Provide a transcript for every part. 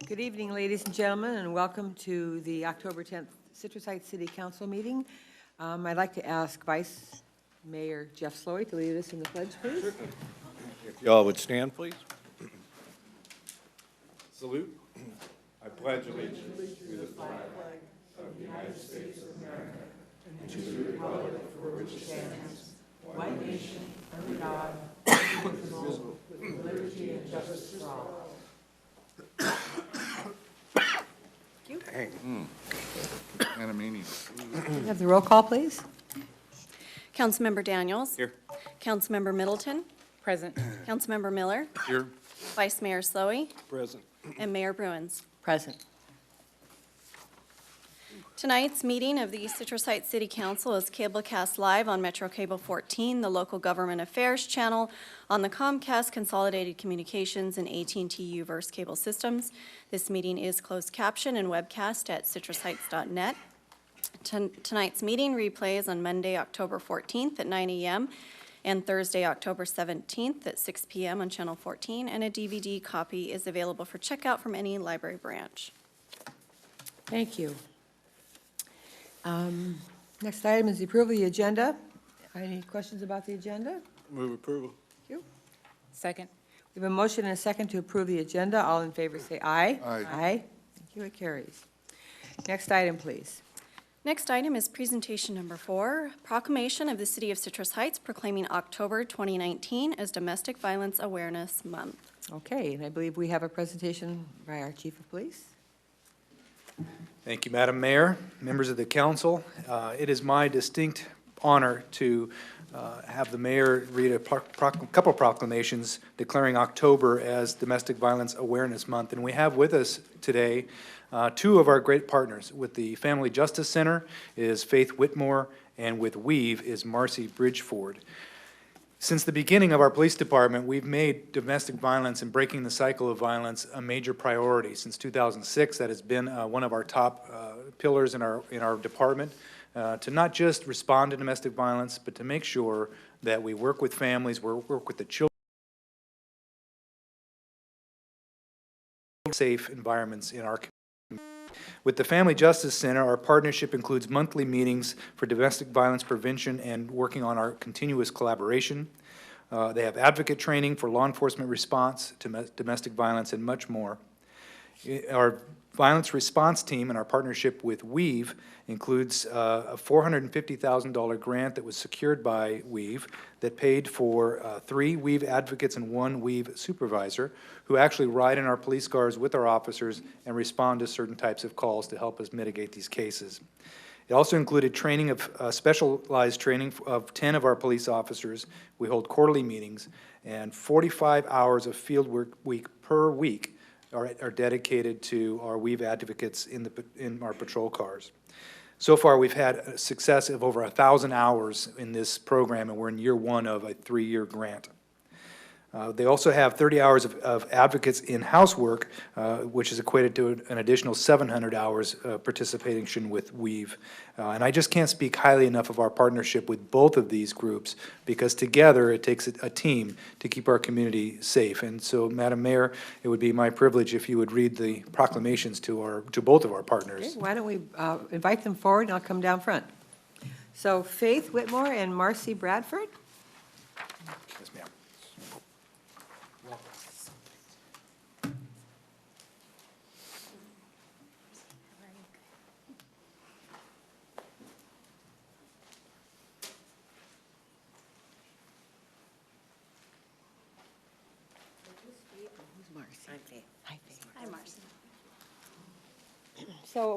Good evening, ladies and gentlemen, and welcome to the October 10th Citrus Heights City Council meeting. I'd like to ask Vice Mayor Jeff Slowey to lead us in the pledge, please. If y'all would stand, please. Salute. I pledge allegiance to the flag of the United States of America and to the republic for which it stands, one nation, under God, indivisible, with liberty and justice for all. And a meeting. Have the roll call, please. Councilmember Daniels. Here. Councilmember Middleton. Present. Councilmember Miller. Here. Vice Mayor Slowey. Present. And Mayor Bruins. Present. Tonight's meeting of the Citrus Heights City Council is cablecast live on Metro Cable 14, the local government affairs channel, on the Comcast Consolidated Communications and AT&T Uverse cable systems. This meeting is closed caption and webcast at citrusheights.net. Tonight's meeting replays on Monday, October 14th at 9 a.m. and Thursday, October 17th at 6 p.m. on Channel 14, and a DVD copy is available for checkout from any library branch. Thank you. Next item is the approval of the agenda. Any questions about the agenda? Move approval. Thank you. Second. We have a motion and a second to approve the agenda. All in favor say aye. Aye. Aye. Thank you. It carries. Next item, please. Next item is presentation number 4, proclamation of the City of Citrus Heights proclaiming October 2019 as Domestic Violence Awareness Month. Okay, and I believe we have a presentation by our Chief of Police. Thank you, Madam Mayor, members of the council. It is my distinct honor to have the mayor read a couple proclamations declaring October as Domestic Violence Awareness Month. And we have with us today two of our great partners. With the Family Justice Center is Faith Whitmore, and with Weave is Marcy Bridgeford. Since the beginning of our police department, we've made domestic violence and breaking the cycle of violence a major priority. Since 2006, that has been one of our top pillars in our department, to not just respond to domestic violence, but to make sure that we work with families, work with the children, safe environments in our community. With the Family Justice Center, our partnership includes monthly meetings for domestic violence prevention and working on our continuous collaboration. They have advocate training for law enforcement response to domestic violence and much more. Our violence response team and our partnership with Weave includes a $450,000 grant that was secured by Weave that paid for 3 Weave advocates and 1 Weave supervisor who actually ride in our police cars with our officers and respond to certain types of calls to help us mitigate these cases. It also included training of specialized training of 10 of our police officers. We hold quarterly meetings, and 45 hours of field work per week are dedicated to our Weave advocates in our patrol cars. So far, we've had a success of over 1,000 hours in this program, and we're in year 1 of a 3-year grant. They also have 30 hours of advocates in housework, which is equated to an additional 700 hours participation with Weave. And I just can't speak highly enough of our partnership with both of these groups, because together it takes a team to keep our community safe. And so, Madam Mayor, it would be my privilege if you would read the proclamations to both of our partners. Okay, why don't we invite them forward, and I'll come down front. So Faith Whitmore and Marcy Bradford. Yes, ma'am. Hi, Marcy. So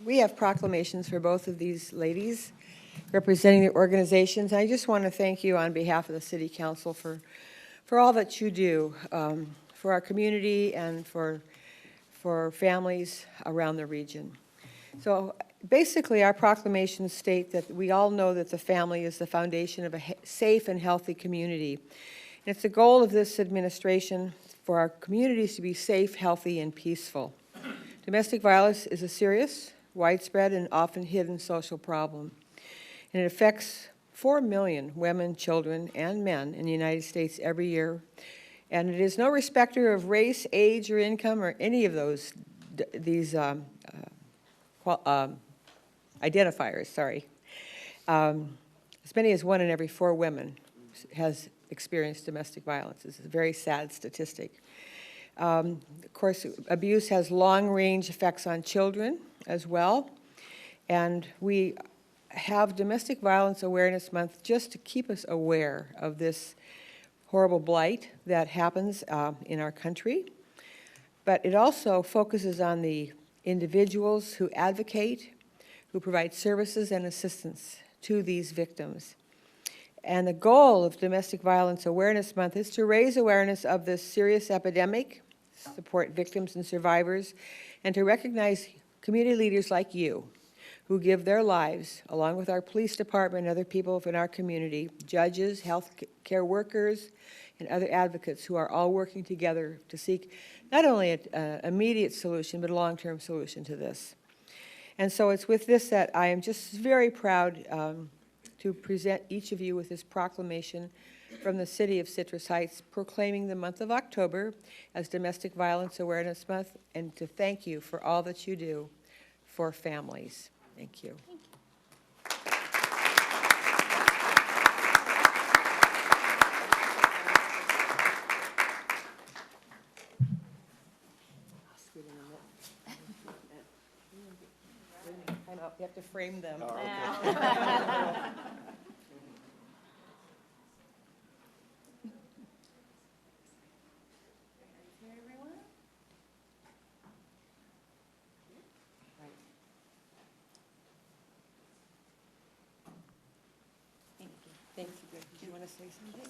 we have proclamations for both of these ladies representing the organizations. I just want to thank you on behalf of the City Council for all that you do for our community and for families around the region. So basically, our proclamations state that we all know that the family is the foundation of a safe and healthy community. And it's the goal of this administration for our communities to be safe, healthy, and peaceful. Domestic violence is a serious, widespread, and often hidden social problem, and it affects 4 million women, children, and men in the United States every year, And it is no respecter of race, age, or income, or any of these identifiers, sorry. As many as 1 in every 4 women has experienced domestic violence. It's a very sad statistic. Of course, abuse has long-range effects on children as well. And we have Domestic Violence Awareness Month just to keep us aware of this horrible blight that happens in our country. But it also focuses on the individuals who advocate, who provide services and assistance to these victims. And the goal of Domestic Violence Awareness Month is to raise awareness of this serious epidemic, support victims and survivors, and to recognize community leaders like you who give their lives, along with our police department and other people in our community, judges, health care workers, and other advocates who are all working together to seek not only an immediate solution, but a long-term solution to this. And so it's with this that I am just very proud to present each of you with this proclamation from the City of Citrus Heights proclaiming the month of October as Domestic Violence Awareness Month, and to thank you for all that you do for families. Thank you. You have to frame them. Thank you. Do you want to say something?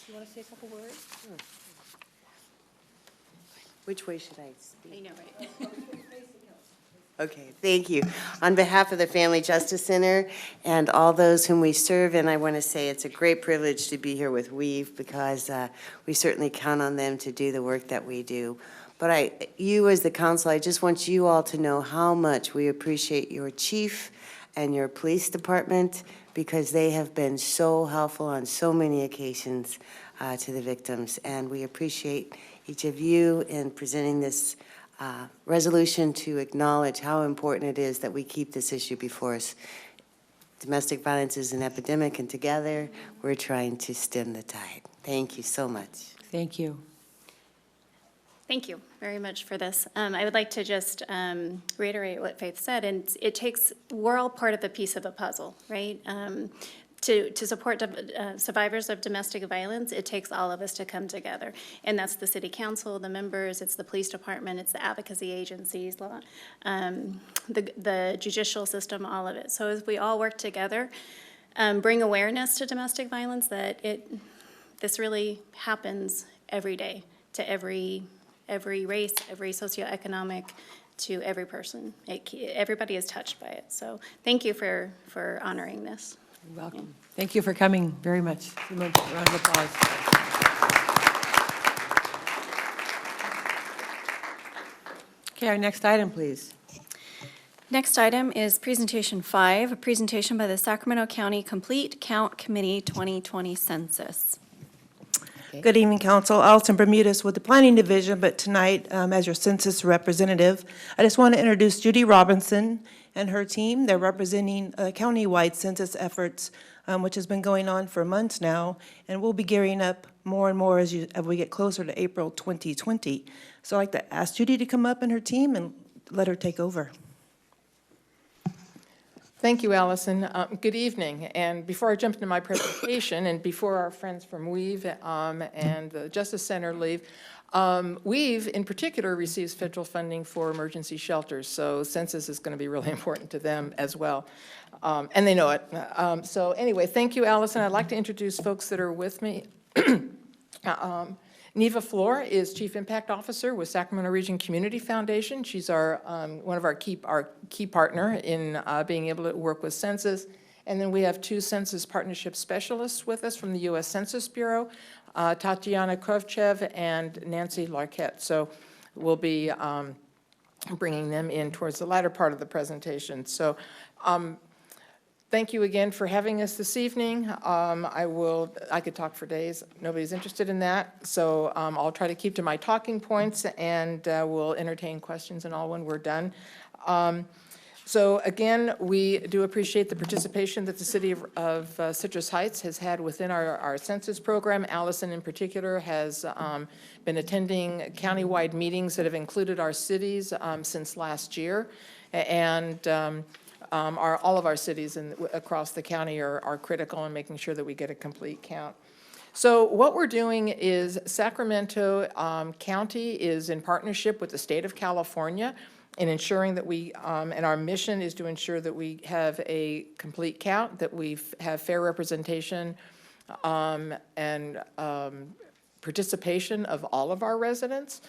Do you want to say a couple words? Which way should I speak? I know, right? Okay, thank you. On behalf of the Family Justice Center and all those whom we serve, and I want to say it's a great privilege to be here with Weave because we certainly count on them to do the work that we do. But you as the council, I just want you all to know how much we appreciate your chief and your police department because they have been so helpful on so many occasions to the victims. And we appreciate each of you in presenting this resolution to acknowledge how important it is that we keep this issue before us. Domestic violence is an epidemic, and together we're trying to stem the tide. Thank you so much. Thank you. Thank you very much for this. I would like to just reiterate what Faith said, and we're all part of the piece of the puzzle, right? To support survivors of domestic violence, it takes all of us to come together. And that's the city council, the members, it's the police department, it's the advocacy agencies, the judicial system, all of it. So as we all work together, bring awareness to domestic violence, that this really happens every day to every race, every socioeconomic, to every person. Everybody is touched by it. So thank you for honoring this. You're welcome. Thank you for coming very much. A round of applause. Okay, our next item, please. Next item is presentation 5, a presentation by the Sacramento County Complete Count Committee 2020 Census. Good evening, Council. Alison Bermudez with the Planning Division, but tonight, as your census representative, I just want to introduce Judy Robinson and her team. They're representing county-wide census efforts, which has been going on for months now, and we'll be gearing up more and more as we get closer to April 2020. So I'd like to ask Judy to come up and her team and let her take over. Thank you, Allison. Good evening. And before I jump into my presentation, and before our friends from Weave and the Justice Center leave, Weave in particular receives federal funding for emergency shelters, so census is going to be really important to them as well. And they know it. So anyway, thank you, Allison. I'd like to introduce folks that are with me. Neva Floor is Chief Impact Officer with Sacramento Region Community Foundation. She's one of our key partner in being able to work with census. And then we have 2 census partnership specialists with us from the U.S. Census Bureau, Tatiana Krovchev and Nancy Larquette. So we'll be bringing them in towards the latter part of the presentation. So Thank you again for having us this evening. I could talk for days. Nobody's interested in that. So I'll try to keep to my talking points, and we'll entertain questions and all when we're done. So again, we do appreciate the participation that the city of Citrus Heights has had within our census program. Allison in particular has been attending countywide meetings that have included our cities since last year. And all of our cities across the county are critical in making sure that we get a complete count. So what we're doing is Sacramento County is in partnership with the state of California in ensuring that and our mission is to ensure that we have a complete count, that we have fair representation and participation of all of our residents,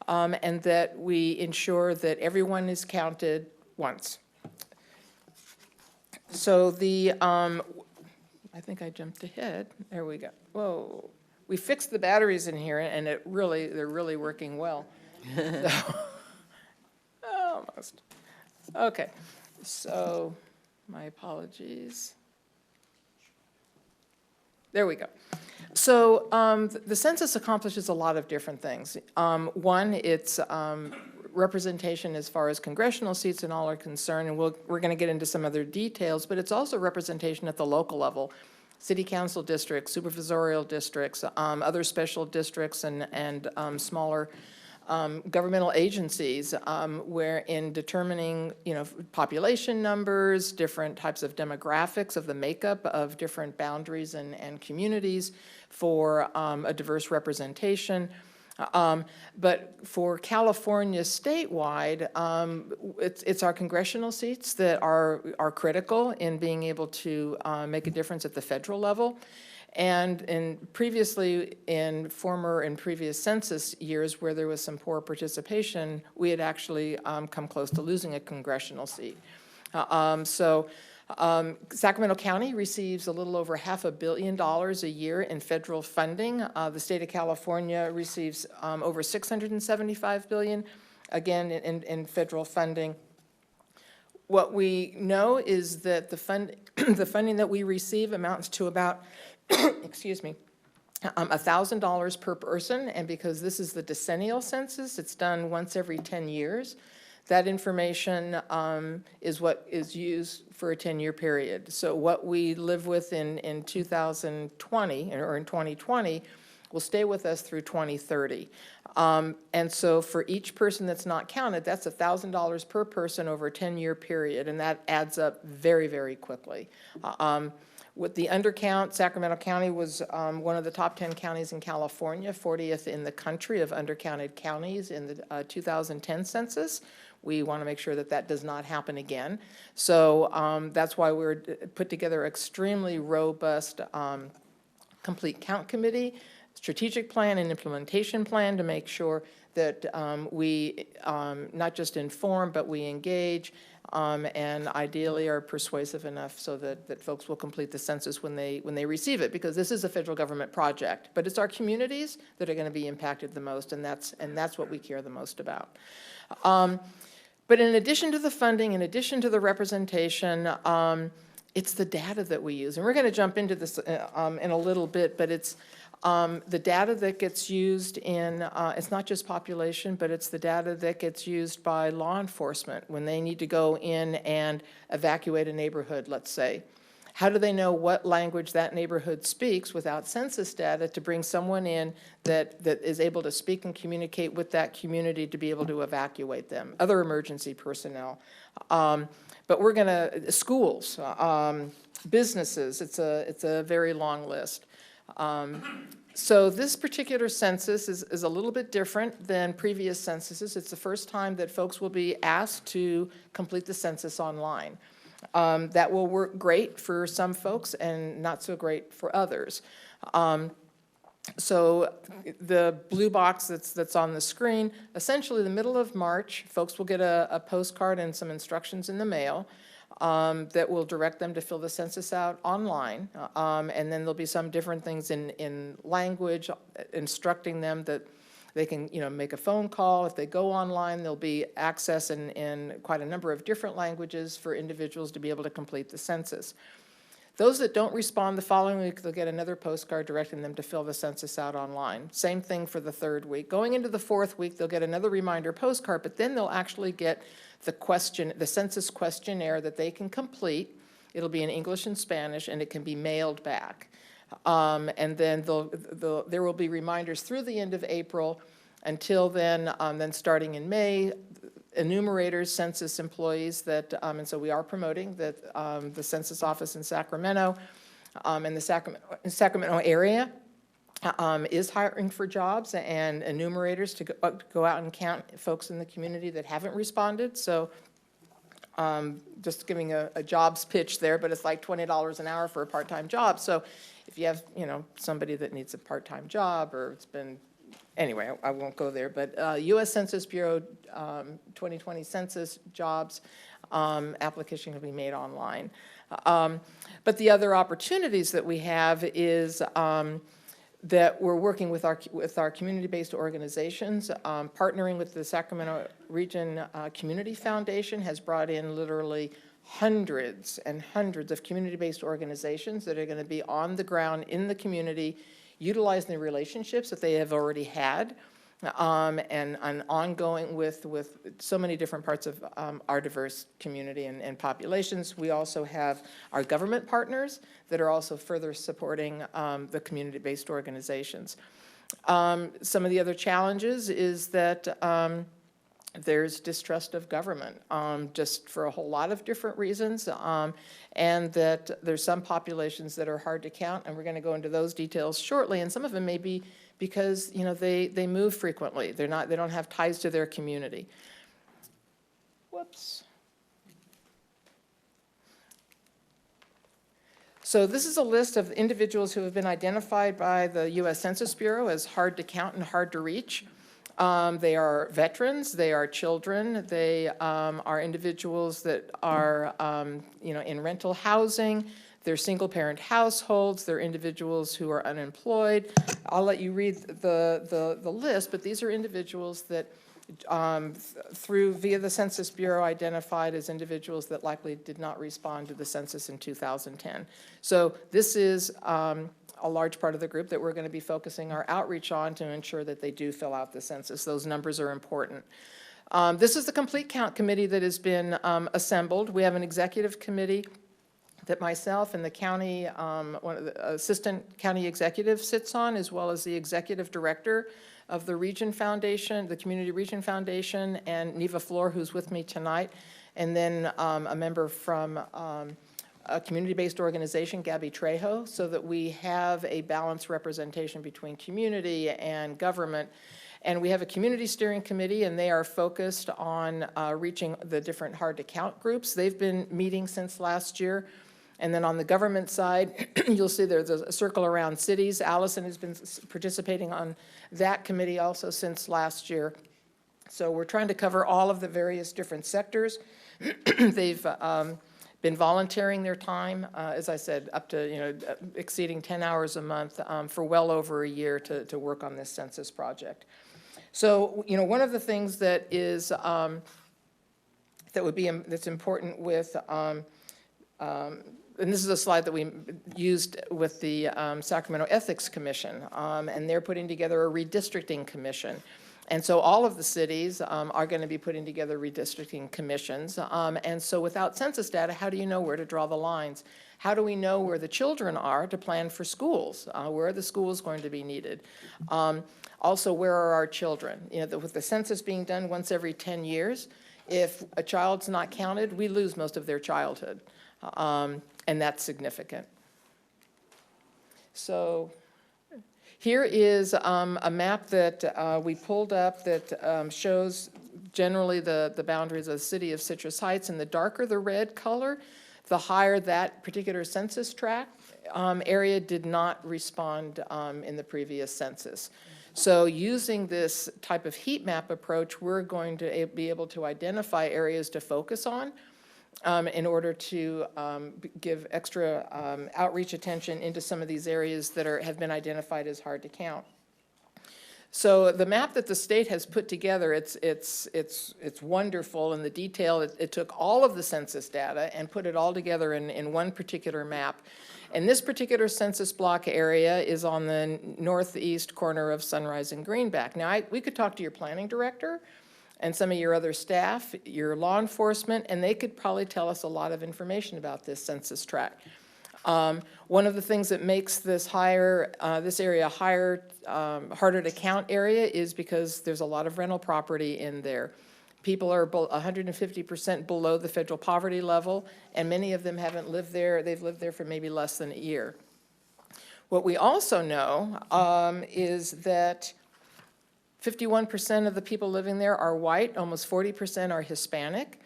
and that we ensure that everyone is counted once. So I think I jumped ahead. There we go. Whoa. We fixed the batteries in here, and they're really working well. So, almost. Okay. So my apologies. There we go. So the census accomplishes a lot of different things. One, it's representation as far as congressional seats and all are concerned, and we're going to get into some other details, but it's also representation at the local level, city council districts, supervisorial districts, other special districts, and smaller governmental agencies, where in determining, population numbers, different types of demographics of the makeup of different boundaries and communities for a diverse representation. But for California statewide, it's our congressional seats that are critical in being able to make a difference at the federal level. And in previous census years where there was some poor participation, we had actually come close to losing a congressional seat. Sacramento County receives a little over $500 million a year in federal funding. The state of California receives over $675 billion, again, in federal funding. What we know is that the funding that we receive amounts to about, excuse me, $1,000 per person, and because this is the decennial census, it's done once every 10 years. That information is what is used for a 10-year period. So what we live with in 2020, or in 2020, will stay with us through 2030. And so for each person that's not counted, that's $1,000 per person over a 10-year period, and that adds up very, very quickly. With the undercount, Sacramento County was one of the top 10 counties in California, 40th in the country of undercounted counties in the 2010 census. We want to make sure that that does not happen again. So that's why we're put together extremely robust complete count committee, strategic plan and implementation plan to make sure that we not just inform, but we engage and ideally are persuasive enough so that folks will complete the census when they receive it, because this is a federal government project, but it's our communities that are going to be impacted the most, and that's what we care the most about. But in addition to the funding, in addition to the representation, it's the data that we use. And we're going to jump into this in a little bit, but it's the data that gets used in, it's not just population, but it's the data that gets used by law enforcement when they need to go in and evacuate a neighborhood, let's say. How do they know what language that neighborhood speaks without census data to bring someone in that is able to speak and communicate with that community to be able to evacuate them? Other emergency personnel. But we're going to, schools, businesses, it's a very long list. So this particular census is a little bit different than previous censuses. It's the first time that folks will be asked to complete the census online. That will work great for some folks and not so great for others. So the blue box that's on the screen, essentially the middle of March, folks will get a postcard and some instructions in the mail that will direct them to fill the census out online. And then there'll be some different things in language instructing them that They can, make a phone call. If they go online, there'll be access in quite a number of different languages for individuals to be able to complete the census. Those that don't respond the following week, they'll get another postcard directing them to fill the census out online. Same thing for the third week. Going into the fourth week, they'll get another reminder postcard, but then they'll actually get the census questionnaire that they can complete. It'll be in English and Spanish, and it can be mailed back. And then there will be reminders through the end of April. Until then starting in May, enumerators, census employees that, and so we are promoting that the census office in Sacramento and the Sacramento area is hiring for jobs and enumerators to go out and count folks in the community that haven't responded. So just giving a jobs pitch there, but it's like $20 an hour for a part-time job. So if you have, somebody that needs a part-time job or it's been, anyway, I won't go there, but U.S. Census Bureau 2020 census jobs application can be made online. But the other opportunities that we have is that we're working with our community-based organizations. Partnering with the Sacramento Region Community Foundation has brought in literally hundreds and hundreds of community-based organizations that are going to be on the ground in the community, utilizing the relationships that they have already had, and ongoing with so many different parts of our diverse community and populations. We also have our government partners that are also further supporting the community-based organizations. Some of the other challenges is that there's distrust of government, just for a whole lot of different reasons, and that there's some populations that are hard to count, and we're going to go into those details shortly, and some of them may be because they move frequently. They don't have ties to their community. Whoops. So this is a list of individuals who have been identified by the U.S. Census Bureau as hard to count and hard to reach. They are veterans, they are children, they are individuals that are in rental housing, they're single-parent households, they're individuals who are unemployed. I'll let you read the list, but these are individuals that via the Census Bureau identified as individuals that likely did not respond to the census in 2010. So this is a large part of the group that we're going to be focusing our outreach on to ensure that they do fill out the census. Those numbers are important. This is the Complete Count Committee that has been assembled. We have an executive committee that myself and the county, one of the assistant county executive sits on, as well as the executive director of the Region Foundation, the Community Region Foundation, and Neva Floor, who's with me tonight, and then a member from a community-based organization, Gabby Trejo, so that we have a balanced representation between community and government. And we have a community steering committee, and they are focused on reaching the different hard-to-count groups. They've been meeting since last year. And then on the government side, you'll see there's a circle around cities. Allison has been participating on that committee also since last year. So we're trying to cover all of the various different sectors. They've been volunteering their time, as I said, up to exceeding 10 hours a month for well over a year to work on this census project. So one of the things that is that's important with and this is a slide that we used with the Sacramento Ethics Commission, and they're putting together a redistricting commission. And so all of the cities are going to be putting together redistricting commissions. And so without census data, how do you know where to draw the lines? How do we know where the children are to plan for schools? Where are the schools going to be needed? Also, where are our children? With the census being done once every 10 years, if a child's not counted, we lose most of their childhood. And that's significant. So here is a map that we pulled up that shows generally the boundaries of the city of Citrus Heights. And the darker the red color, the higher that particular census tract area did not respond in the previous census. So using this type of heat map approach, we're going to be able to identify areas to focus on in order to give extra outreach attention into some of these areas that have been identified as hard to count. So the map that the state has put together, it's wonderful in the detail. It took all of the census data and put it all together in one particular map. And this particular census block area is on the northeast corner of Sunrise and Greenback. Now, we could talk to your planning director and some of your other staff, your law enforcement, and they could probably tell us a lot of information about this census tract. One of the things that makes this area harder to count area is because there's a lot of rental property in there. People are 150% below the federal poverty level, and many of them haven't lived there. They've lived there for maybe less than a year. What we also know is that 51% of the people living there are white, almost 40% are Hispanic.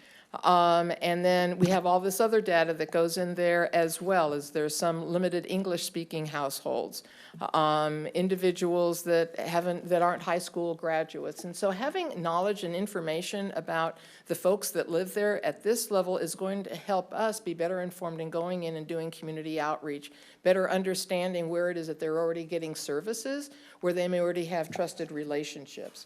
And then we have all this other data that goes in there as well, as there's some limited English-speaking households, individuals that aren't high school graduates. And so having knowledge and information about the folks that live there at this level is going to help us be better informed in going in and doing community outreach, better understanding where it is that they're already getting services, where they may already have trusted relationships.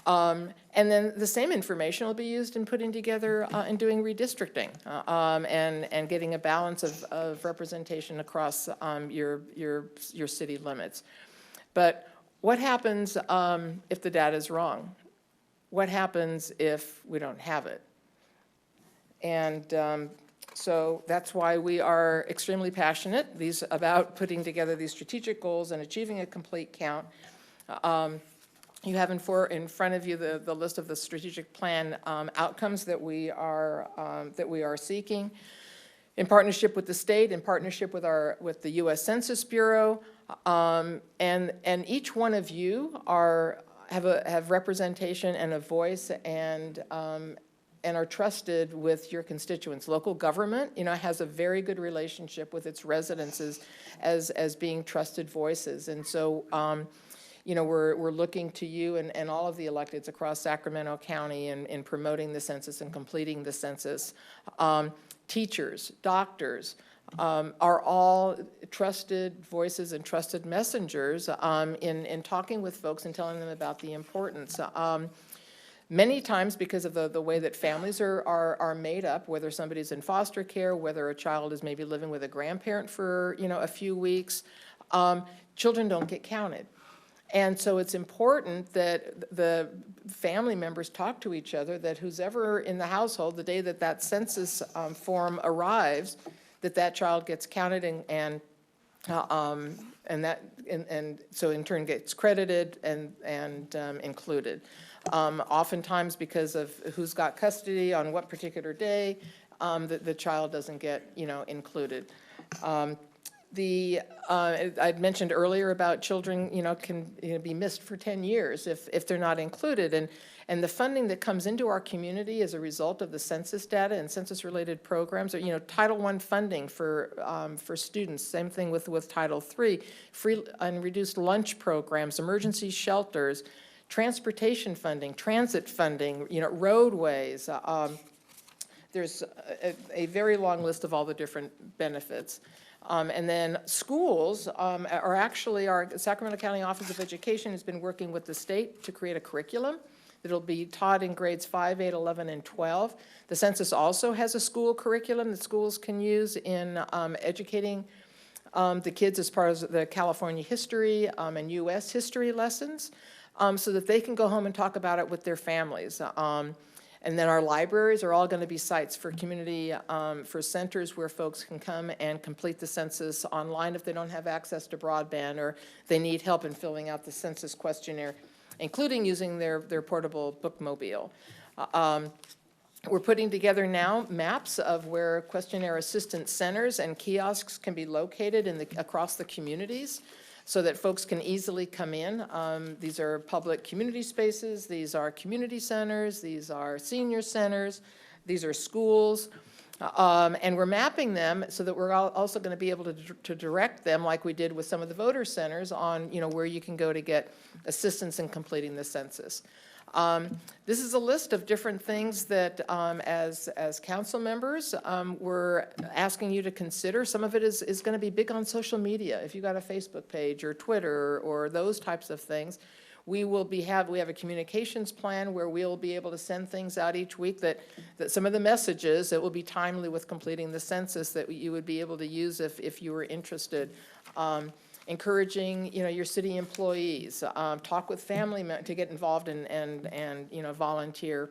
And then the same information will be used in putting together and doing redistricting and getting a balance of representation across your city limits. But what happens if the data is wrong? What happens if we don't have it? And so that's why we are extremely passionate about putting together these strategic goals and achieving a complete count. You have in front of you the list of the strategic plan outcomes that we are seeking in partnership with the state, in partnership with the U.S. Census Bureau, and each one of you have representation and a voice and are trusted with your constituents. Local government, has a very good relationship with its residents as being trusted voices, and so. We're looking to you and all of the electeds across Sacramento County in promoting the census and completing the census. Teachers, doctors are all trusted voices and trusted messengers in talking with folks and telling them about the importance. Many times, because of the way that families are made up, whether somebody's in foster care, whether a child is maybe living with a grandparent for a few weeks, children don't get counted. And so it's important that the family members talk to each other, that who's ever in the household, the day that census form arrives, that child gets counted and so in turn gets credited and included. Oftentimes, because of who's got custody on what particular day, the child doesn't get included. I'd mentioned earlier about children, can be missed for 10 years if they're not included. And the funding that comes into our community as a result of the census data and census-related programs, or Title I funding for students. Same thing with Title III, free and reduced lunch programs, emergency shelters, transportation funding, transit funding, roadways. There's a very long list of all the different benefits. And then schools are actually, our Sacramento County Office of Education has been working with the state to create a curriculum that'll be taught in grades 5, 8, 11, and 12. The census also has a school curriculum that schools can use in educating the kids as part of the California history and U.S. history lessons so that they can go home and talk about it with their families. And then our libraries are all going to be sites for community, for centers where folks can come and complete the census online if they don't have access to broadband or they need help in filling out the census questionnaire, including using their portable bookmobile. We're putting together now maps of where questionnaire assistance centers and kiosks can be located across the communities, so that folks can easily come in. These are public community spaces, these are community centers, these are senior centers, these are schools, and we're mapping them so that we're also going to be able to direct them, like we did with some of the voter centers, on where you can go to get assistance in completing the census. This is a list of different things that as council members we're asking you to consider. Some of it is going to be big on social media. If you've got a Facebook page or Twitter or those types of things, We have a communications plan where we'll be able to send things out each week that some of the messages that will be timely with completing the census that you would be able to use if you were interested. Encouraging, your city employees, talk with family to get involved and volunteer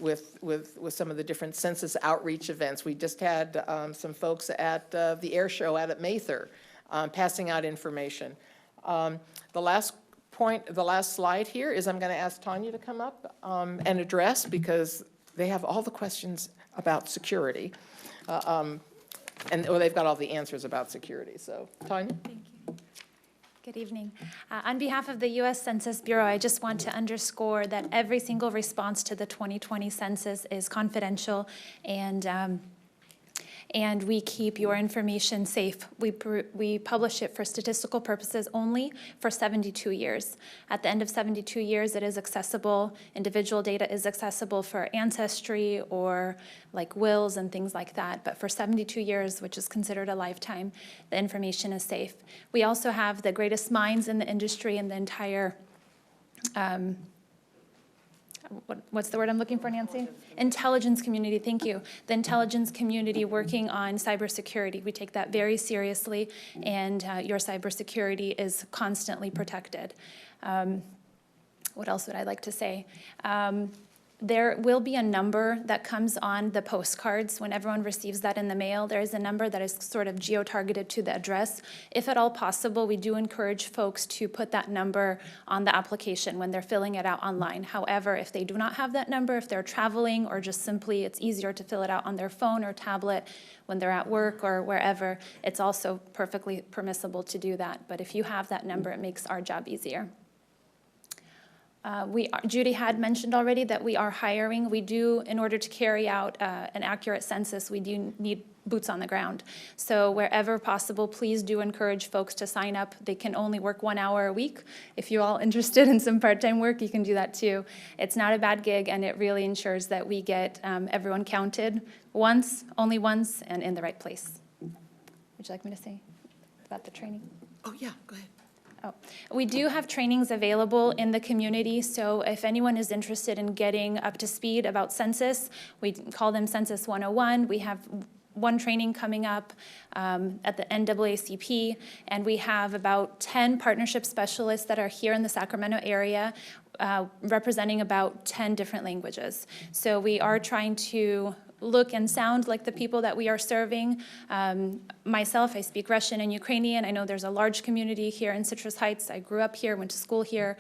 with some of the different census outreach events. We just had some folks at the air show out at Mather passing out information. The last slide here is I'm going to ask Tanya to come up and address, because they have all the questions about security. They've got all the answers about security. So, Tanya? Thank you. Good evening. On behalf of the U.S. Census Bureau, I just want to underscore that every single response to the 2020 census is confidential, and we keep your information safe. We publish it for statistical purposes only for 72 years. At the end of 72 years, it is accessible. Individual data is accessible for ancestry or like wills and things like that. But for 72 years, which is considered a lifetime, the information is safe. We also have the greatest minds in the industry and the entire what's the word I'm looking for, Nancy? Intelligence community, thank you. The intelligence community working on cybersecurity. We take that very seriously, and your cybersecurity is constantly protected. What else would I like to say? There will be a number that comes on the postcards when everyone receives that in the mail. There is a number that is sort of geo-targeted to the address. If at all possible, we do encourage folks to put that number on the application when they're filling it out online. However, if they do not have that number, if they're traveling, or just simply it's easier to fill it out on their phone or tablet when they're at work or wherever, it's also perfectly permissible to do that. But if you have that number, it makes our job easier. Judy had mentioned already that we are hiring. We do, in order to carry out an accurate census, we do need boots on the ground. So wherever possible, please do encourage folks to sign up. They can only work 1 hour a week. If you're all interested in some part-time work, you can do that too. It's not a bad gig, and it really ensures that we get everyone counted once, only once, and in the right place. Would you like me to say about the training? Oh, yeah, go ahead. Oh, we do have trainings available in the community, so if anyone is interested in getting up to speed about census, we call them Census 101. We have one training coming up at the NAACP, and we have about 10 partnership specialists that are here in the Sacramento area representing about 10 different languages. So we are trying to look and sound like the people that we are serving. Myself, I speak Russian and Ukrainian. I know there's a large community here in Citrus Heights. I grew up here, went to school here.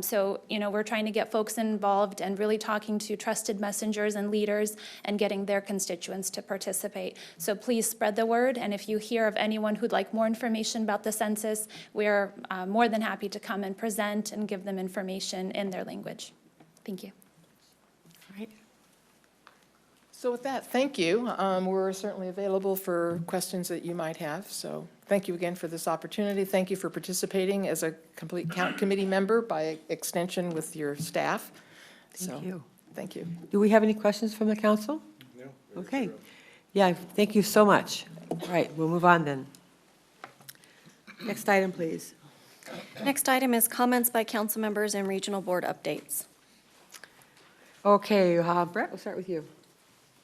So, we're trying to get folks involved and really talking to trusted messengers and leaders and getting their constituents to participate. So please spread the word, and if you hear of anyone who'd like more information about the census, we're more than happy to come and present and give them information in their language. Thank you. All right. So with that, thank you. We're certainly available for questions that you might have. So thank you again for this opportunity. Thank you for participating as a complete count committee member by extension with your staff. Thank you. Thank you. Do we have any questions from the council? No. Okay. Yeah, thank you so much. All right, we'll move on then. Next item, please. Next item is comments by council members and regional board updates. Okay, Brett, we'll start with you.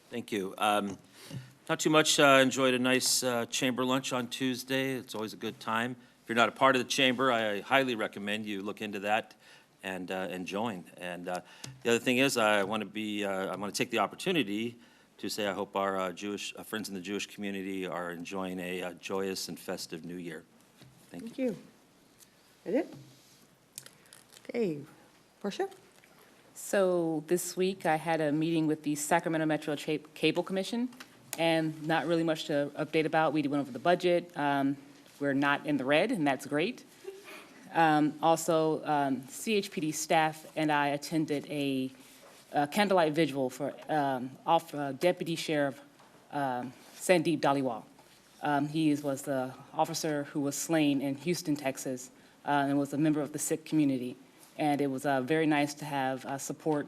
Thank you. Not too much. Enjoyed a nice chamber lunch on Tuesday. It's always a good time. If you're not a part of the chamber, I highly recommend you look into that and join. And the other thing is, I want to take the opportunity to say I hope our Jewish friends in the Jewish community are enjoying a joyous and festive New Year. Thank you. That it? Okay, Portia? So this week, I had a meeting with the Sacramento Metro Cable Commission, and not really much to update about. We went over the budget. We're not in the red, and that's great. Also, CHPD staff and I attended a candlelight vigil for Deputy Sheriff Sandeep Dhaliwal. He was the officer who was slain in Houston, Texas, and was a member of the Sikh community. And it was very nice to have support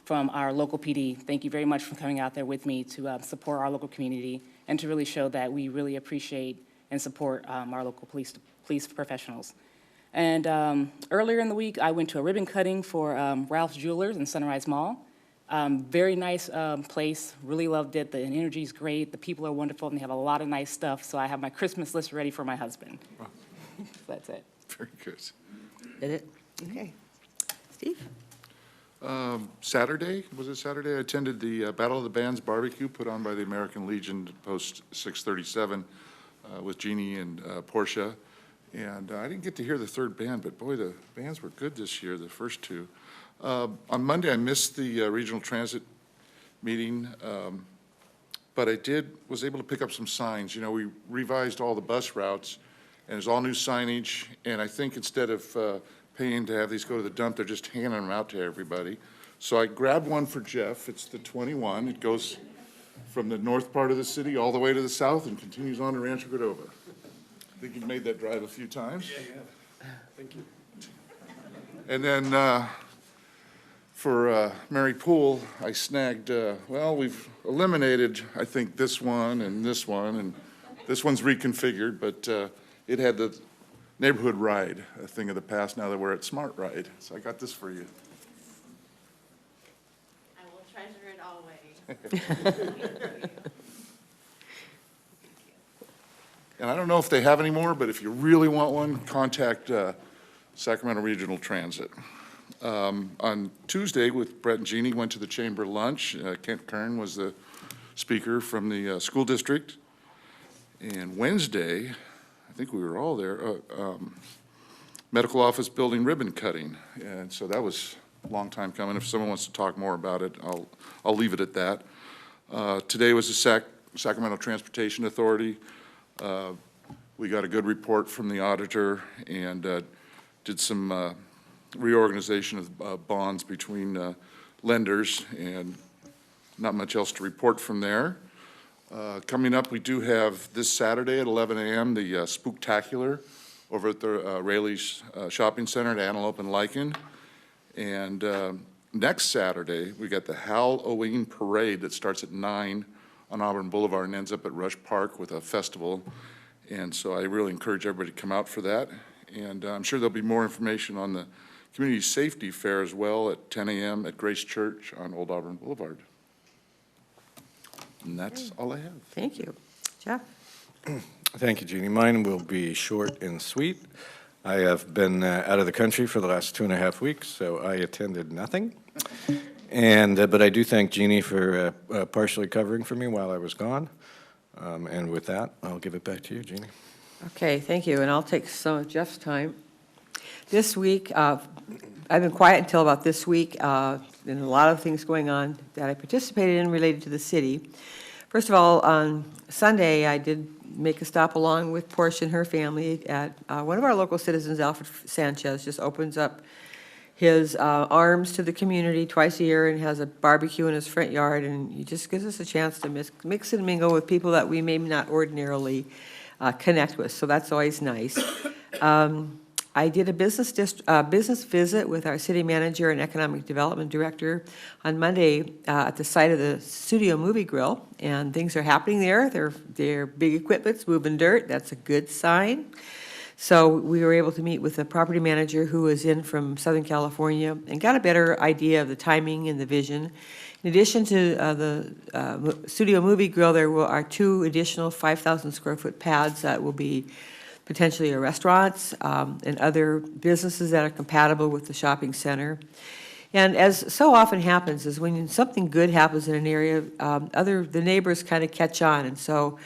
from our local PD. Thank you very much for coming out there with me to support our local community and to really show that we really appreciate and support our local police professionals. And earlier in the week, I went to a ribbon cutting for Ralph's Jewelers in Sunrise Mall. Very nice place, really loved it. The energy's great, the people are wonderful, and they have a lot of nice stuff. So I have my Christmas list ready for my husband. That's it. Very good. Did it? Okay. Steve? Saturday, was it Saturday? I attended the Battle of the Bands barbecue put on by the American Legion Post 637 with Jeannie and Portia. And I didn't get to hear the third band, but boy, the bands were good this year, the first two. On Monday, I missed the regional transit meeting, but I was able to pick up some signs. You know, we revised all the bus routes, and there's all new signage, and I think instead of paying to have these go to the dump, they're just handing them out to everybody. So I grabbed one for Jeff. It's the 21. It goes from the north part of the city all the way to the south and continues on to Rancho Cordova. I think you've made that drive a few times. Yeah, you have. Thank you. And then for Mary Poole, I snagged, well, we've eliminated, I think, this one, and this one's reconfigured, but it had the neighborhood ride, a thing of the past, now that we're at Smart Ride. So I got this for you. I will treasure it always. And I don't know if they have any more, but if you really want one, contact Sacramento Regional Transit. On Tuesday, with Brett and Jeannie, went to the chamber lunch. Kent Kern was the speaker from the school district. And Wednesday, I think we were all there, medical office building ribbon cutting. And so that was a long time coming. If someone wants to talk more about it, I'll leave it at that. Today was the Sacramento Transportation Authority. We got a good report from the auditor and did some reorganization of bonds between lenders, and not much else to report from there. Coming up, we do have this Saturday at 11 a.m. the Spooktacular over at the Raley's Shopping Center at Antelope and Lichen. And next Saturday, we got the Halloween Parade that starts at 9 on Auburn Boulevard and ends up at Rush Park with a festival. And so I really encourage everybody to come out for that. And I'm sure there'll be more information on the Community Safety Fair as well at 10 a.m. at Grace Church on Old Auburn Boulevard. And that's all I have. Thank you. Jeff? Thank you, Jeannie. Mine will be short and sweet. I have been out of the country for the last 2.5 weeks, so I attended nothing. And but I do thank Jeannie for partially covering for me while I was gone. And with that, I'll give it back to you, Jeannie. Okay, thank you, and I'll take some of Jeff's time. This week, I've been quiet until about this week, and a lot of things going on that I participated in related to the city. First of all, on Sunday, I did make a stop along with Portia and her family at one of our local citizens, Alfred Sanchez, just opens up his arms to the community twice a year and has a barbecue in his front yard, and he just gives us a chance to mix and mingle with people that we may not ordinarily connect with, so that's always nice. I did a business visit with our city manager and economic development director on Monday at the site of the Studio Movie Grill, and things are happening there. They're big equipment's moving dirt. That's a good sign. So we were able to meet with the property manager who was in from Southern California and got a better idea of the timing and the vision. In addition to the Studio Movie Grill, there are 2 additional 5,000 square foot pads that will be potentially restaurants and other businesses that are compatible with the shopping center. And as so often happens is when something good happens in an area, the neighbors kind of catch on. And so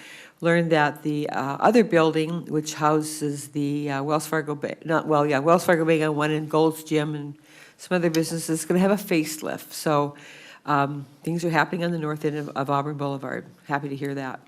learned that the other building, which houses the Wells Fargo Bank on one in Gold's Gym and some other businesses, is going to have a facelift. So things are happening on the north end of Auburn Boulevard. Happy to hear that.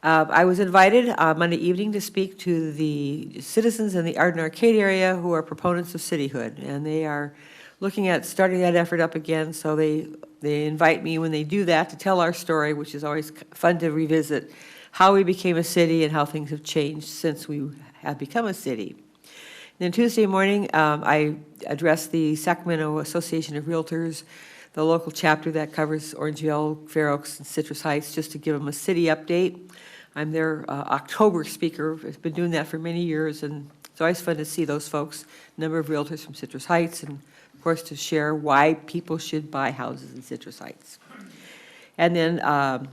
I was invited Monday evening to speak to the citizens in the Arden Arcade area who are proponents of cityhood, and they are looking at starting that effort up again. So they invite me when they do that to tell our story, which is always fun to revisit how we became a city and how things have changed since we have become a city. And then Tuesday morning, I addressed the Sacramento Association of Realtors, the local chapter that covers Orangeville, Fair Oaks, and Citrus Heights, just to give them a city update. I'm their October speaker. I've been doing that for many years, and It's always fun to see those folks, number of realtors from Citrus Heights, and of course, to share why people should buy houses in Citrus Heights. And then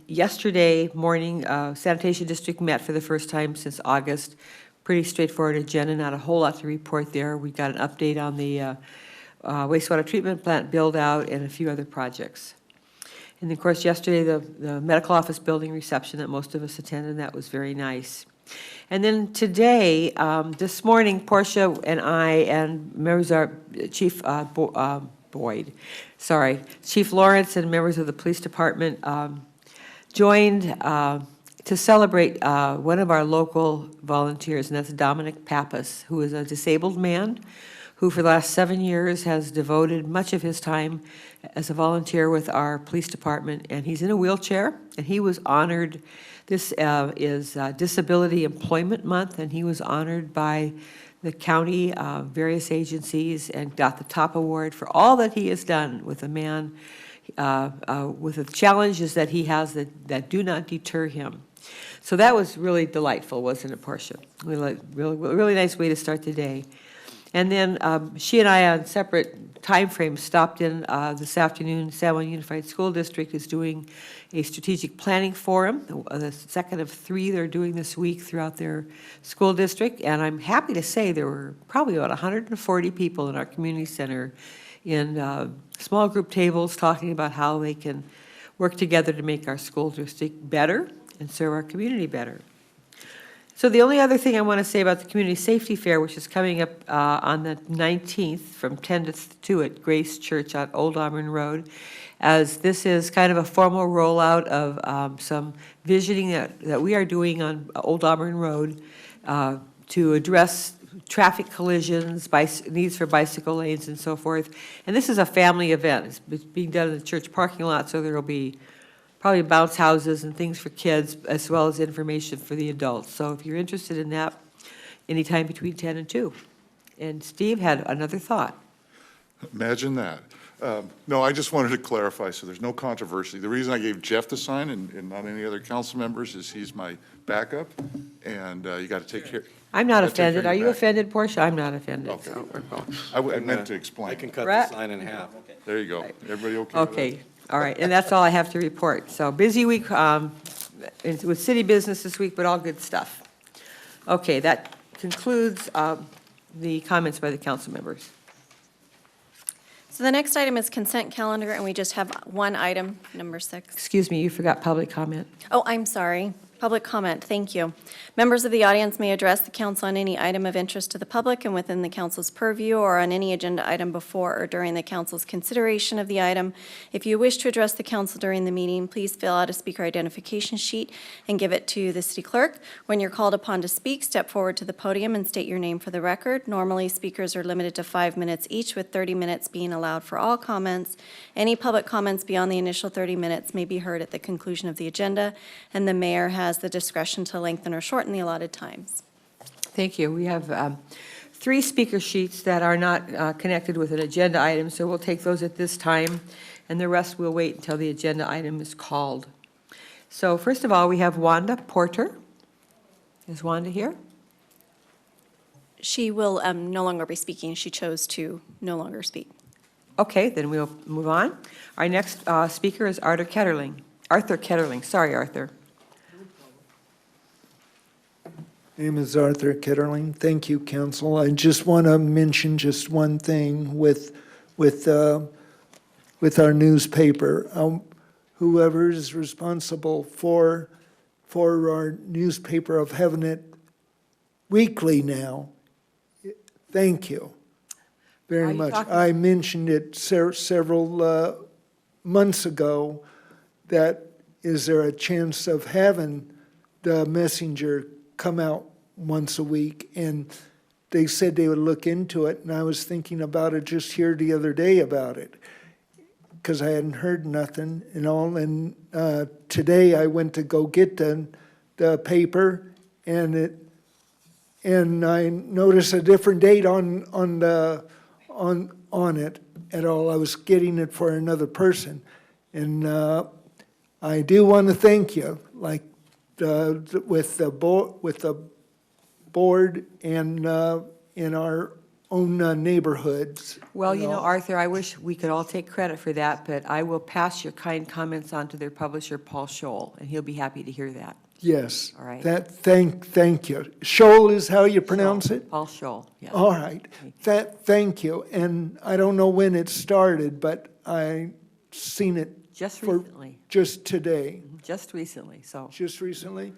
yesterday morning, Sanitation District met for the first time since August. Pretty straightforward agenda, not a whole lot to report there. We got an update on the wastewater treatment plant build-out and a few other projects. And of course, yesterday, the medical office building reception that most of us attended, that was very nice. And then today, this morning, Portia and I and members of our Chief Chief Lawrence and members of the police department joined to celebrate one of our local volunteers, and that's Dominic Pappas, who is a disabled man who for the last 7 years has devoted much of his time as a volunteer with our police department, and he's in a wheelchair, and he was honored. This is Disability Employment Month, and he was honored by the county, various agencies, and got the top award for all that he has done with a man, with the challenges that he has that do not deter him. So that was really delightful, wasn't it, Portia? Really nice way to start the day. And then she and I, on separate timeframes, stopped in this afternoon. San Juan Unified School District is doing a strategic planning forum, the second of 3 they're doing this week throughout their school district. And I'm happy to say there were probably about 140 people in our community center in small group tables talking about how they can work together to make our school district better and serve our community better. So the only other thing I want to say about the Community Safety Fair, which is coming up on the 19th from 10 to 2 at Grace Church on Old Auburn Road, as this is kind of a formal rollout of some visioning that we are doing on Old Auburn Road to address traffic collisions, needs for bicycle lanes and so forth. And this is a family event. It's being done in the church parking lot, so there will be probably bounce houses and things for kids, as well as information for the adults. So if you're interested in that, anytime between 10 and 2. And Steve had another thought. Imagine that. No, I just wanted to clarify, so there's no controversy. The reason I gave Jeff the sign and not any other council members is he's my backup, and you got to take care. I'm not Gotta take care offended. of Are your you back. offended, Portia? I'm not offended. Okay. So we're both- I meant to explain. I can cut Brett? the sign in half. There you go. Everybody okay with that? Okay, all right, and that's all I have to report. So busy week with city business this week, but all good stuff. Okay, that concludes the comments by the council members. So the next item is consent calendar, and we just have one item, number 6. Excuse me, you forgot public comment. Oh, I'm sorry. Public comment, thank you. Members of the audience may address the council on any item of interest to the public and within the council's purview, or on any agenda item before or during the council's consideration of the item. If you wish to address the council during the meeting, please fill out a speaker identification sheet and give it to the city clerk. When you're called upon to speak, step forward to the podium and state your name for the record. Normally, speakers are limited to 5 minutes each, with 30 minutes being allowed for all comments. Any public comments beyond the initial 30 minutes may be heard at the conclusion of the agenda, and the mayor has the discretion to lengthen or shorten the allotted times. Thank you. We have 3 speaker sheets that are not connected with an agenda item, so we'll take those at this time, and the rest we'll wait until the agenda item is called. So first of all, we have Wanda Porter. Is Wanda here? She will no longer be speaking. She chose to no longer speak. Okay, then we'll move on. Our next speaker is Arthur Ketterling. Arthur Ketterling, sorry, Arthur. Name is Arthur Ketterling. Thank you, council. I just want to mention just one thing with our newspaper. Whoever is responsible for our newspaper of having it weekly now, thank you Are very you much. talking- I mentioned it several months ago, that is there a chance of having the Messenger come out once a week? And they said they would look into it, and I was thinking about it just here the other day about it, because I hadn't heard nothing and all. And today I went to go get the paper, and I noticed a different date on it at all. I was getting it for another person, and I do want to thank you, like with the board and in our own neighborhoods. Well, you know, Arthur, I wish we could all take credit for that, but I will pass your kind comments on to their publisher, Paul Scholl, and he'll be happy to hear that. Yes. All right. Thank you. Scholl is how you pronounce it? Paul Scholl, yeah. All right. Thank you. And I don't know when it started, but I seen it Just for recently, just today, just recently, so just recently.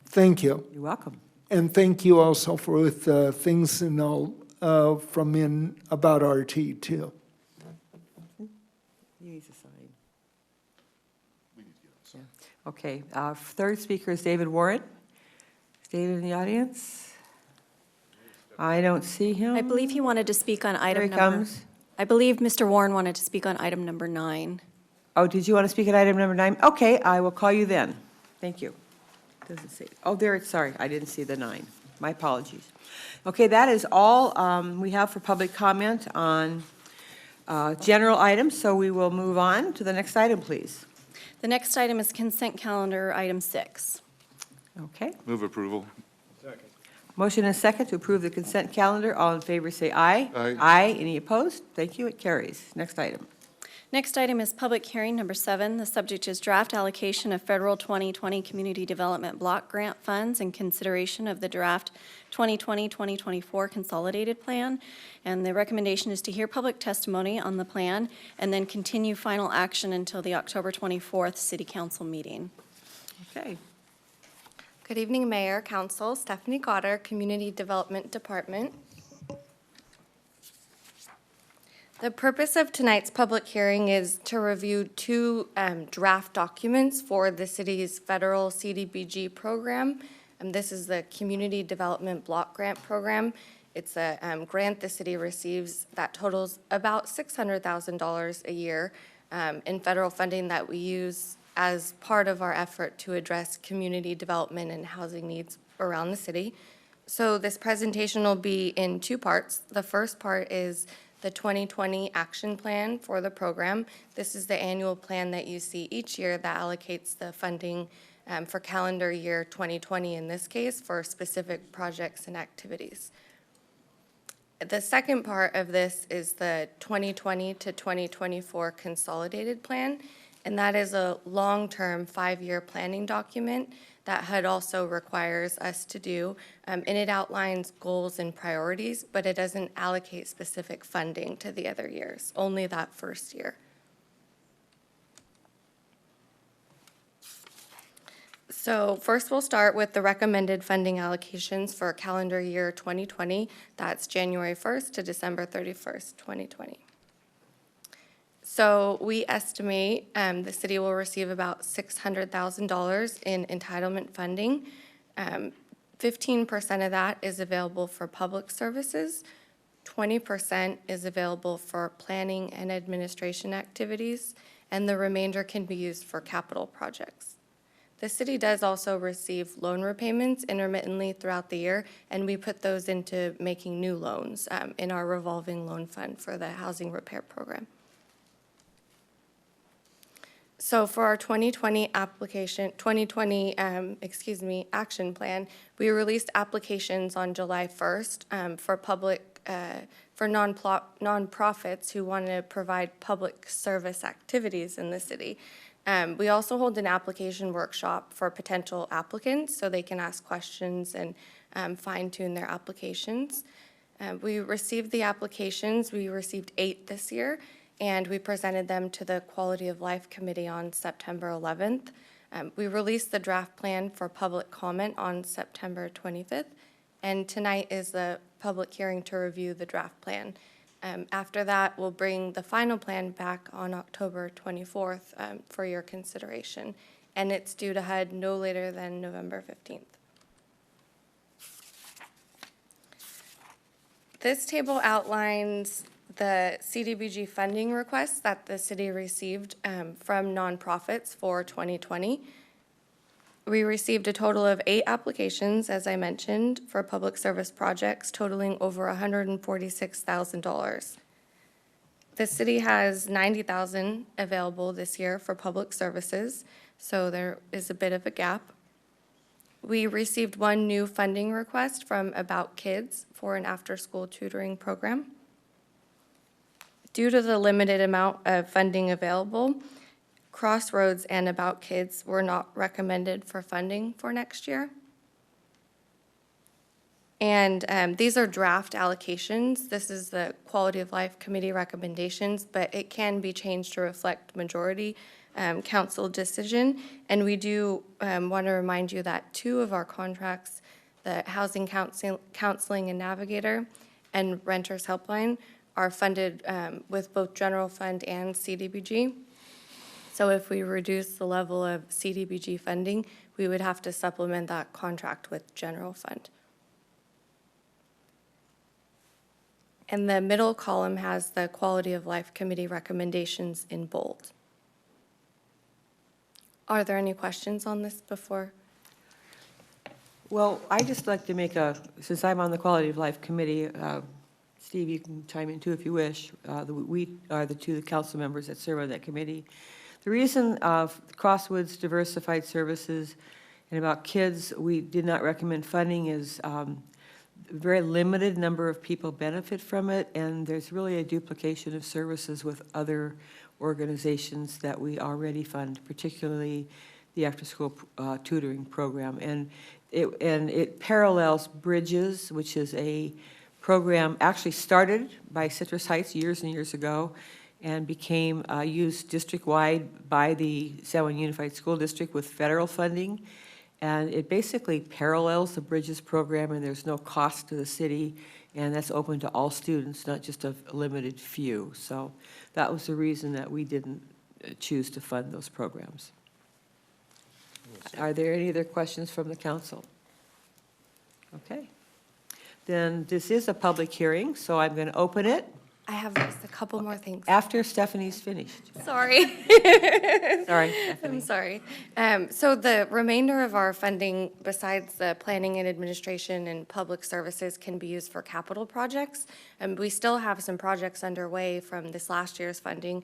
Thank you. you're welcome. And thank you also for with things and all from in about RT too. You need to sign. Yeah. Okay, third speaker is David Warren. Is David in the audience? I don't see him. I believe he wanted to speak on Here item he number. comes. I believe Mr. Warren wanted to speak on item number 9. Oh, did you want to speak at item number 9? Okay, I will call you then. Thank you. Doesn't say, oh, there, it's, sorry, I didn't see the 9. My apologies. Okay, that is all we have for public comment on general items, so we will move on to the next item, please. The next item is consent calendar, item 6. Okay, Move approval. motion and second to approve the consent calendar. All in favor, say aye. Aye. Aye, any opposed? Thank you, it carries. Next item. Next item is public hearing number 7. The subject is draft allocation of federal 2020 Community Development Block Grant funds in consideration of the draft 2020-2024 consolidated plan. And the recommendation is to hear public testimony on the plan and then continue final action until the October 24th City Council meeting. Okay, Good evening, Mayor, Council. Stephanie Goddard, Community Development Department. The purpose of tonight's public hearing is to review 2 draft documents for the city's federal CDBG program. This is the Community Development Block Grant Program. It's a grant the city receives that totals about $600,000 a year in federal funding that we use as part of our effort to address community development and housing needs around the city. So this presentation will be in 2 parts. The first part is the 2020 action plan for the program. This is the annual plan that you see each year that allocates the funding for calendar year 2020, in this case, for specific projects and activities. The second part of this is the 2020 to 2024 consolidated plan, and that is a long-term 5-year planning document that HUD also requires us to do, and it outlines goals and priorities, but it doesn't allocate specific funding to the other years, only that first year. So first, we'll start with the recommended funding allocations for calendar year 2020. That's January 1st to December 31st, 2020. So we estimate the city will receive about $600,000 in entitlement funding. 15% of that is available for public services. 20% is available for planning and administration activities, and the remainder can be used for capital projects. The city does also receive loan repayments intermittently throughout the year, and we put those into making new loans in our revolving loan fund for the housing repair program. So for our 2020 action plan, we released applications on July 1st for nonprofits who want to provide public service activities in the city. We also hold an application workshop for potential applicants so they can ask questions and fine-tune their applications. We received the applications. We received 8 this year, and we presented them to the Quality of Life Committee on September 11th. We released the draft plan for public comment on September 25th, and tonight is the public hearing to review the draft plan. After that, we'll bring the final plan back on October 24th for your consideration, and it's due to HUD no later than November 15th. This table outlines the CDBG funding requests that the city received from nonprofits for 2020. We received a total of 8 applications, as I mentioned, for public service projects totaling over $146,000. The city has $90,000 available this year for public services, so there is a bit of a gap. We received one new funding request from About Kids for an after-school tutoring program. Due to the limited amount of funding available, Crossroads and About Kids were not recommended for funding for next year. And these are draft allocations. This is the Quality of Life Committee recommendations, but it can be changed to reflect majority council decision. And we do want to remind you that 2 of our contracts, the Housing Counseling and Navigator and Renters Helpline, are funded with both general fund and CDBG. So if we reduce the level of CDBG funding, we would have to supplement that contract with general fund. And the middle column has the Quality of Life Committee recommendations in bold. Are there any questions on this before? Well, I'd just like to make since I'm on the Quality of Life Committee, Steve, you can chime in too if you wish. We are the 2 council members that serve on that committee. The reason Crossroads Diversified Services and About Kids, we did not recommend funding is very limited number of people benefit from it, and there's really a duplication of services with other organizations that we already fund, particularly the after-school tutoring program. And it parallels Bridges, which is a program actually started by Citrus Heights years and years ago and became used district-wide by the San Juan Unified School District with federal funding. And it basically parallels the Bridges program, and there's no cost to the city, and that's open to all students, not just a limited few. So that was the reason that we didn't choose to fund those programs. Are there any other questions from the council? Okay. Then this is a public hearing, so I'm going to open it I have just a couple more things. after Stephanie's finished. Sorry. Sorry, I'm Stephanie. sorry. So the remainder of our funding, besides the planning and administration and public services, can be used for capital projects. And we still have some projects underway from this last year's funding.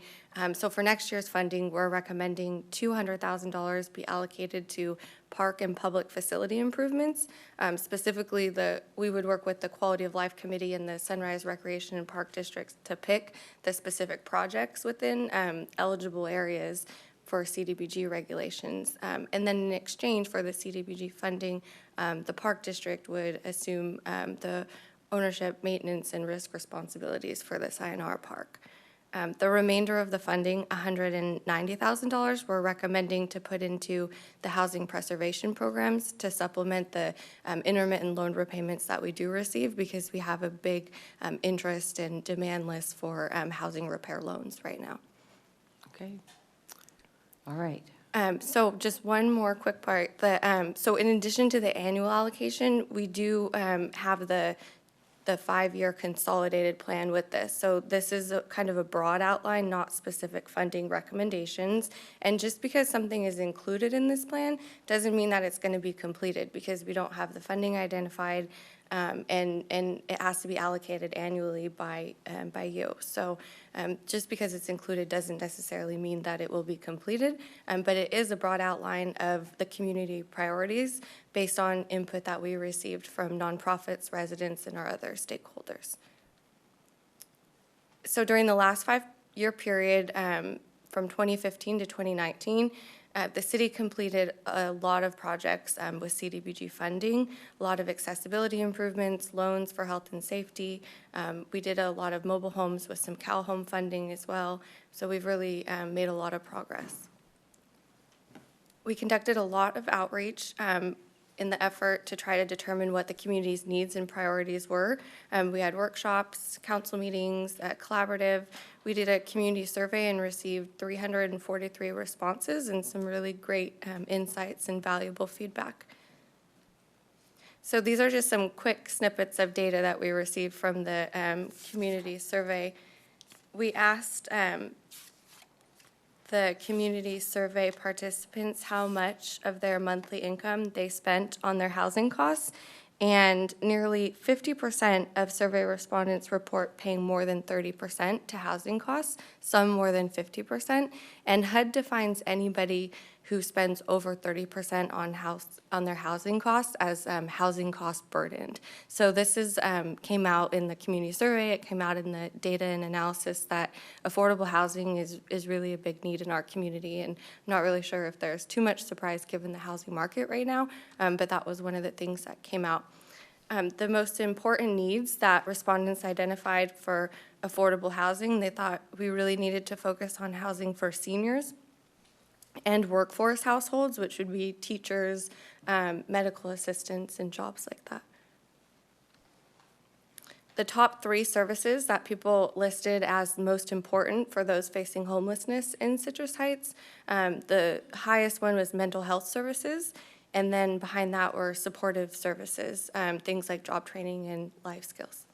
So for next year's funding, we're recommending $200,000 be allocated to park and public facility improvements. Specifically, we would work with the Quality of Life Committee and the Sunrise Recreation and Park Districts to pick the specific projects within eligible areas for CDBG regulations. And then in exchange for the CDBG funding, the Park District would assume the ownership, maintenance, and risk responsibilities for the Sayonara Park. The remainder of the funding, $190,000, we're recommending to put into the housing preservation programs to supplement the intermittent loan repayments that we do receive, because we have a big interest and demand list for housing repair loans right now. Okay. All right. So just one more quick part. So in addition to the annual allocation, we do have the 5-year consolidated plan with this. So this is kind of a broad outline, not specific funding recommendations. And just because something is included in this plan doesn't mean that it's going to be completed, because we don't have the funding identified, and it has to be allocated annually by you. So just because it's included doesn't necessarily mean that it will be completed, but it is a broad outline of the community priorities based on input that we received from nonprofits, residents, and our other stakeholders. So during the last 5-year period, from 2015 to 2019, the city completed a lot of projects with CDBG funding, a lot of accessibility improvements, loans for health and safety. We did a lot of mobile homes with some Cal Home funding as well. So we've really made a lot of progress. We conducted a lot of outreach in the effort to try to determine what the community's needs and priorities were. We had workshops, council meetings, collaborative. We did a community survey and received 343 responses and some really great insights and valuable feedback. So these are just some quick snippets of data that we received from the community survey. We asked the community survey participants how much of their monthly income they spent on their housing costs, and nearly 50% of survey respondents report paying more than 30% to housing costs, some more than 50%, and HUD defines anybody who spends over 30% on their housing costs as housing cost burdened. So this is came out in the community survey. It came out in the data and analysis that affordable housing is really a big need in our community, and I'm not really sure if there's too much surprise given the housing market right now, but that was one of the things that came out. The most important needs that respondents identified for affordable housing, they thought we really needed to focus on housing for seniors and workforce households, which would be teachers, medical assistants, and jobs like that. The top 3 services that people listed as most important for those facing homelessness in Citrus Heights, the highest one was mental health services, and then behind that were supportive services, things like job training and life skills.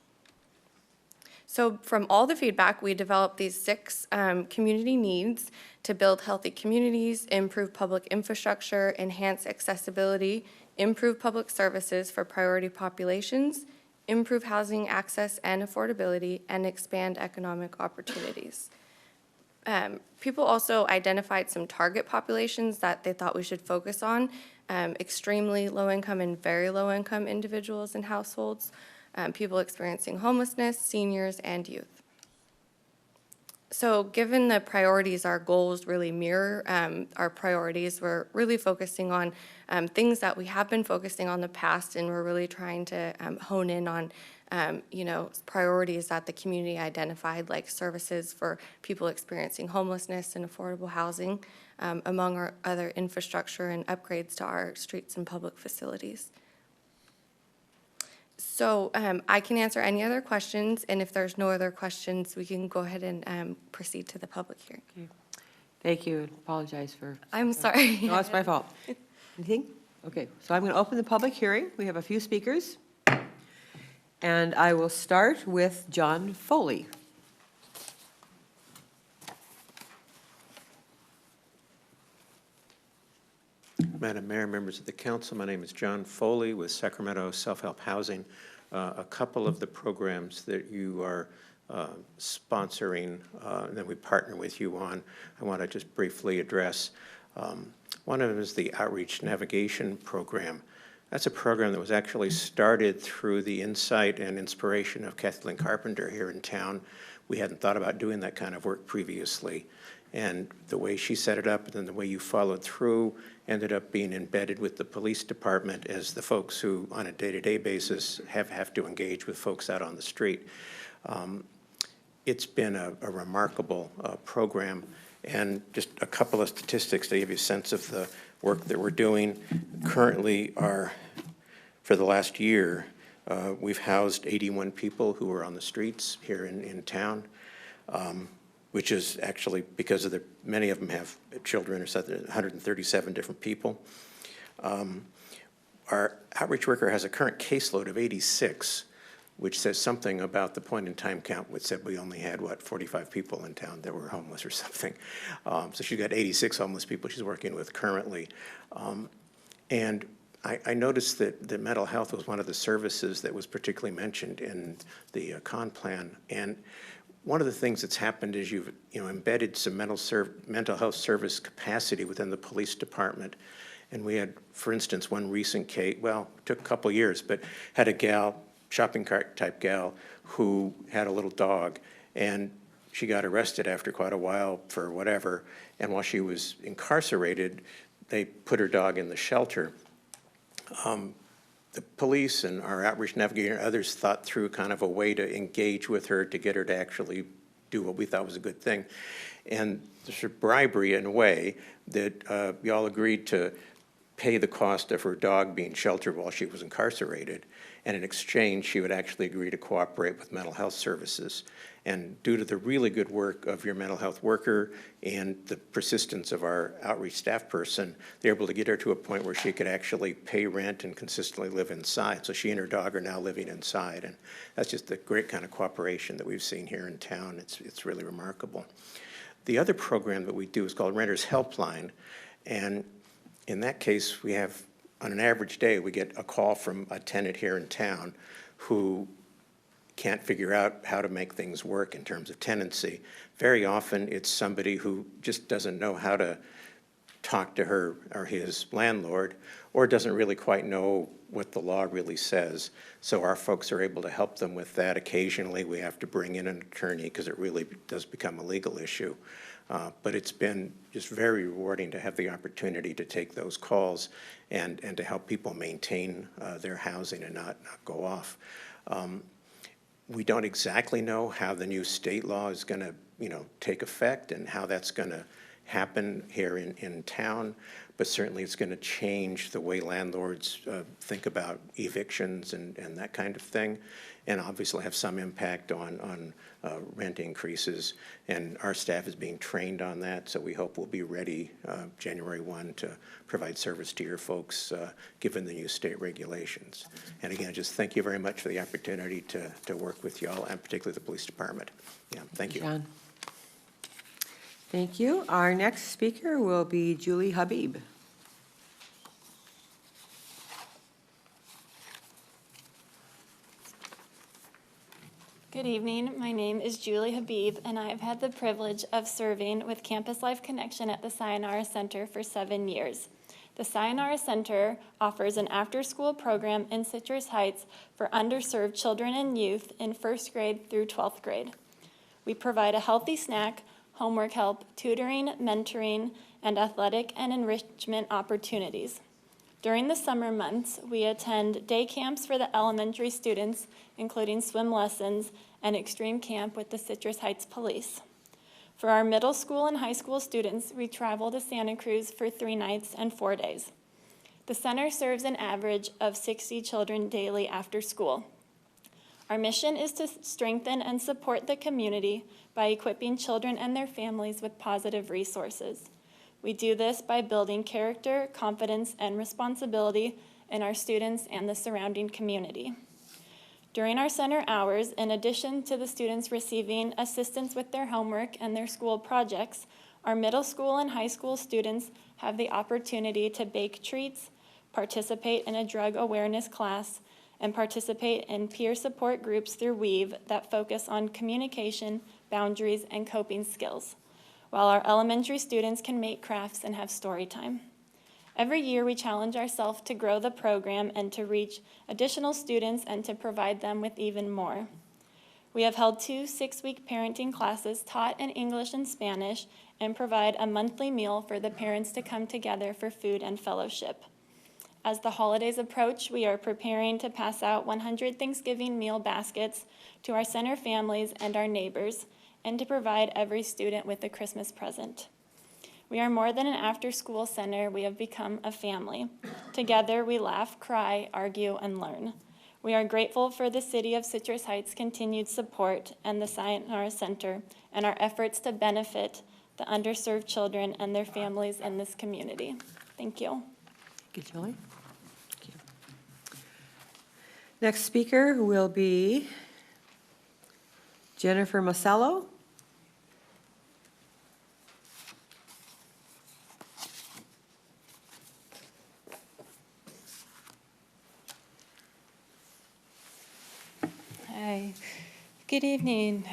So from all the feedback, we developed these 6 community needs to build healthy communities, improve public infrastructure, enhance accessibility, improve public services for priority populations, improve housing access and affordability, and expand economic opportunities. People also identified some target populations that they thought we should focus on, extremely low-income and very low-income individuals and households, people experiencing homelessness, seniors, and youth. So given the priorities, our goals really mirror our priorities. We're really focusing on things that we have been focusing on in the past, and we're really trying to hone in on priorities that the community identified, like services for people experiencing homelessness and affordable housing, among our other infrastructure and upgrades to our streets and public facilities. So I can answer any other questions, and if there's no other questions, we can go ahead and proceed to the public hearing. Okay. Thank you. Apologize for. I'm sorry. No, it's my fault. Anything? Okay, so I'm going to open the public hearing. We have a few speakers. And I will start with John Foley. Madam Mayor, members of the council, my name is John Foley with Sacramento Self-Help Housing. A couple of the programs that you are sponsoring and that we partner with you on, I want to just briefly address. One of them is the Outreach Navigation Program. That's a program that was actually started through the insight and inspiration of Kathleen Carpenter here in town. We hadn't thought about doing that kind of work previously. And the way she set it up and then the way you followed through ended up being embedded with the police department as the folks who on a day-to-day basis have to engage with folks out on the street. It's been a remarkable program. And just a couple of statistics to give you a sense of the work that we're doing. Currently, for the last year, we've housed 81 people who are on the streets here in town, which is actually because of many of them have children, or 137 different people. Our outreach worker has a current caseload of 86, which says something about the point in time count, which said we only had, 45 people in town that were homeless or something. So she's got 86 homeless people she's working with currently. And I noticed that mental health was one of the services that was particularly mentioned in the con plan. And one of the things that's happened is you've embedded some mental health service capacity within the police department. And we had, for instance, one recent case, well, it took a couple years, but had a gal, shopping cart type gal, who had a little dog, and she got arrested after quite a while for whatever, and while she was incarcerated, they put her dog in the shelter. The police and our outreach navigator and others thought through kind of a way to engage with her to get her to actually do what we thought was a good thing. And there's a bribery in a way that y'all agreed to pay the cost of her dog being sheltered while she was incarcerated. And in exchange, she would actually agree to cooperate with mental health services. And due to the really good work of your mental health worker and the persistence of our outreach staff person, they're able to get her to a point where she could actually pay rent and consistently live inside. So she and her dog are now living inside. And that's just the great kind of cooperation that we've seen here in town. It's really remarkable. The other program that we do is called Renters Helpline. And in that case, we have, on an average day, we get a call from a tenant here in town who can't figure out how to make things work in terms of tenancy. Very often, it's somebody who just doesn't know how to talk to her or his landlord, or doesn't really quite know what the law really says. So our folks are able to help them with that. Occasionally, we have to bring in an attorney because it really does become a legal issue. But it's been just very rewarding to have the opportunity to take those calls and to help people maintain their housing and not go off. We don't exactly know how the new state law is going to, take effect and how that's going to happen here in town, but certainly it's going to change the way landlords think about evictions and that kind of thing, and obviously have some impact on rent increases. And our staff is being trained on that, so we hope we'll be ready January 1 to provide service to your folks given the new state regulations. And again, just thank you very much for the opportunity to work with y'all, and particularly the police department. Yeah, thank you. John. Thank you. Our next speaker will be Julie Habib. Good evening. My name is Julie Habib, and I have had the privilege of serving with Campus Life Connection at the Sayonara Center for 7 years. The Sayonara Center offers an after-school program in Citrus Heights for underserved children and youth in 1st grade through 12th grade. We provide a healthy snack, homework help, tutoring, mentoring, and athletic and enrichment opportunities. During the summer months, we attend day camps for the elementary students, including swim lessons and extreme camp with the Citrus Heights Police. For our middle school and high school students, we travel to Santa Cruz for 3 nights and 4 days. The center serves an average of 60 children daily after school. Our mission is to strengthen and support the community by equipping children and their families with positive resources. We do this by building character, confidence, and responsibility in our students and the surrounding community. During our center hours, in addition to the students receiving assistance with their homework and their school projects, our middle school and high school students have the opportunity to bake treats, participate in a drug awareness class, and participate in peer support groups through Weave that focus on communication, boundaries, and coping skills, while our elementary students can make crafts and have story time. Every year, we challenge ourselves to grow the program and to reach additional students and to provide them with even more. We have held 2 6-week parenting classes taught in English and Spanish and provide a monthly meal for the parents to come together for food and fellowship. As the holidays approach, we are preparing to pass out 100 Thanksgiving meal baskets to our center families and our neighbors, and to provide every student with a Christmas present. We are more than an after-school center. We have become a family. Together, we laugh, cry, argue, and learn. We are grateful for the City of Citrus Heights' continued support and the Sayonara Center and our efforts to benefit the underserved children and their families in this community. Thank you. Thank you, Julie. Thank you. Next speaker will be Jennifer Masello. Hi. Good evening,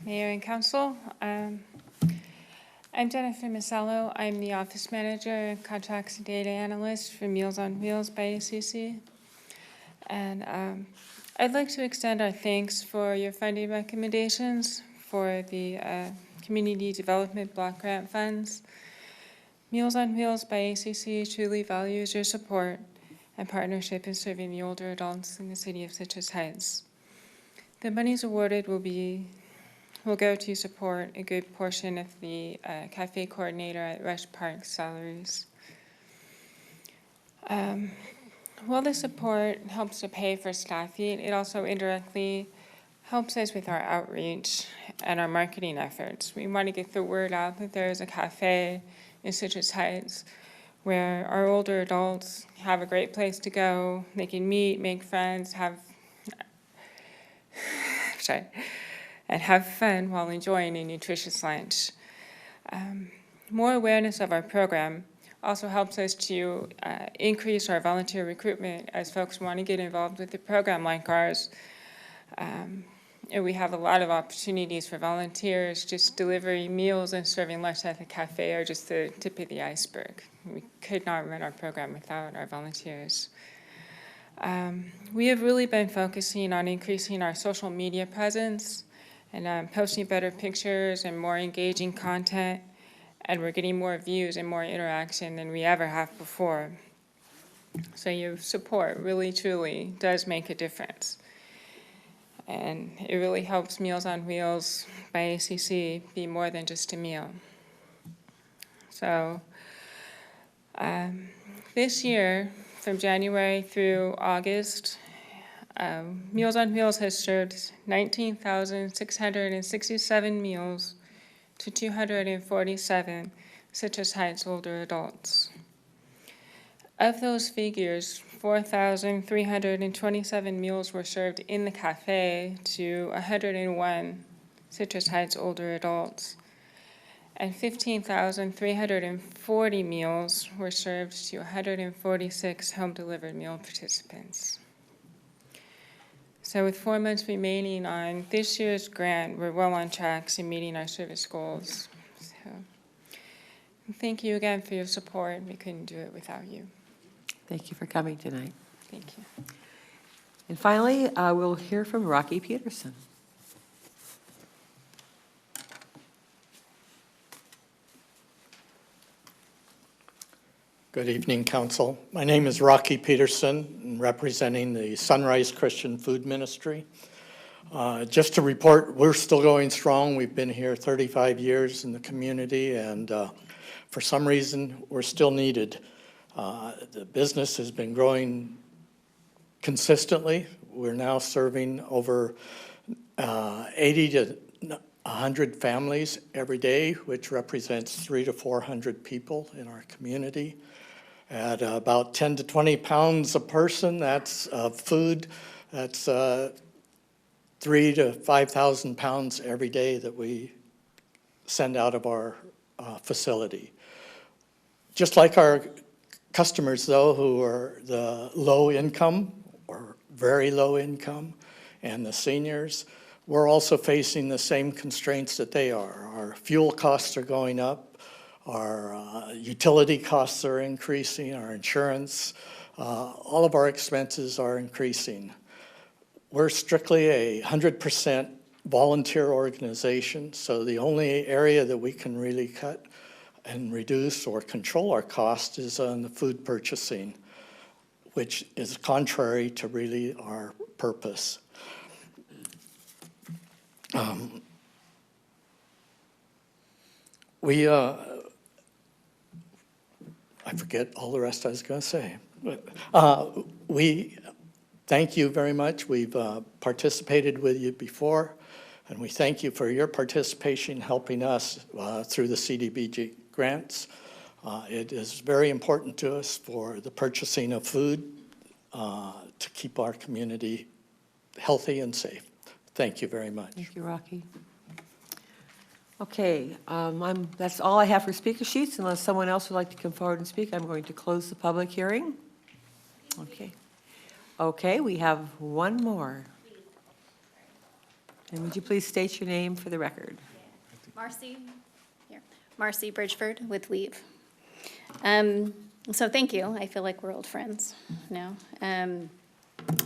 Mayor and Council. I'm Jennifer Masello. I'm the Office Manager and Contracts and Data Analyst for Meals on Wheels by ACC. And I'd like to extend our thanks for your funding recommendations for the Community Development Block Grant Funds. Meals on Wheels by ACC truly values your support and partnership in serving the older adults in the City of Citrus Heights. The monies awarded will go to support a good portion of the cafe coordinator at Rush Park salaries. While the support helps to pay for staffing, it also indirectly helps us with our outreach and our marketing efforts. We want to get the word out that there is a cafe in Citrus Heights where our older adults have a great place to go. They can meet, make friends, and have fun while enjoying a nutritious lunch. More awareness of our program also helps us to increase our volunteer recruitment as folks want to get involved with a program like ours. and we have a lot of opportunities for volunteers. Just delivering meals and serving lunch at the cafe are just the tip of the iceberg. We could not run our program without our volunteers. We have really been focusing on increasing our social media presence and posting better pictures and more engaging content, and we're getting more views and more interaction than we ever have before. So your support really, truly does make a difference. And it really helps Meals on Wheels by ACC be more than just a meal. So this year, from January through August, Meals on Wheels has served 19,667 meals to 247 Citrus Heights older adults. Of those figures, 4,327 meals were served in the cafe to 101 Citrus Heights older adults, and 15,340 meals were served to 146 home-delivered meal participants. So with 4 months remaining on this year's grant, we're well on track to meeting our service goals. So thank you again for your support. We couldn't do it without you. Thank you for coming tonight. Thank you. And finally, we'll hear from Rocky Peterson. Good evening, Council. My name is Rocky Peterson, representing the Sunrise Christian Food Ministry. Just to report, we're still going strong. We've been here 35 years in the community, and for some reason, we're still needed. The business has been growing consistently. We're now serving over 80 to 100 families every day, which represents 300 to 400 people in our community. At about 10 to 20 pounds a person, that's food. That's 3,000 to 5,000 pounds every day that we send out of our facility. Just like our customers, though, who are the low income or very low income and the seniors, we're also facing the same constraints that they are. Our fuel costs are going up, our utility costs are increasing, our insurance, all of our expenses are increasing. We're strictly a 100% volunteer organization, so the only area that we can really cut and reduce or control our cost is on the food purchasing, which is contrary to really our purpose. I forget all the rest I was going to say. We thank you very much. We've participated with you before, and we thank you for your participation helping us through the CDBG grants. It is very important to us for the purchasing of food to keep our community healthy and safe. Thank you very much. Thank you, Rocky. Okay, that's all I have for speaker sheets. Unless someone else would like to come forward and speak, I'm going to close the public hearing. Okay. Okay, we have one more. And would you please state your name for the record? Marcy Bridgeford with Weave. So thank you. I feel like we're old friends now.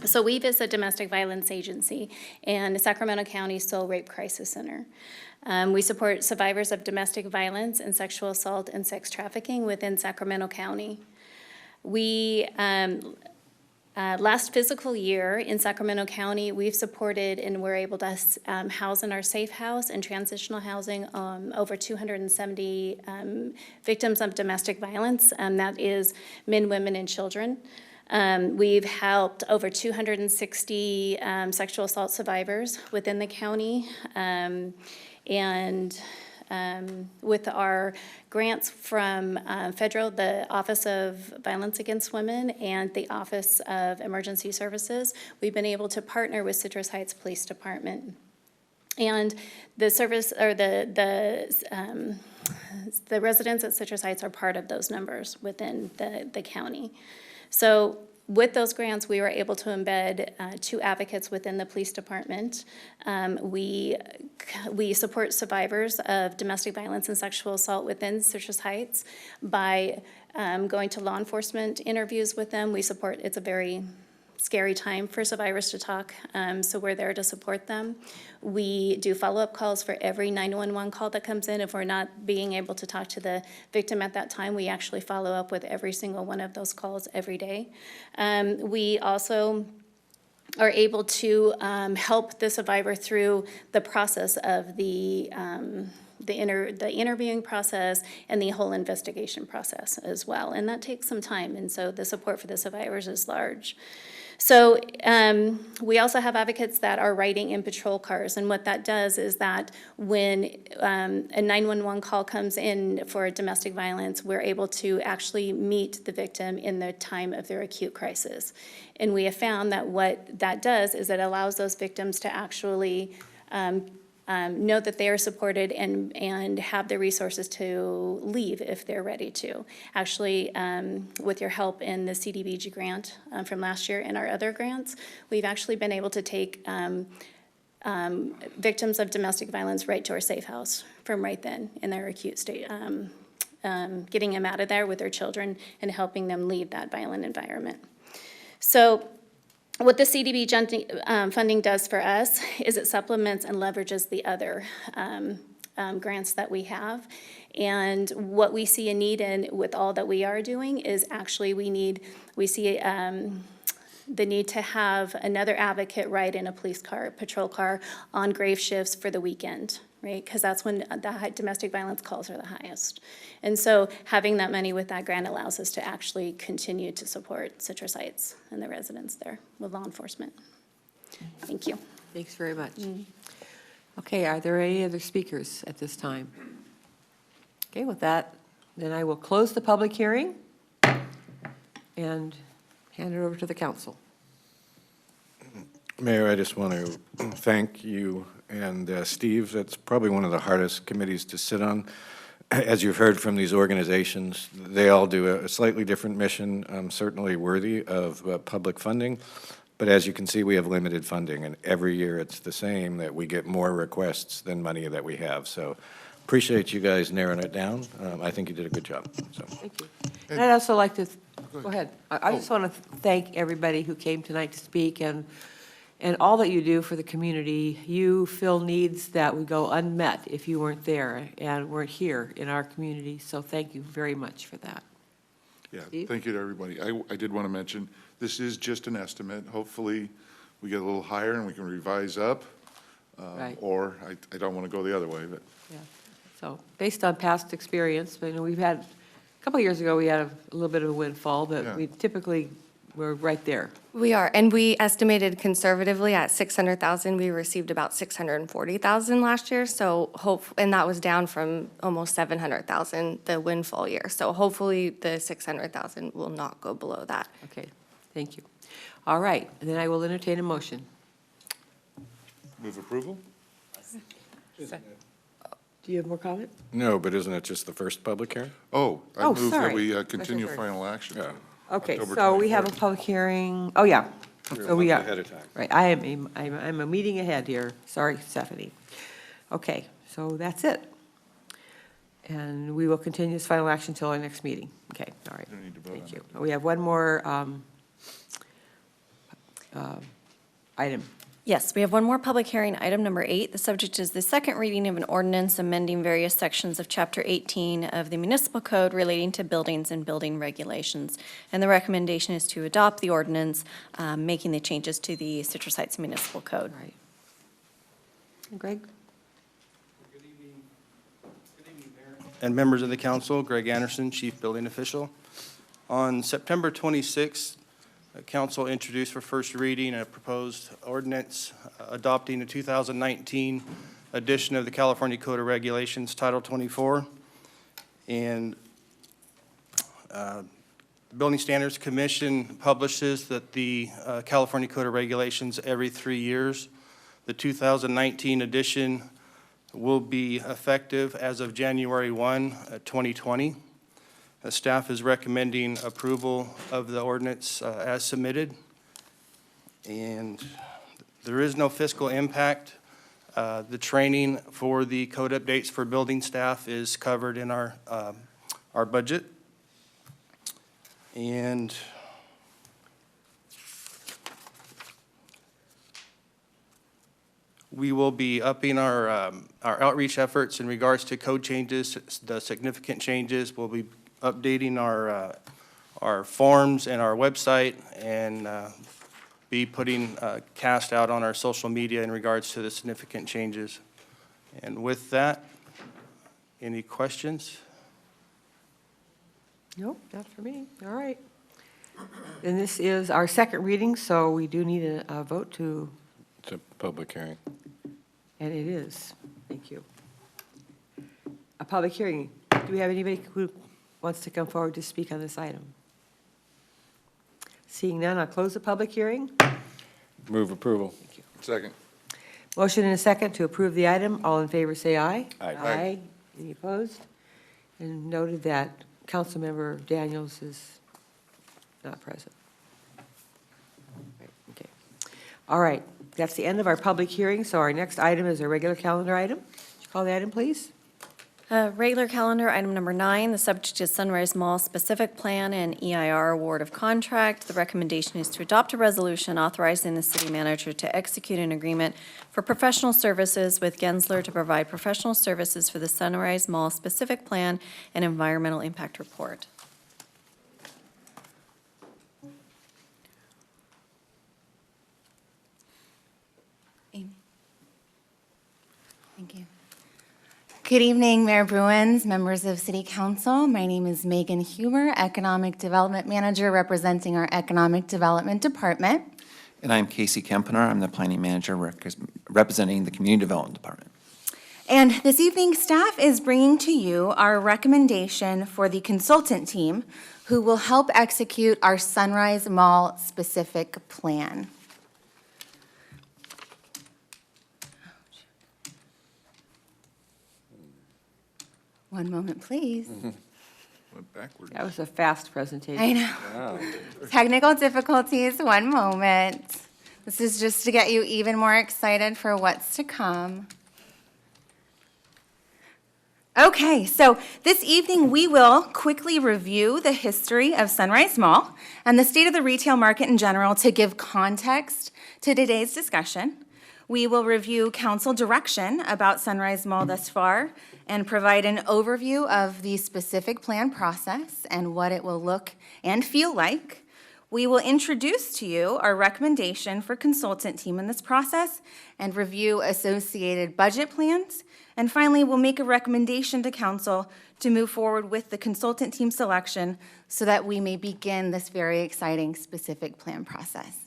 So Weave is a domestic violence agency and Sacramento County Sole Rape Crisis Center. We support survivors of domestic violence and sexual assault and sex trafficking within Sacramento County. We, last fiscal year in Sacramento County, we've supported and we're able to house in our safe house and transitional housing over 270 victims of domestic violence. That is men, women, and children. We've helped over 260 sexual assault survivors within the county. And with our grants from federal, the Office of Violence Against Women and the Office of Emergency Services, we've been able to partner with Citrus Heights Police Department. And the service, or the residents at Citrus Heights are part of those numbers within the county. So with those grants, we were able to embed 2 advocates within the police department. We support survivors of domestic violence and sexual assault within Citrus Heights by going to law enforcement interviews with them. We support, it's a very scary time for survivors to talk, so we're there to support them. We do follow-up calls for every 911 call that comes in. If we're not being able to talk to the victim at that time, we actually follow up with every single one of those calls every day. We also are able to help the survivor through the process of the interviewing process and the whole investigation process as well. And that takes some time, and so the support for the survivors is large. So we also have advocates that are riding in patrol cars, and what that does is that when a 911 call comes in for domestic violence, we're able to actually meet the victim in the time of their acute crisis. And we have found that what that does is it allows those victims to actually know that they are supported and have the resources to leave if they're ready to. Actually, with your help in the CDBG grant from last year and our other grants, we've actually been able to take victims of domestic violence right to our safe house from right then in their acute state, getting them out of there with their children and helping them leave that violent environment. So what the CDBG funding does for us is it supplements and leverages the other grants that we have. And what we see a need in with all that we are doing is actually we see the need to have another advocate ride in a police car, patrol car on grave shifts for the weekend, right? Because that's when the domestic violence calls are the highest. And so having that money with that grant allows us to actually continue to support Citrus Heights and the residents there with law enforcement. Thank you. Thanks very much. Okay, are there any other speakers at this time? Okay, with that, then I will close the public hearing and hand it over to the council. Mayor, I just want to thank you and Steve. That's probably one of the hardest committees to sit on. As you've heard from these organizations, they all do a slightly different mission, certainly worthy of public funding. But as you can see, we have limited funding, and every year it's the same, that we get more requests than money that we have. So appreciate you guys narrowing it down. I think you did a good job. So. Thank you. And I'd also like to, go ahead. I just want to thank everybody who came tonight to speak and all that you do for the community. You fill needs that would go unmet if you weren't there and weren't here in our community. So thank you very much for that. Yeah, Steve? thank you to everybody. I did want to mention, this is just an estimate. Hopefully, we get a little higher and we can revise up. Right. Or I don't want to go the other way, but. Yeah. So based on past experience, I know we've had, a couple of years ago, we had a little bit of a windfall, but Yeah. we typically, we're right there. We are, and we estimated conservatively at 600,000. We received about 640,000 last year, so and that was down from almost 700,000 the windfall year. So hopefully the 600,000 will not go below that. Okay, thank you. All right, and then I will entertain a motion. Move approval? Do you have more comment? No, but isn't it just the first public hearing? Oh, I Oh, move that sorry. we That's continue okay. final action. Yeah. Okay, October so we have a 24th. public hearing, oh, yeah. We're a So we month are. ahead of time. Right, I'm a meeting ahead here. Sorry, Stephanie. Okay, so that's it. And we will continue this final action until our next meeting. Okay, all right. Don't need to vote Thank on you. it. We have one more item. Yes, we have one more public hearing, item number 8. The subject is the second reading of an ordinance amending various sections of Chapter 18 of the Municipal Code relating to buildings and building regulations. And the recommendation is to adopt the ordinance, making the changes to the Citrus Heights Municipal Code. Right. Greg? And members of the council, Greg Anderson, Chief Building Official. On September 26th, council introduced for first reading a proposed ordinance adopting the 2019 edition of the California Code of Regulations, Title 24. And Building Standards Commission publishes that the California Code of Regulations every 3 years. The 2019 edition will be effective as of January 1, 2020. Staff is recommending approval of the ordinance as submitted. And there is no fiscal impact. The training for the code updates for building staff is covered in our budget. And we will be upping our outreach efforts in regards to code changes, the significant changes. We'll be updating our forms and our website, and be putting cast out on our social media in regards to the significant changes. And with that, any questions? Nope, not for me. All right. And this is our second reading, so we do need a vote to, It's a public hearing. and it is. Thank you. A public hearing. Do we have anybody who wants to come forward to speak on this item? Seeing none, I'll close the public hearing. Move approval. Second. Motion and a second to approve the item. All in favor, say aye. Aye. Aye. Any opposed? And noted that Councilmember Daniels is not present. Right, okay. All right, that's the end of our public hearing, so our next item is a regular calendar item. Would you call the item, please? Regular calendar, item number 9, the subject is Sunrise Mall Specific Plan and EIR Award of Contract. The recommendation is to adopt a resolution authorizing the city manager to execute an agreement for professional services with Gensler to provide professional services for the Sunrise Mall Specific Plan and Environmental Impact Report. Amy. Thank you. Good evening, Mayor Bruins, members of City Council. My name is Megan Huber, Economic Development Manager representing our Economic Development Department. And I'm Casey Kempener. I'm the Planning Manager representing the Community Development Department. And this evening, staff is bringing to you our recommendation for the consultant team who will help execute our Sunrise Mall specific plan. One moment, please. Went backwards. That was a fast presentation. I know. Wow. Technical difficulties, one moment. This is just to get you even more excited for what's to come. Okay, so this evening we will quickly review the history of Sunrise Mall and the state of the retail market in general to give context to today's discussion. We will review council direction about Sunrise Mall thus far and provide an overview of the specific plan process and what it will look and feel like. We will introduce to you our recommendation for consultant team in this process and review associated budget plans. And finally, we'll make a recommendation to council to move forward with the consultant team selection so that we may begin this very exciting specific plan process.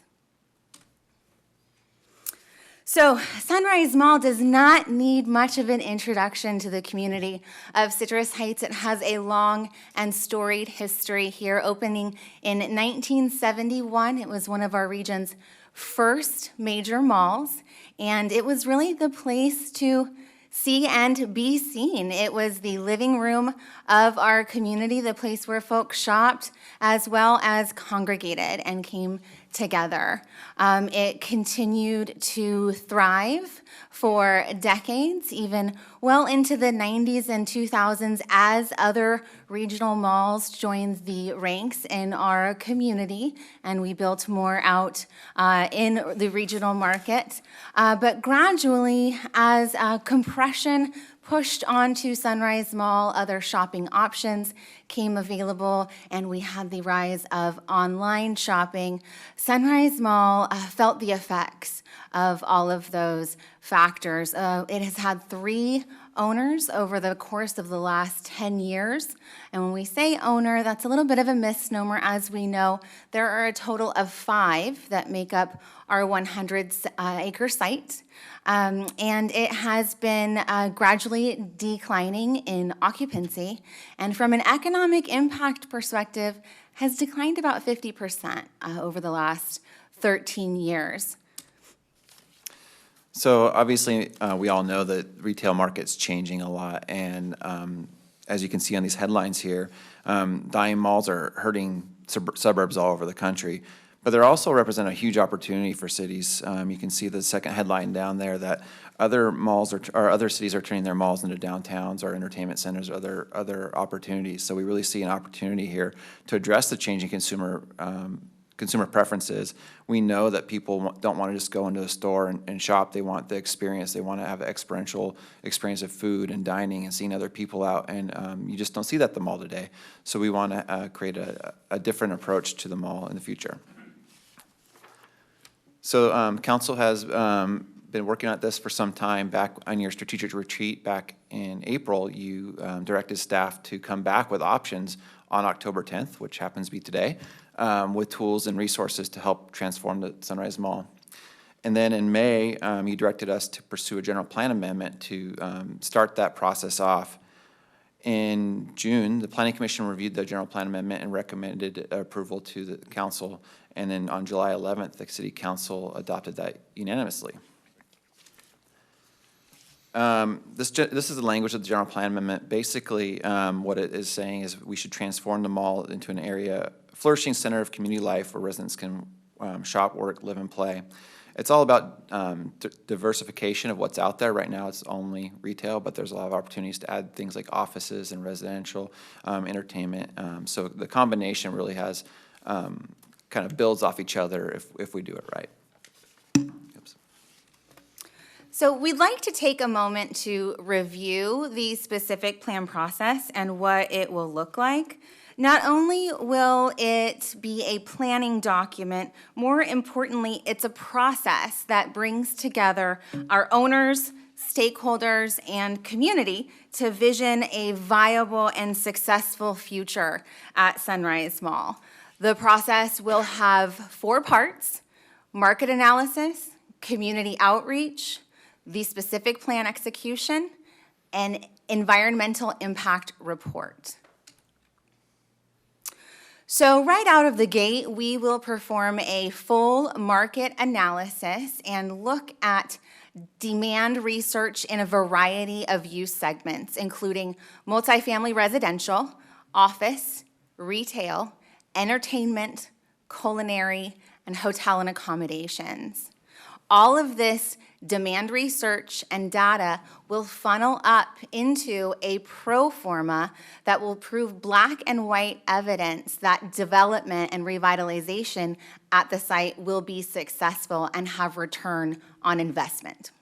So Sunrise Mall does not need much of an introduction to the community of Citrus Heights. It has a long and storied history here. Opening in 1971, it was one of our region's first major malls, and it was really the place to see and be seen. It was the living room of our community, the place where folks shopped as well as congregated and came together. It continued to thrive for decades, even well into the 90s and 2000s, as other regional malls joined the ranks in our community, and we built more out in the regional market. But gradually, as compression pushed onto Sunrise Mall, other shopping options came available, and we had the rise of online shopping. Sunrise Mall felt the effects of all of those factors. It has had 3 owners over the course of the last 10 years. And when we say owner, that's a little bit of a misnomer. As we know, there are a total of 5 that make up our 100-acre site. And it has been gradually declining in occupancy. And from an economic impact perspective, has declined about 50% over the last 13 years. So obviously, we all know that retail market's changing a lot, and as you can see on these headlines here, dying malls are hurting suburbs all over the country. But they also represent a huge opportunity for cities. You can see the second headline down there that other malls or other cities are turning their malls into downtowns or entertainment centers or other opportunities. So we really see an opportunity here to address the changing consumer preferences. We know that people don't want to just go into a store and shop. They want the experience. They want to have an experiential experience of food and dining and seeing other people out. And you just don't see that at the mall today. So we want to create a different approach to the mall in the future. So council has been working on this for some time. Back on your strategic retreat back in April, you directed staff to come back with options on October 10th, which happens to be today, with tools and resources to help transform the Sunrise Mall. And then in May, you directed us to pursue a general plan amendment to start that process off. In June, the Planning Commission reviewed the general plan amendment and recommended approval to the council. And then on July 11th, the City Council adopted that unanimously. This is the language of the general plan amendment. Basically, what it is saying is we should transform the mall into an area, flourishing center of community life where residents can shop, work, live, and play. It's all about diversification of what's out there. Right now, it's only retail, but there's a lot of opportunities to add things like offices and residential, entertainment. So the combination really has kind of builds off each other if we do it right. So we'd like to take a moment to review the specific plan process and what it will look like. Not only will it be a planning document, more importantly, it's a process that brings together our owners, stakeholders, and community to vision a viable and successful future at Sunrise Mall. The process will have 4 parts: market analysis, community outreach, the specific plan execution, and environmental impact report. So right out of the gate, we will perform a full market analysis and look at demand research in a variety of use segments, including multifamily residential, office, retail, entertainment, culinary, and hotel and accommodations. All of this demand research and data will funnel up into a pro forma that will prove black and white evidence that development and revitalization at the site will be successful and have return on investment.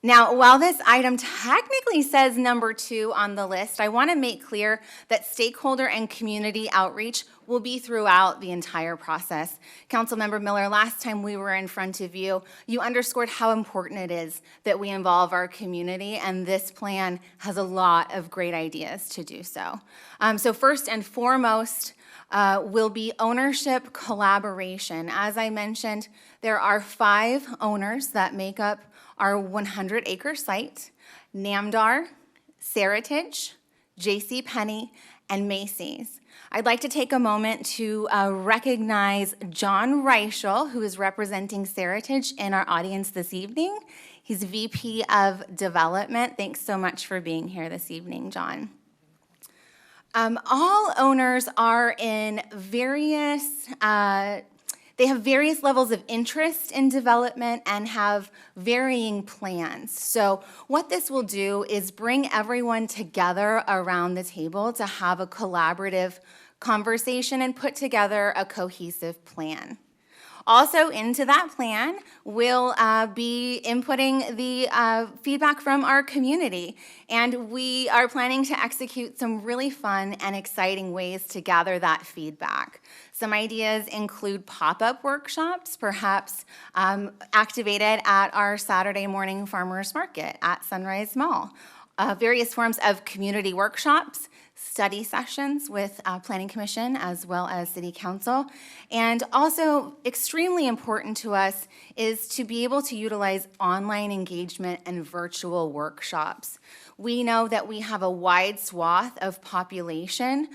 Now, while this item technically says number 2 on the list, I want to make clear that stakeholder and community outreach will be throughout the entire process. Councilmember Miller, last time we were in front of you, you underscored how important it is that we involve our community, and this plan has a lot of great ideas to do so. So first and foremost, will be ownership collaboration. As I mentioned, there are 5 owners that make up our 100-acre site: Namdar, Seritage, JCPenney, and Macy's. I'd like to take a moment to recognize John Reichel, who is representing Seritage in our audience this evening. He's VP of Development. Thanks so much for being here this evening, John. All owners are in they have various levels of interest in development and have varying plans. So what this will do is bring everyone together around the table to have a collaborative conversation and put together a cohesive plan. Also into that plan, we'll be inputting the feedback from our community, and we are planning to execute some really fun and exciting ways to gather that feedback. Some ideas include pop-up workshops, perhaps activated at our Saturday morning farmers market at Sunrise Mall. Various forms of community workshops, study sessions with Planning Commission as well as City Council. And also extremely important to us is to be able to utilize online engagement and virtual workshops. We know that we have a wide swath of population.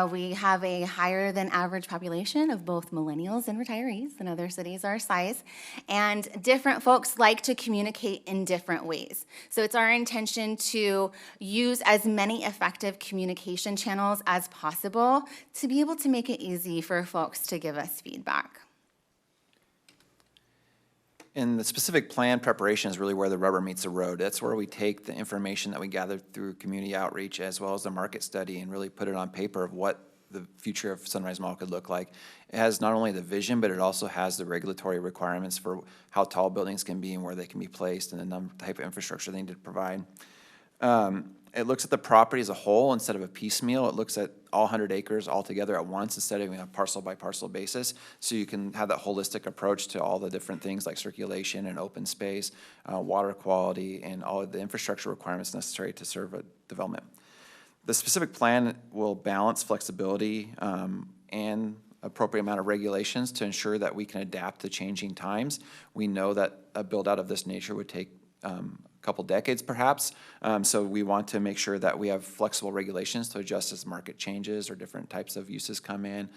We have a higher than average population of both millennials and retirees and other cities our size. And different folks like to communicate in different ways. So it's our intention to use as many effective communication channels as possible to be able to make it easy for folks to give us feedback. And the specific plan preparation is really where the rubber meets the road. That's where we take the information that we gathered through community outreach as well as the market study and really put it on paper of what the future of Sunrise Mall could look like. It has not only the vision, but it also has the regulatory requirements for how tall buildings can be and where they can be placed and the type of infrastructure they need to provide. It looks at the property as a whole instead of a piecemeal. It looks at all 100 acres all together at once instead of a parcel by parcel basis. So you can have that holistic approach to all the different things like circulation and open space, water quality, and all of the infrastructure requirements necessary to serve a development. The specific plan will balance flexibility and appropriate amount of regulations to ensure that we can adapt to changing times. We know that a build out of this nature would take a couple decades perhaps, so we want to make sure that we have flexible regulations to adjust as the market changes or different types of uses come in.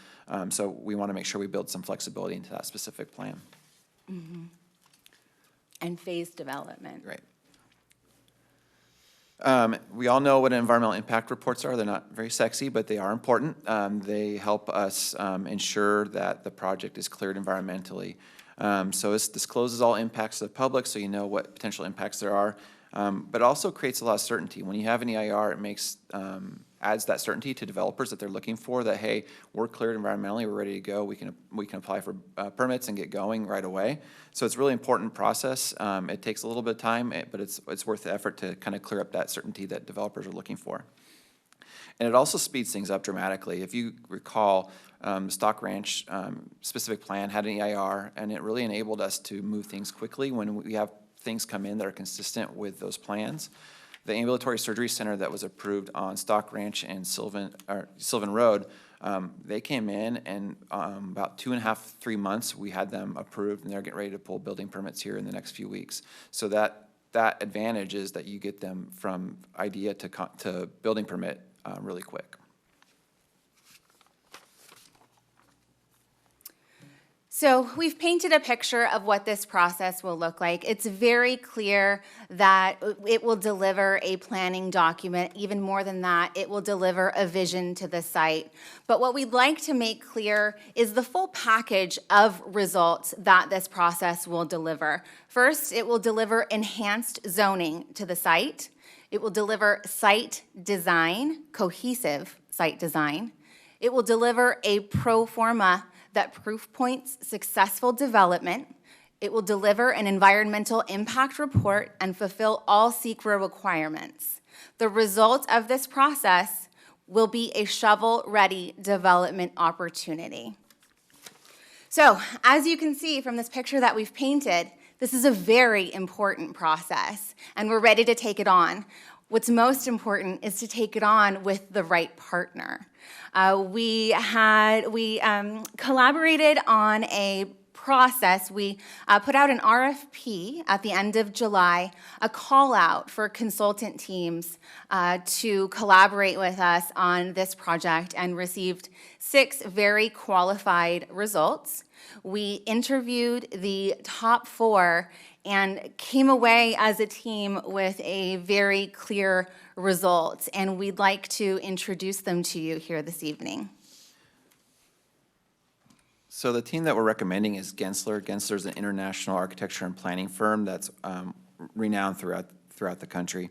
So we want to make sure we build some flexibility into that specific plan. Mm-hmm. And phased development. Right. We all know what environmental impact reports are. They're not very sexy, but they are important. They help us ensure that the project is cleared environmentally. So this discloses all impacts to the public so you know what potential impacts there are, but also creates a lot of certainty. When you have an EIR, it makes, adds that certainty to developers that they're looking for, that, hey, we're cleared environmentally, we're ready to go, we can apply for permits and get going right away. So it's a really important process. It takes a little bit of time, but it's worth the effort to kind of clear up that certainty that developers are looking for. And it also speeds things up dramatically. If you recall, Stock Ranch specific plan had an EIR, and it really enabled us to move things quickly when we have things come in that are consistent with those plans. The ambulatory surgery center that was approved on Stock Ranch and Sylvan Road, they came in, and about 2.5, 3 months, we had them approved, and they're getting ready to pull building permits here in the next few weeks. So that advantage is that you get them from idea to building permit really quick. So we've painted a picture of what this process will look like. It's very clear that it will deliver a planning document. Even more than that, it will deliver a vision to the site. But what we'd like to make clear is the full package of results that this process will deliver. First, it will deliver enhanced zoning to the site. It will deliver site design, cohesive site design. It will deliver a pro forma that proof points successful development. It will deliver an environmental impact report and fulfill all SECRA requirements. The result of this process will be a shovel-ready development opportunity. So, as you can see from this picture that we've painted, this is a very important process, and we're ready to take it on. What's most important is to take it on with the right partner. We collaborated on a process. We put out an RFP at the end of July, a call out for consultant teams to collaborate with us on this project, and received 6 very qualified results. We interviewed the top 4 and came away as a team with a very clear result, and we'd like to introduce them to you here this evening. So the team that we're recommending is Gensler. Gensler is an international architecture and planning firm that's renowned throughout the country.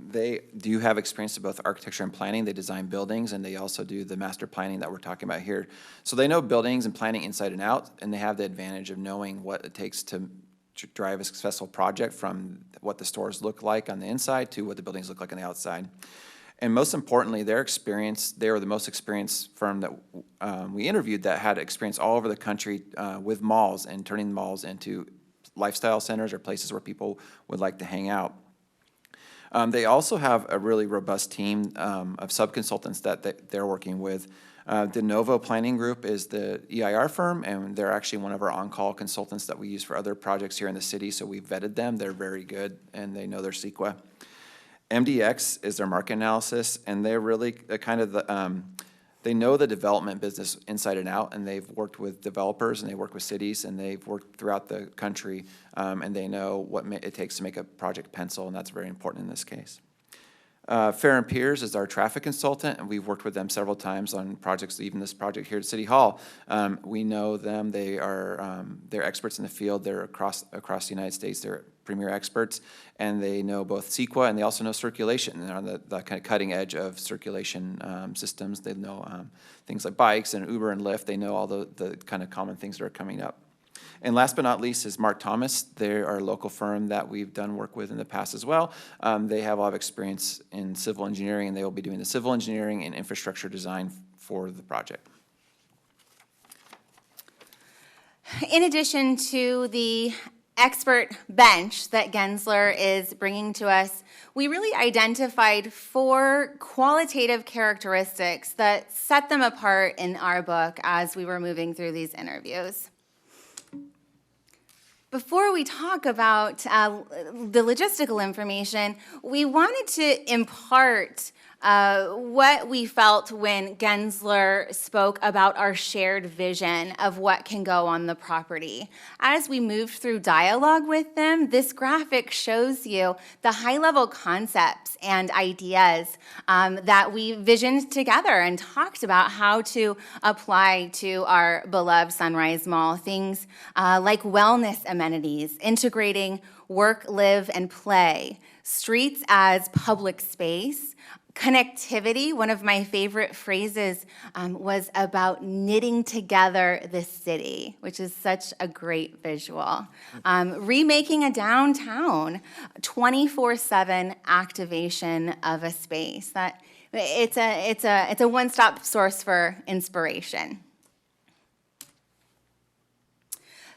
They do have experience in both architecture and planning. They design buildings, and they also do the master planning that we're talking about here. So they know buildings and planning inside and out, and they have the advantage of knowing what it takes to drive a successful project, from what the stores look like on the inside to what the buildings look like on the outside. And most importantly, their experience, they were the most experienced firm that we interviewed that had experience all over the country with malls and turning malls into lifestyle centers or places where people would like to hang out. They also have a really robust team of sub-consultants that they're working with. De Novo Planning Group is the EIR firm, and they're actually one of our on-call consultants that we use for other projects here in the city, so we've vetted them. They're very good, and they know their CEQA. MDX is their market analysis, and they're really kind of the, they know the development business inside and out, and they've worked with developers, and they work with cities, and they've worked throughout the country, and they know what it takes to make a project pencil, and that's very important in this case. Fair and Peers is our traffic consultant, and we've worked with them several times on projects, even this project here at City Hall. We know them. They are they're experts in the field. They're across the United States. They're premier experts, and they know both CEQA and they also know circulation. They're on the kind of cutting edge of circulation systems. They know things like bikes and Uber and Lyft. They know all the kind of common things that are coming up. And last but not least is Mark Thomas. They are a local firm that we've done work with in the past as well. They have a lot of experience in civil engineering, and they will be doing the civil engineering and infrastructure design for the project. In addition to the expert bench that Gensler is bringing to us, we really identified 4 qualitative characteristics that set them apart in our book as we were moving through these interviews. Before we talk about the logistical information, we wanted to impart what we felt when Gensler spoke about our shared vision of what can go on the property. As we moved through dialogue with them, this graphic shows you the high-level concepts and ideas that we visioned together and talked about how to apply to our beloved Sunrise Mall. Things like wellness amenities, integrating work, live, and play, streets as public space, connectivity. One of my favorite phrases was about knitting together the city, which is such a great visual. Remaking a downtown, 24/7 activation of a space. That it's a one-stop source for inspiration.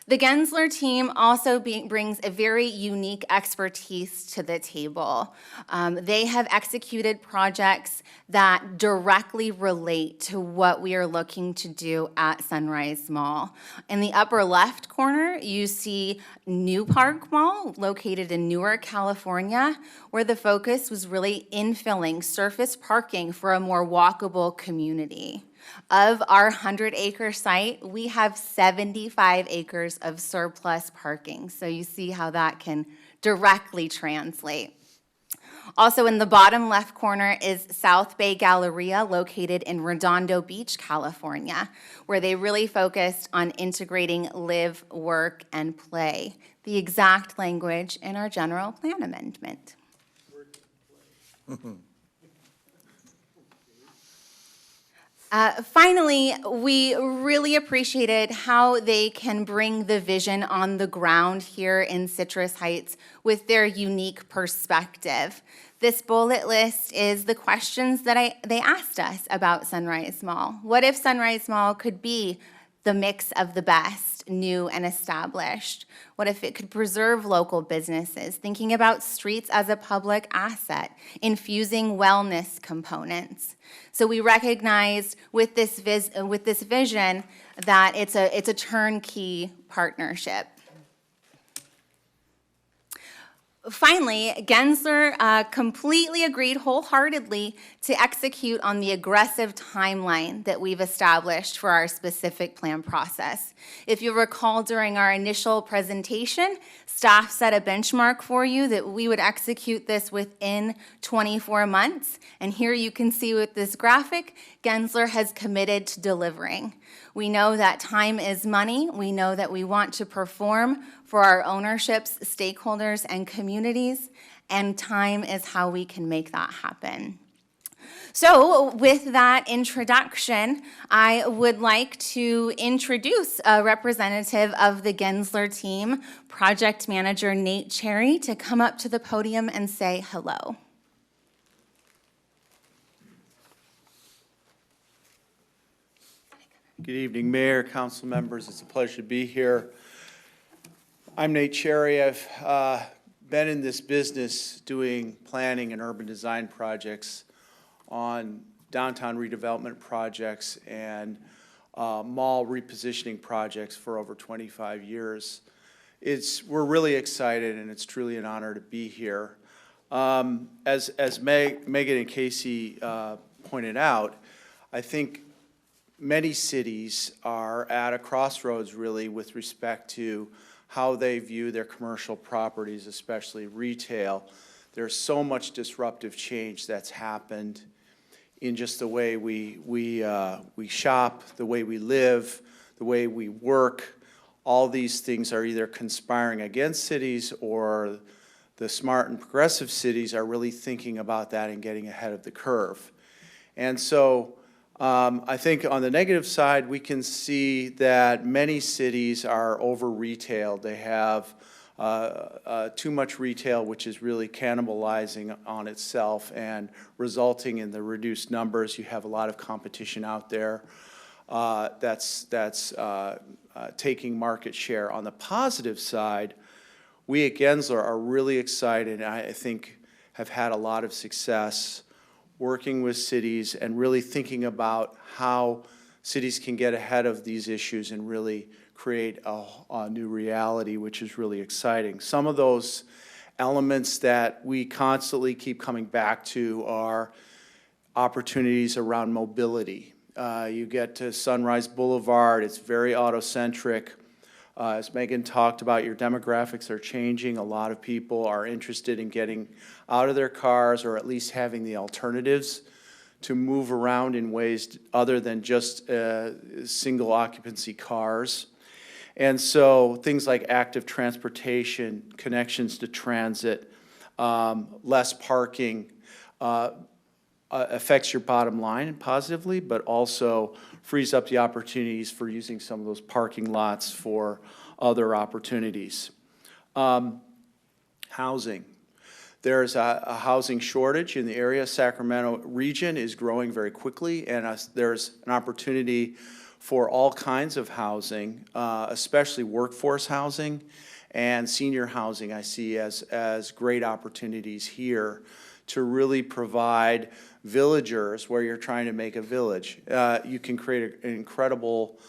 The Gensler team also brings a very unique expertise to the table. They have executed projects that directly relate to what we are looking to do at Sunrise Mall. In the upper left corner, you see New Park Mall, located in Newark, California, where the focus was really infilling surface parking for a more walkable community. Of our 100-acre site, we have 75 acres of surplus parking. So you see how that can directly translate. Also in the bottom left corner is South Bay Galleria, located in Redondo Beach, California, where they really focused on integrating live, work, and play, the exact language in our general plan amendment. Finally, we really appreciated how they can bring the vision on the ground here in Citrus Heights with their unique perspective. This bullet list is the questions that they asked us about Sunrise Mall. What if Sunrise Mall could be the mix of the best, new and established? What if it could preserve local businesses, thinking about streets as a public asset, infusing wellness components? So we recognized with this vision that it's a turnkey partnership. Finally, Gensler completely agreed wholeheartedly to execute on the aggressive timeline that we've established for our specific plan process. If you recall, during our initial presentation, staff set a benchmark for you that we would execute this within 24 months. And here you can see with this graphic, Gensler has committed to delivering. We know that time is money. We know that we want to perform for our ownerships, stakeholders, and communities, and time is how we can make that happen. So with that introduction, I would like to introduce a representative of the Gensler team, Project Manager Nate Cherry, to come up to the podium and say hello. Good evening, Mayor, council members. It's a pleasure to be here. I'm Nate Cherry. I've been in this business doing planning and urban design projects on downtown redevelopment projects and mall repositioning projects for over 25 years. We're really excited, and it's truly an honor to be here. As Megan and Casey pointed out, I think many cities are at a crossroads, really, with respect to how they view their commercial properties, especially retail. There's so much disruptive change that's happened in just the way we shop, the way we live, the way we work. All these things are either conspiring against cities, or the smart and progressive cities are really thinking about that and getting ahead of the curve. And so I think on the negative side, we can see that many cities are over-retailed. They have too much retail, which is really cannibalizing on itself and resulting in the reduced numbers. You have a lot of competition out there that's taking market share. On the positive side, we at Gensler are really excited, and I think have had a lot of success working with cities and really thinking about how cities can get ahead of these issues and really create a new reality, which is really exciting. Some of those elements that we constantly keep coming back to are opportunities around mobility. You get to Sunrise Boulevard, it's very auto-centric. As Megan talked about, your demographics are changing. A lot of people are interested in getting out of their cars, or at least having the alternatives to move around in ways other than just single occupancy cars. And so things like active transportation, connections to transit, less parking, affects your bottom line positively, but also frees up the opportunities for using some of those parking lots for other opportunities. Housing. There's a housing shortage in the area. Sacramento region is growing very quickly, and there's an opportunity for all kinds of housing, especially workforce housing and senior housing. I see as great opportunities here to really provide villagers where you're trying to make a village. You can create an incredible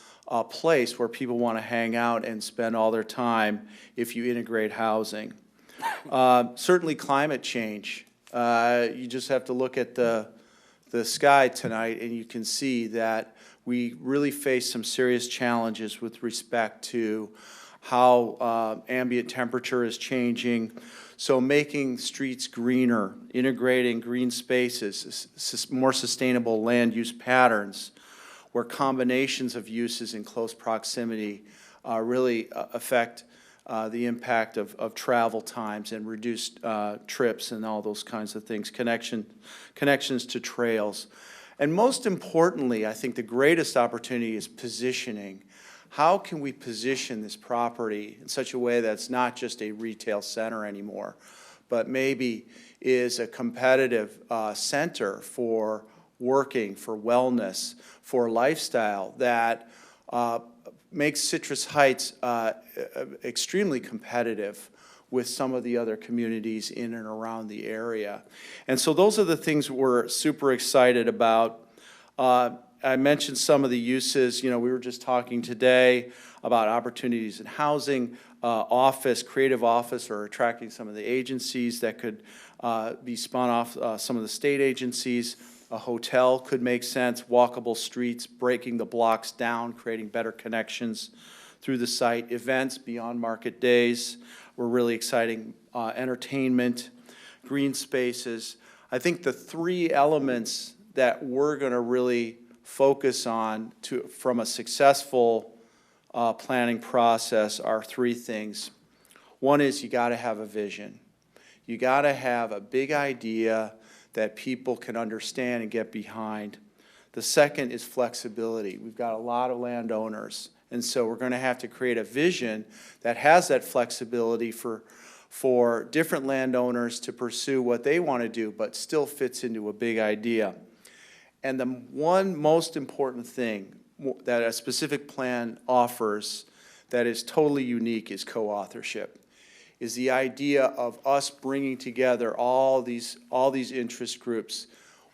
place where people want to hang out and spend all their time if you integrate housing. Certainly climate change. You just have to look at the sky tonight, and you can see that we really face some serious challenges with respect to how ambient temperature is changing. So making streets greener, integrating green spaces, more sustainable land use patterns, where combinations of uses in close proximity really affect the impact of travel times and reduced trips and all those kinds of things, connections to trails. And most importantly, I think the greatest opportunity is positioning. How can we position this property in such a way that's not just a retail center anymore, but maybe is a competitive center for working, for wellness, for lifestyle that makes Citrus Heights extremely competitive with some of the other communities in and around the area. And so those are the things we're super excited about. I mentioned some of the uses. You know, we were just talking today about opportunities in housing, office, creative office, or attracting some of the agencies that could be spun off some of the state agencies. A hotel could make sense, walkable streets, breaking the blocks down, creating better connections through the site. Events beyond market days were really exciting. Entertainment, green spaces. I think the three elements that we're going to really focus on from a successful planning process are three things. One is you got to have a vision. You got to have a big idea that people can understand and get behind. The second is flexibility. We've got a lot of landowners, and so we're going to have to create a vision that has that flexibility for different landowners to pursue what they want to do, but still fits into a big idea. And the one most important thing that a specific plan offers that is totally unique is co-authorship. is the idea of us bringing together all these interest groups.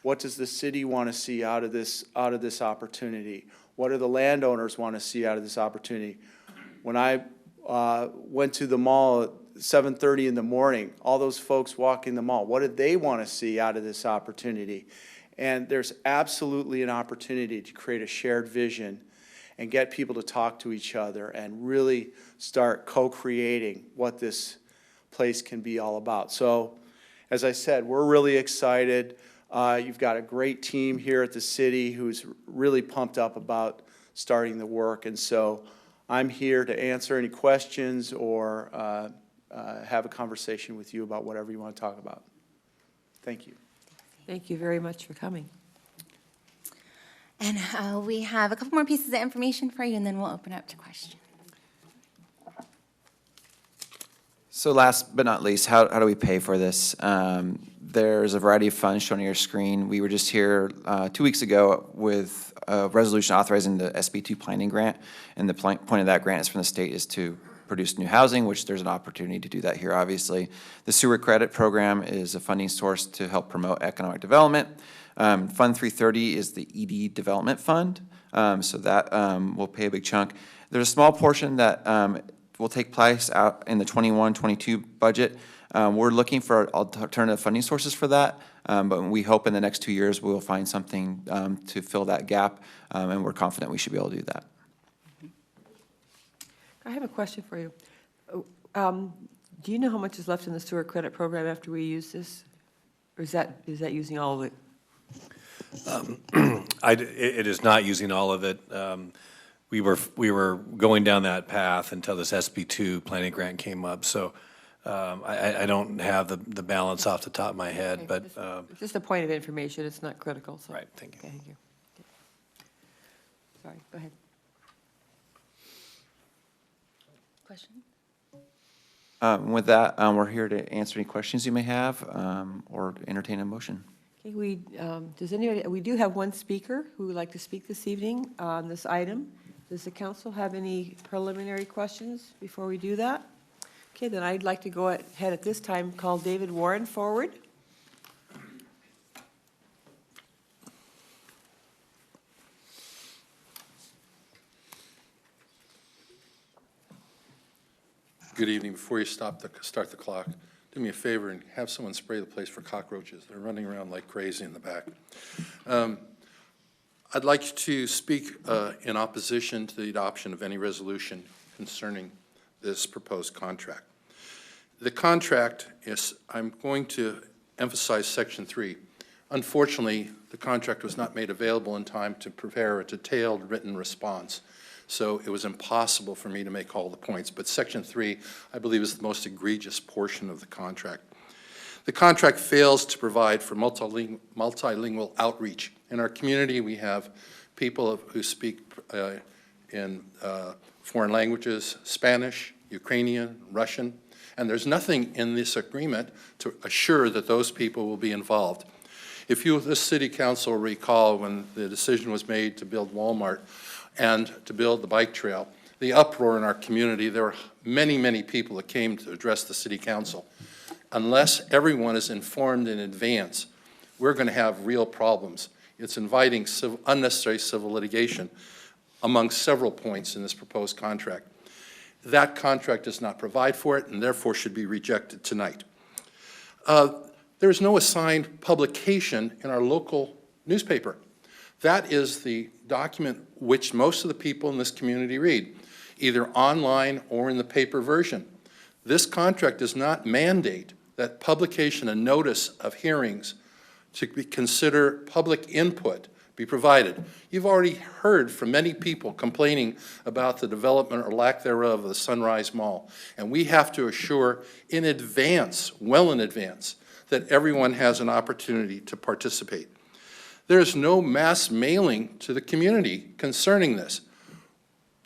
What does the city want to see out of this opportunity? What do the landowners want to see out of this opportunity? When I went to the mall at 7:30 in the morning, all those folks walking the mall, what did they want to see out of this opportunity? And there's absolutely an opportunity to create a shared vision and get people to talk to each other and really start co-creating what this place can be all about. So, as I said, we're really excited. You've got a great team here at the city who's really pumped up about starting the work. And so I'm here to answer any questions or have a conversation with you about whatever you want to talk about. Thank you. Thank you very much for coming. And we have a couple more pieces of information for you, and then we'll open up to questions. So last but not least, how do we pay for this? There's a variety of funds shown on your screen. We were just here 2 weeks ago with a resolution authorizing the SB2 planning grant, and the point of that grant is from the state is to produce new housing, which there's an opportunity to do that here, obviously. The sewer credit program is a funding source to help promote economic development. Fund 330 is the ED Development Fund, so that will pay a big chunk. There's a small portion that will take place out in the 21-22 budget. We're looking for alternative funding sources for that, but we hope in the next 2 years we'll find something to fill that gap, and we're confident we should be able to do that. I have a question for you. Do you know how much is left in the sewer credit program after we use this? Or is that using all of it? It is not using all of it. We were going down that path until this SB2 planning grant came up. So I don't have the balance off the top of my head, Okay, but just a point of information. It's not critical. So. Right. Thank you. Okay, thank you. Sorry. Go ahead. Question? With that, we're here to answer any questions you may have or entertain a motion. Okay, we do have one speaker who would like to speak this evening on this item. Does the council have any preliminary questions before we do that? Okay, then I'd like to go ahead at this time, call David Warren forward. Good evening. Before you start the clock, do me a favor and have someone spray the place for cockroaches. They're running around like crazy in the back. I'd like to speak in opposition to the adoption of any resolution concerning this proposed contract. The contract is, I'm going to emphasize Section 3. Unfortunately, the contract was not made available in time to prepare a detailed written response. So it was impossible for me to make all the points. But Section 3, I believe, is the most egregious portion of the contract. The contract fails to provide for multilingual outreach. In our community, we have people who speak in foreign languages, Spanish, Ukrainian, Russian, and there's nothing in this agreement to assure that those people will be involved. If you, the City Council, recall when the decision was made to build Walmart, and to build the bike trail, the uproar in our community, there were many, many people that came to address the City Council. Unless everyone is informed in advance, we're going to have real problems. It's inviting unnecessary civil litigation among several points in this proposed contract. That contract does not provide for it and therefore should be rejected tonight. There is no assigned publication in our local newspaper. That is the document which most of the people in this community read, either online or in the paper version. This contract does not mandate that publication and notice of hearings to consider public input be provided. You've already heard from many people complaining about the development or lack thereof of the Sunrise Mall, and we have to assure in advance, well in advance, that everyone has an opportunity to participate. There is no mass mailing to the community concerning this.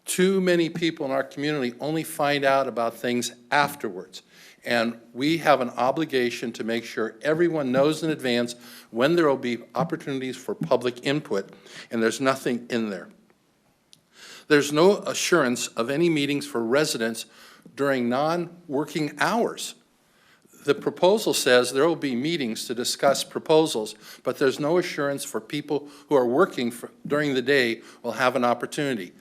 Too many people in our community only find out about things afterwards. And we have an obligation to make sure everyone knows in advance when there will be opportunities for public input, and there's nothing in there. There's no assurance of any meetings for residents during non-working hours. The proposal says there will be meetings to discuss proposals, but there's no assurance for people who are working during the day will have an opportunity.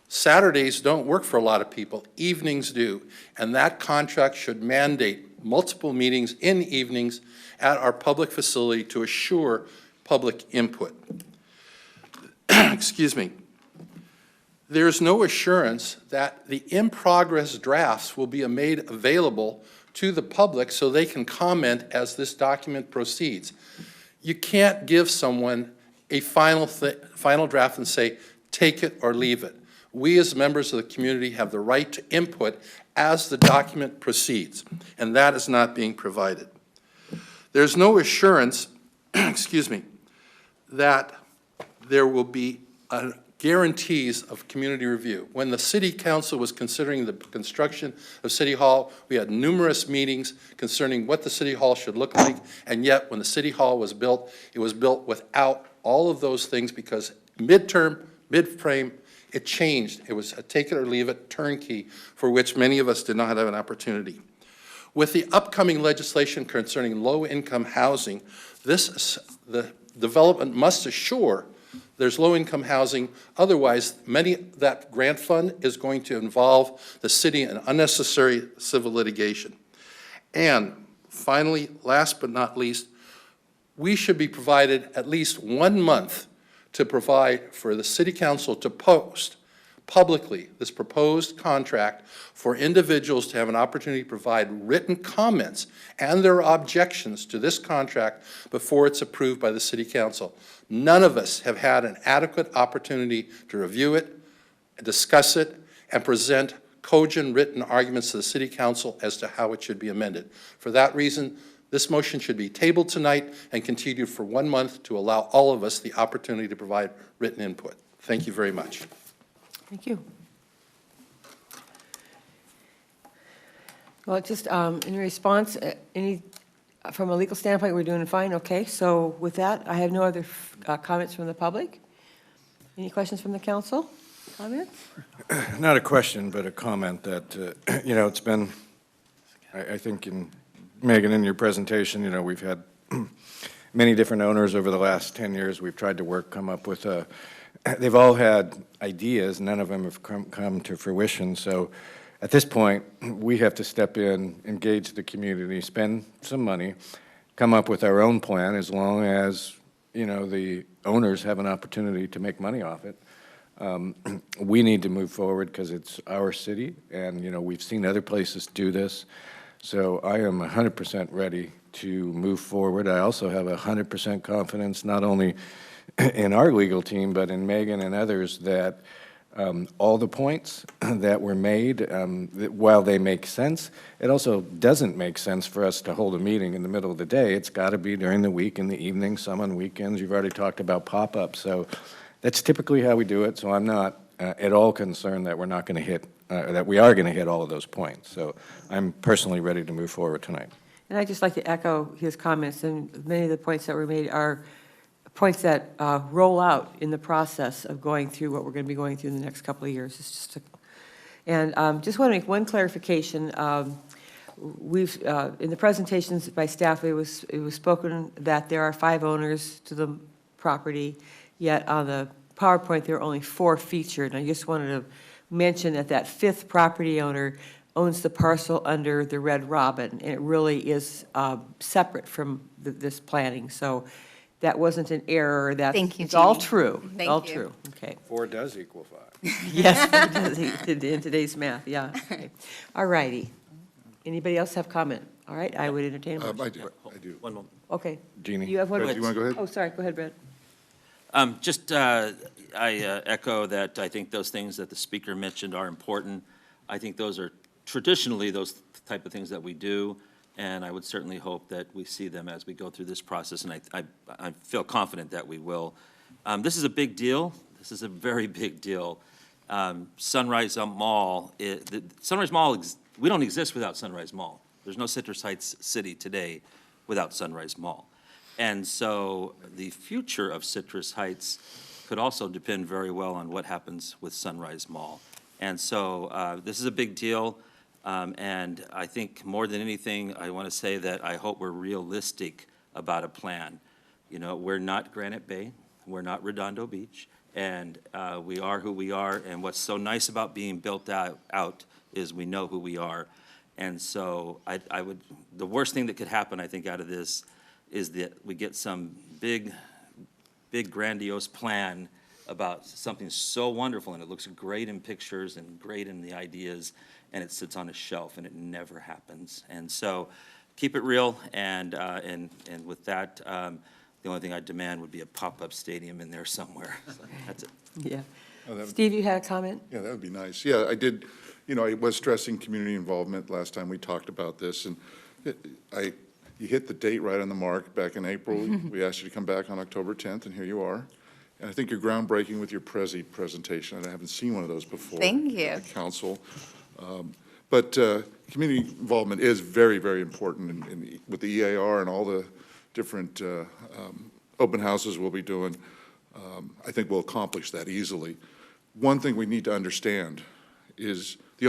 Saturdays don't work for a lot of people, evenings do, and that contract should mandate multiple meetings in evenings at our public facility to assure public input. Excuse me. There's no assurance that the in-progress drafts will be made available to the public so they can comment as this document proceeds. You can't give someone a final draft and say, take it or leave it. We as members of the community have the right to input as the document proceeds, and that is not being provided. There's no assurance, excuse me, that there will be guarantees of community review. When the City Council was considering the construction of City Hall, we had numerous meetings concerning what the City Hall should look like, and yet when the City Hall was built, it was built without all of those things because mid-frame, it changed. It was a take it or leave it turnkey for which many of us did not have an opportunity. With the upcoming legislation concerning low-income housing, the development must assure there's low-income housing. Otherwise, that grant fund is going to involve the city in unnecessary civil litigation. And finally, last but not least, we should be provided at least 1 month to provide for the City Council to post publicly this proposed contract for individuals to have an opportunity to provide written comments and their objections to this contract before it's approved by the City Council. None of us have had an adequate opportunity to review it, discuss it, and present cogent written arguments to the City Council as to how it should be amended. For that reason, this motion should be tabled tonight and continued for 1 month to allow all of us the opportunity to provide written input. Thank you very much. Thank you. Well, just in response, from a legal standpoint, we're doing fine, okay? So with that, I have no other comments from the public. Any questions from the council? Comments? Not a question, but a comment that, it's been, I think Megan, in your presentation, we've had many different owners over the last 10 years. We've tried to come up with they've all had ideas. None of them have come to fruition. So at this point, we have to step in, engage the community, spend some money, come up with our own plan as long as, the owners have an opportunity to make money off it. We need to move forward because it's our city, and, we've seen other places do this. So I am 100% ready to move forward. I also have 100% confidence, not only in our legal team, but in Megan and others, that all the points that were made, while they make sense, it also doesn't make sense for us to hold a meeting in the middle of the day. It's got to be during the week, in the evening, some on weekends. You've already talked about pop-ups. So that's typically how we do it. So I'm not at all concerned that we're not going to hit, that we are going to hit all of those points. So I'm personally ready to move forward tonight. And I'd just like to echo his comments, and many of the points that were made are points that roll out in the process of going through what we're going to be going through in the next couple of years. It's just and just want to make one clarification. We've in the presentations by staff, it was spoken that there are 5 owners to the property, yet on the PowerPoint there are only 4 featured. And I just wanted to mention that that 5th property owner owns the parcel under the Red Robin, and it really is separate from this planning. So that wasn't an error. That's Thank you, it's all Jeannie. true. Thank all you. true. Okay. 4 does equal 5. Yes, it does, in today's math. Yeah. Okay. All righty. Anybody else have comment? All right. I would entertain a motion. I do. One moment. Okay. Jeannie. You have one. Brett, do you want to go ahead? Oh, sorry. Go ahead, Brett. I echo that. I think those things that the speaker mentioned are important. I think those are traditionally those type of things that we do, and I would certainly hope that we see them as we go through this process, and I feel confident that we will. This is a big deal. This is a very big deal. Sunrise Mall, Sunrise Mall, we don't exist without Sunrise Mall. There's no Citrus Heights City today without Sunrise Mall. And so the future of Citrus Heights could also depend very well on what happens with Sunrise Mall. And so this is a big deal. And I think more than anything, I want to say that I hope we're realistic about a plan. You know, we're not Granite Bay, we're not Redondo Beach, and we are who we are. And what's so nice about being built out is we know who we are. And so the worst thing that could happen, I think, out of this is that we get some big grandiose plan about something so wonderful, and it looks great in pictures and great in the ideas, and it sits on a shelf, and it never happens. And so keep it real, and with that, the only thing I demand would be a pop-up stadium in there somewhere. So that's it. Yeah. Oh, that- Steve, you had a comment? Yeah, that would be nice. Yeah, I did, I was stressing community involvement last time we talked about this, and you hit the date right on the mark back in April. We asked you to come back on October 10th, and here you are. And I think you're groundbreaking with your Prezi presentation. I haven't seen one of those before. Thank you. At Council. But community involvement is very, very important with the EAR and all the different open houses we'll be doing. I think we'll accomplish that easily. One thing we need to understand is the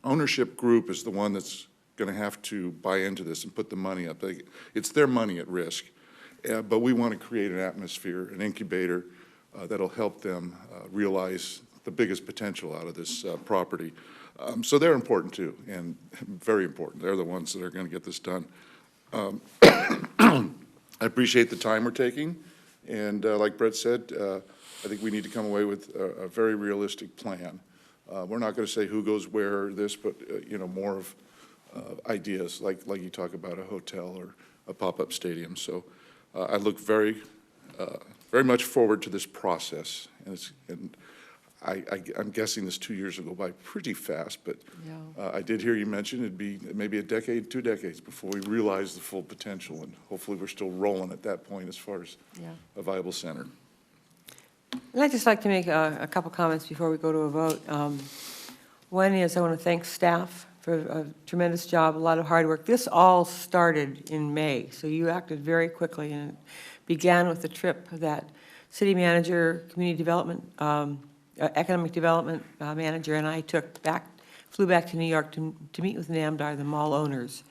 ownership group is the one that's going to have to buy into this and put the money up. It's their money at risk. But we want to create an atmosphere, an incubator that'll help them realize the biggest potential out of this property. So they're important too, and very important. They're the ones that are going to get this done. I appreciate the time we're taking, and like Brett said, I think we need to come away with a very realistic plan. We're not going to say who goes where or this, but more of ideas like you talk about a hotel or a pop-up stadium. So I look very much forward to this process, and I'm guessing this 2 years will go by pretty fast, but I did hear you mention it'd be maybe a decade, 2 decades before we realize the full potential, and hopefully we're still rolling at that point as far as a viable center. And I'd just like to make a couple comments before we go to a vote. One is I want to thank staff for a tremendous job, a lot of hard work. This all started in May, so you acted very quickly, and it began with the trip that city manager, community development, economic development manager, and I flew back to New York to meet with NAMDAR, the mall owners,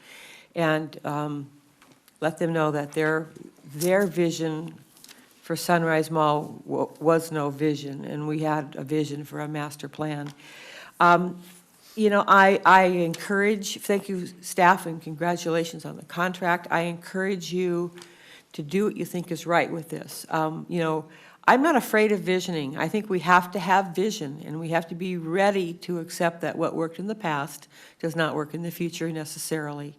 and let them know that their vision for Sunrise Mall was no vision, and we had a vision for a master plan. I encourage, thank you, staff, and congratulations on the contract. I encourage you to do what you think is right with this. I'm not afraid of visioning. I think we have to have vision, and we have to be ready to accept that what worked in the past does not work in the future necessarily.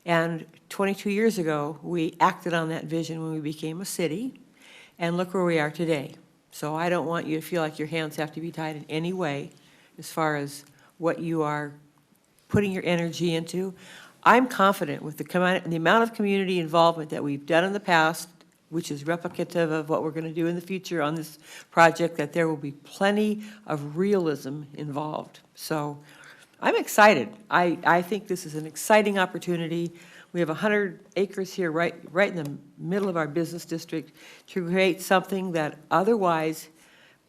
And 22 years ago, we acted on that vision when we became a city, and look where we are today. So I don't want you to feel like your hands have to be tied in any way as far as what you are putting your energy into. I'm confident with the amount of community involvement that we've done in the past, which is replicative of what we're going to do in the future on this project, that there will be plenty of realism involved. So I'm excited. I think this is an exciting opportunity. We have 100 acres here right in the middle of our business district to create something that otherwise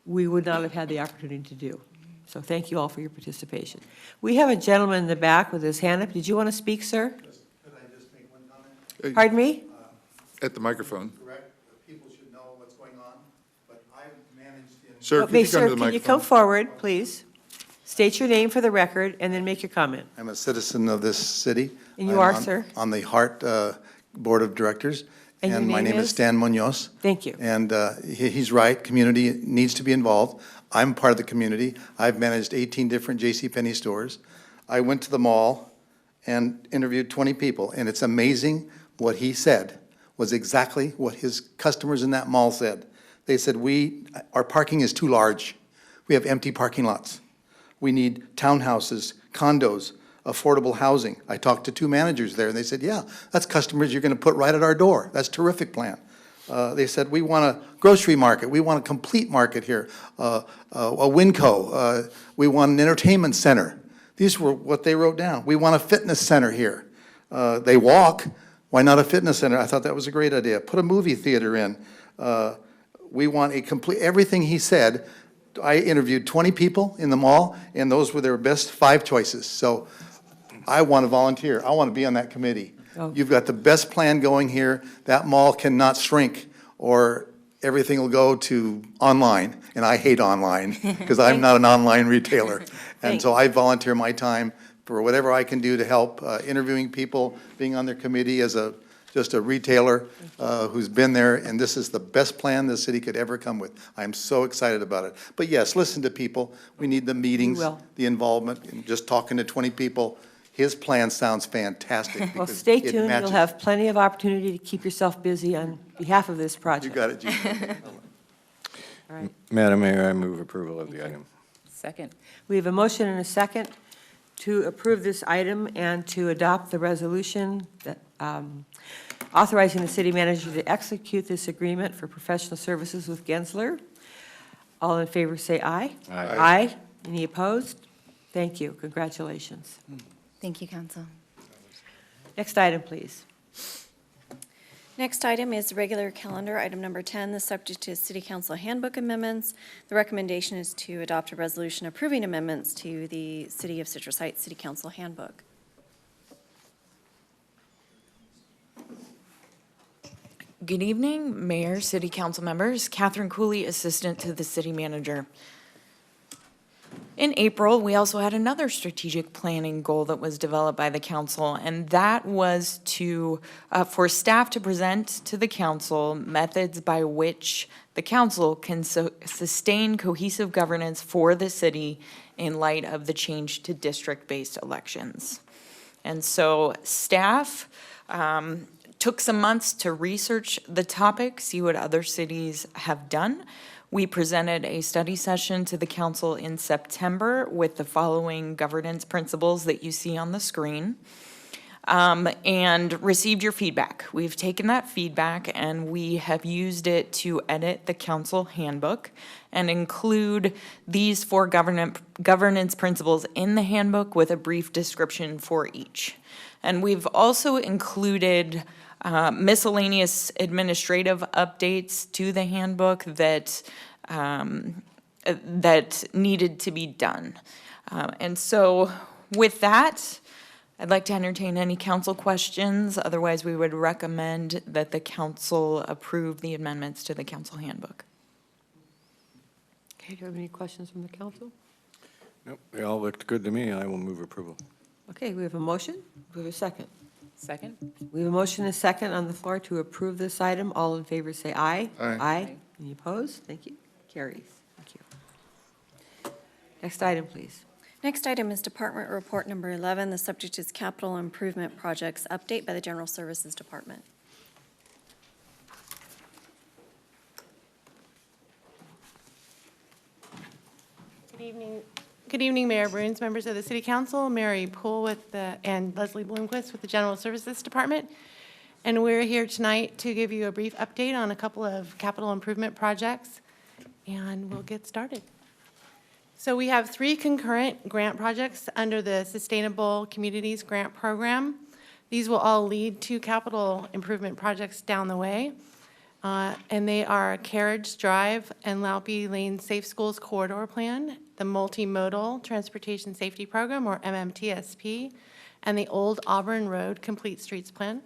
we would not have had the opportunity to do. So thank you all for your participation. We have a gentleman in the back with his hand up. Did you want to speak, sir? Could I just make one comment? Pardon me? At the microphone. Correct, people should know what's going on, but I've managed in. Sir, could you come to the Sir, can you microphone? come forward, please? State your name for the record and then make your comment. I'm a citizen of this city. And you I'm are, sir? On the HART Board of Directors. And your my name name is is? Stan Munoz. Thank you. And he's right, community needs to be involved. I'm part of the community. I've managed 18 different JCPenney stores. I went to the mall and interviewed 20 people, and it's amazing what he said was exactly what his customers in that mall said. They said, our parking is too large. We have empty parking lots. We need townhouses, condos, affordable housing. I talked to 2 managers there, and they said, yeah, that's customers you're going to put right at our door. That's a terrific plan. They said, we want a grocery market. We want a complete market here, a Winco. We want an entertainment center. These were what they wrote down. We want a fitness center here. They walk. Why not a fitness center? I thought that was a great idea. Put a movie theater in. We want a complete, everything he said. I interviewed 20 people in the mall, and those were their best 5 choices. So I want to volunteer. I want to be on that committee. Oh. You've got the best plan going here. That mall cannot shrink, or everything will go to online, and I hate online because I'm not an online retailer. And so I volunteer my time for whatever I can do to help, interviewing people, being on their committee as just a retailer who's been there, and this is the best plan the city could ever come with. I'm so excited about it. But yes, listen to people. We need the meetings, will. the involvement, and just talking to 20 people. His plan sounds fantastic. Well, because stay it tuned. matches- You'll have plenty of opportunity to keep yourself busy on behalf of this You project. got it, Gene. All right. Madam Mayor, I move approval of the item. Second. We have a motion and a second to approve this item and to adopt the resolution that authorizing the city manager to execute this agreement for professional services with Gensler. All in favor, say aye. Aye. Aye. Any opposed? Thank you. Congratulations. Thank you, Council. Next item, please. Next item is regular calendar, item number 10, the subject is City Council Handbook amendments. The recommendation is to adopt a resolution approving amendments to the City of Citrus Heights City Council Handbook. Good evening, Mayor, City Council members. Catherine Cooley, Assistant to the City Manager. In April, we also had another strategic planning goal that was developed by the council, and that was to, for staff to present to the council methods by which the council can sustain cohesive governance for the city in light of the change to district-based elections. And so staff took some months to research the topic, see what other cities have done. We presented a study session to the council in September with the following governance principles that you see on the screen, and received your feedback. We've taken that feedback and we have used it to edit the council handbook and include these 4 governance principles in the handbook with a brief description for each. And we've also included miscellaneous administrative updates to the handbook that that needed to be done. And so with that, I'd like to entertain any council questions. Otherwise, we would recommend that the council approve the amendments to the council handbook. Okay, do you have any questions from the council? Nope, they all looked good to me. I will move approval. Okay, we have a motion. We have a second. Second. We have a motion and a second on the floor to approve this item. All in favor, say aye. Aye. Aye. Any opposed? Thank you. Carries. Thank you. Next item, please. Next item is Department Report number 11. The subject is Capital Improvement Projects Update by the General Services Department. Good evening, Mayor Bruns, members of the City Council, Mary Poole and Leslie Bloomquist with the General Services Department. And we're here tonight to give you a brief update on a couple of capital improvement projects, and we'll get started. So we have 3 concurrent grant projects under the Sustainable Communities Grant Program. These will all lead to capital improvement projects down the way. And they are Carriage Drive and Laupy Lane Safe Schools Corridor Plan, the Multimodal Transportation Safety Program, or MMTSP, and the Old Auburn Road Complete Streets Plan.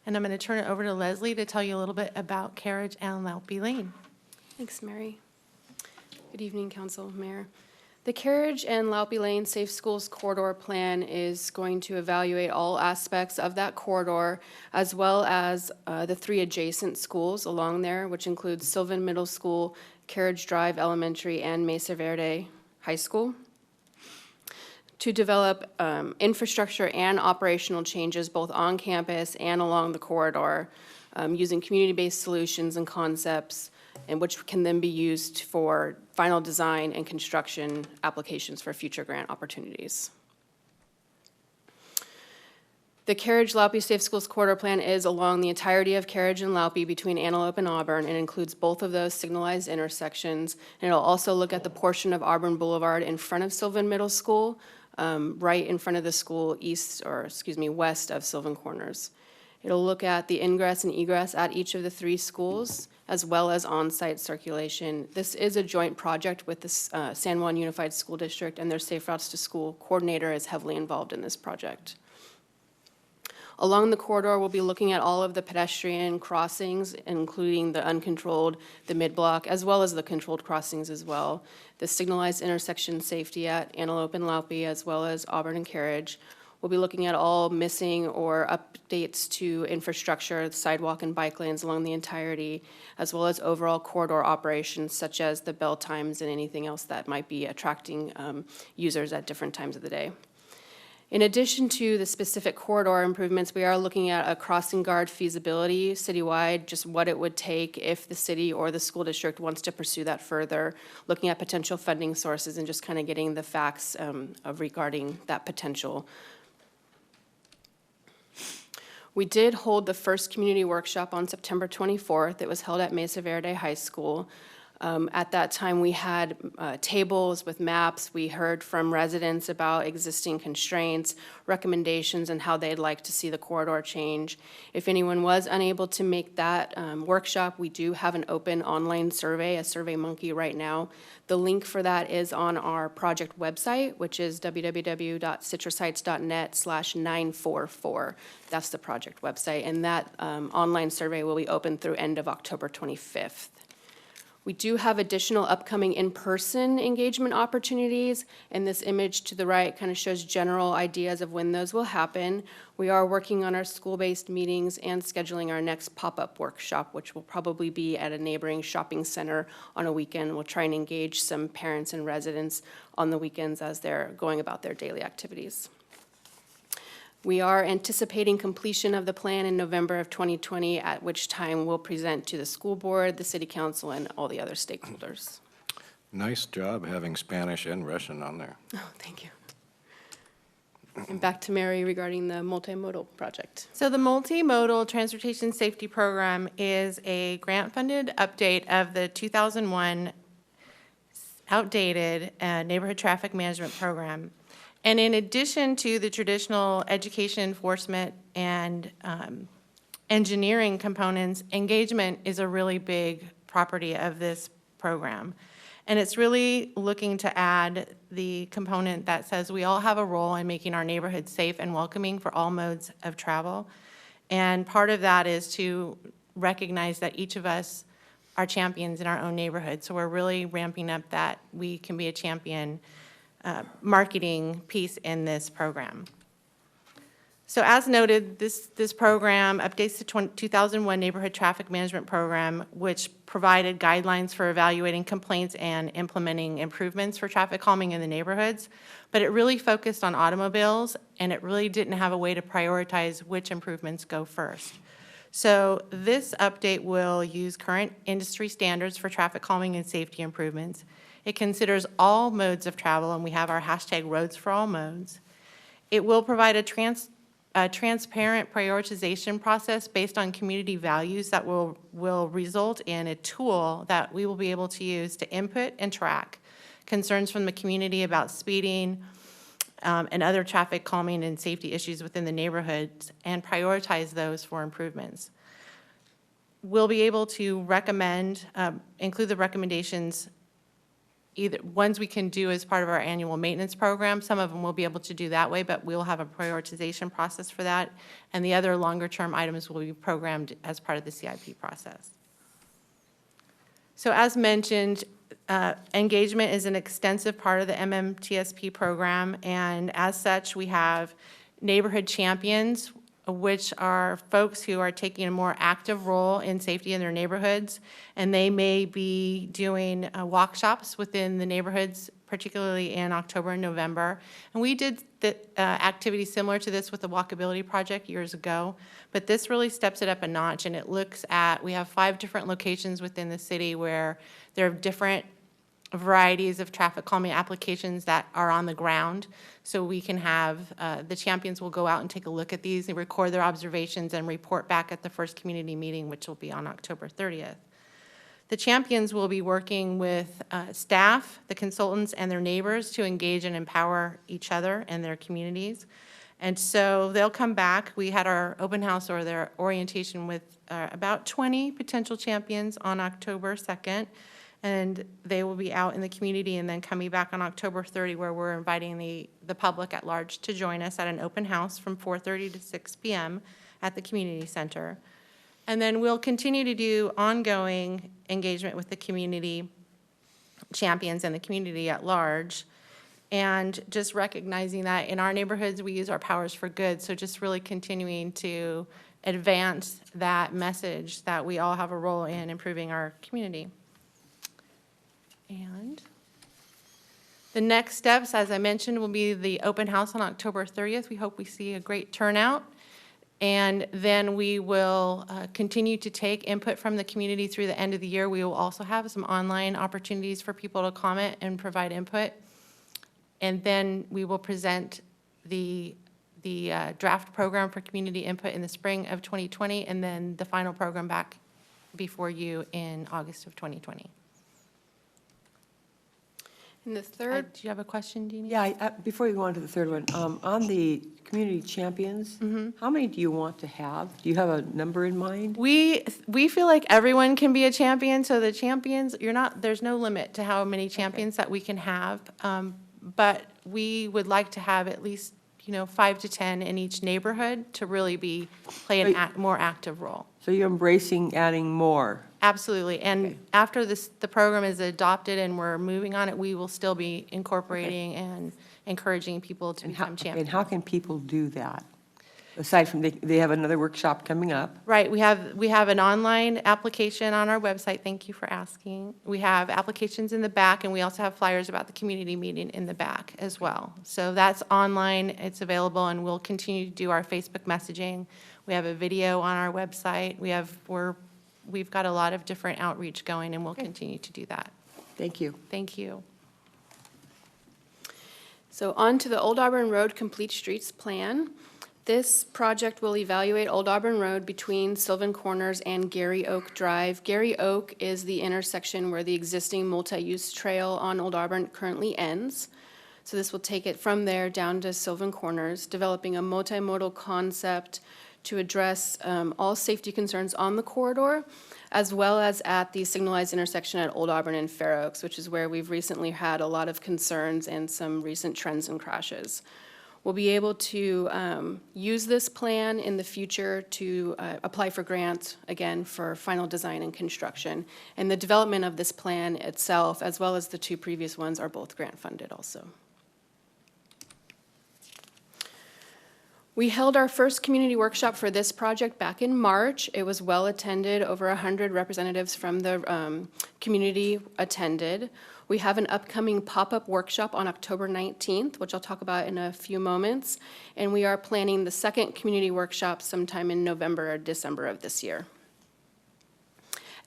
And I'm going to turn it over to Leslie to tell you a little bit about Carriage and Laupy Lane. Thanks, Mary. Good evening, Council, Mayor. The Carriage and Laupy Lane Safe Schools Corridor Plan is going to evaluate all aspects of that corridor, as well as the 3 adjacent schools along there, which includes Sylvan Middle School, Carriage Drive Elementary, and Mesa Verde High School, to develop infrastructure and operational changes both on campus and along the corridor, using community-based solutions and concepts, and which can then be used for final design and construction applications for future grant opportunities. The Carriage-Laupy Safe Schools Corridor Plan is along the entirety of Carriage and Laupy between Antelope and Auburn, and includes both of those signalized intersections. And it'll also look at the portion of Auburn Boulevard in front of Sylvan Middle School, right in front of the school west of Sylvan Corners. It'll look at the ingress and egress at each of the 3 schools, as well as on-site circulation. This is a joint project with the San Juan Unified School District, and their Safe Routes to School coordinator is heavily involved in this project. Along the corridor, we'll be looking at all of the pedestrian crossings, including the uncontrolled, the mid-block, as well as the controlled crossings as well. The signalized intersection safety at Antelope and Laupe, as well as Auburn and Carriage. We'll be looking at all missing or updates to infrastructure, sidewalk and bike lanes along the entirety, as well as overall corridor operations such as the bell times and anything else that might be attracting users at different times of the day. In addition to the specific corridor improvements, we are looking at a crossing guard feasibility citywide, just what it would take if the city or the school district wants to pursue that further, looking at potential funding sources and just kind of getting the facts regarding that potential. We did hold the first community workshop on September 24th. It was held at Mesa Verde High School. At that time, we had tables with maps. We heard from residents about existing constraints, recommendations, and how they'd like to see the corridor change. If anyone was unable to make that workshop, we do have an open online survey, a SurveyMonkey right now. The link for that is on our project website, which is www.citrusheights.net/944. That's the project website, and that online survey will be open through end of October 25th. We do have additional upcoming in-person engagement opportunities, and this image to the right kind of shows general ideas of when those will happen. We are working on our school-based meetings and scheduling our next pop-up workshop, which will probably be at a neighboring shopping center on a weekend. We'll try and engage some parents and residents on the weekends as they're going about their daily activities. We are anticipating completion of the plan in November of 2020, at which time we'll present to the school board, the city council, and all the other stakeholders. Nice job having Spanish and Russian on there. Oh, thank you. And back to Mary regarding the multimodal project. So the Multimodal Transportation Safety Program is a grant-funded update of the 2001 outdated Neighborhood Traffic Management Program. And in addition to the traditional education enforcement and engineering components, engagement is a really big property of this program. And it's really looking to add the component that says we all have a role in making our neighborhood safe and welcoming for all modes of travel. And part of that is to recognize that each of us are champions in our own neighborhood. So we're really ramping up that we can be a champion marketing piece in this program. So as noted, this program updates the 2001 Neighborhood Traffic Management Program, which provided guidelines for evaluating complaints and implementing improvements for traffic calming in the neighborhoods. But it really focused on automobiles, and it really didn't have a way to prioritize which improvements go first. So this update will use current industry standards for traffic calming and safety improvements. It considers all modes of travel, and we have our hashtag Roads for All Modes. It will provide a transparent prioritization process based on community values that will result in a tool that we will be able to use to input and track concerns from the community about speeding and other traffic calming and safety issues within the neighborhoods and prioritize those for improvements. We'll be able to recommend, include the recommendations, either ones we can do as part of our annual maintenance program. Some of them we'll be able to do that way, but we'll have a prioritization process for that. And the other longer-term items will be programmed as part of the CIP process. So as mentioned, engagement is an extensive part of the MMTSP program, and as such, we have neighborhood champions, which are folks who are taking a more active role in safety in their neighborhoods, and they may be doing walkshops within the neighborhoods, particularly in October and November. And we did the activity similar to this with the Walkability Project years ago, but this really steps it up a notch, and it looks at, we have 5 different locations within the city where there are different varieties of traffic calming applications that are on the ground. So we can have, the champions will go out and take a look at these and record their observations and report back at the first community meeting, which will be on October 30th. The champions will be working with staff, the consultants, and their neighbors to engage and empower each other and their communities. And so they'll come back. We had our open house or their orientation with about 20 potential champions on October 2nd. And they will be out in the community and then coming back on October 30, where we're inviting the public at large to join us at an open house from 4:30 to 6 p.m. at the community center. And then we'll continue to do ongoing engagement with the community champions and the community at large. And just recognizing that in our neighborhoods, we use our powers for good. So just really continuing to advance that message that we all have a role in improving our community. And the next steps, as I mentioned, will be the open house on October 30th. We hope we see a great turnout. And then we will continue to take input from the community through the end of the year. We will also have some online opportunities for people to comment and provide input. And then we will present the draft program for community input in the spring of 2020, and then the final program back before you in August of 2020. And the third. Do you have a question, Deanie? Yeah, before you go on to the third one, on the community champions, how many do you want to have? Do you have a number in mind? We feel like everyone can be a champion, so the champions, there's no limit to how many champions that we can have. But we would like to have at least, 5 to 10 in each neighborhood to really play a more active role. So you're embracing adding more? Absolutely. And after the program is adopted and we're moving on it, we will still be incorporating and encouraging people to become champions. And how can people do that? Aside from, they have another workshop coming up. Right, we have an online application on our website, thank you for asking. We have applications in the back, and we also have flyers about the community meeting in the back as well. So that's online, it's available, and we'll continue to do our Facebook messaging. We have a video on our website. We've got a lot of different outreach going, and we'll continue to do that. Thank you. Thank you. So on to the Old Auburn Road Complete Streets Plan. This project will evaluate Old Auburn Road between Sylvan Corners and Gary Oak Drive. Gary Oak is the intersection where the existing multi-use trail on Old Auburn currently ends. So this will take it from there down to Sylvan Corners, developing a multimodal concept to address all safety concerns on the corridor, as well as at the signalized intersection at Old Auburn and Fair Oaks, which is where we've recently had a lot of concerns and some recent trends and crashes. We'll be able to use this plan in the future to apply for grants, again, for final design and construction. And the development of this plan itself, as well as the two previous ones, are both grant funded also. We held our first community workshop for this project back in March. It was well attended. Over 100 representatives from the community attended. We have an upcoming pop-up workshop on October 19th, which I'll talk about in a few moments. And we are planning the second community workshop sometime in November or December of this year.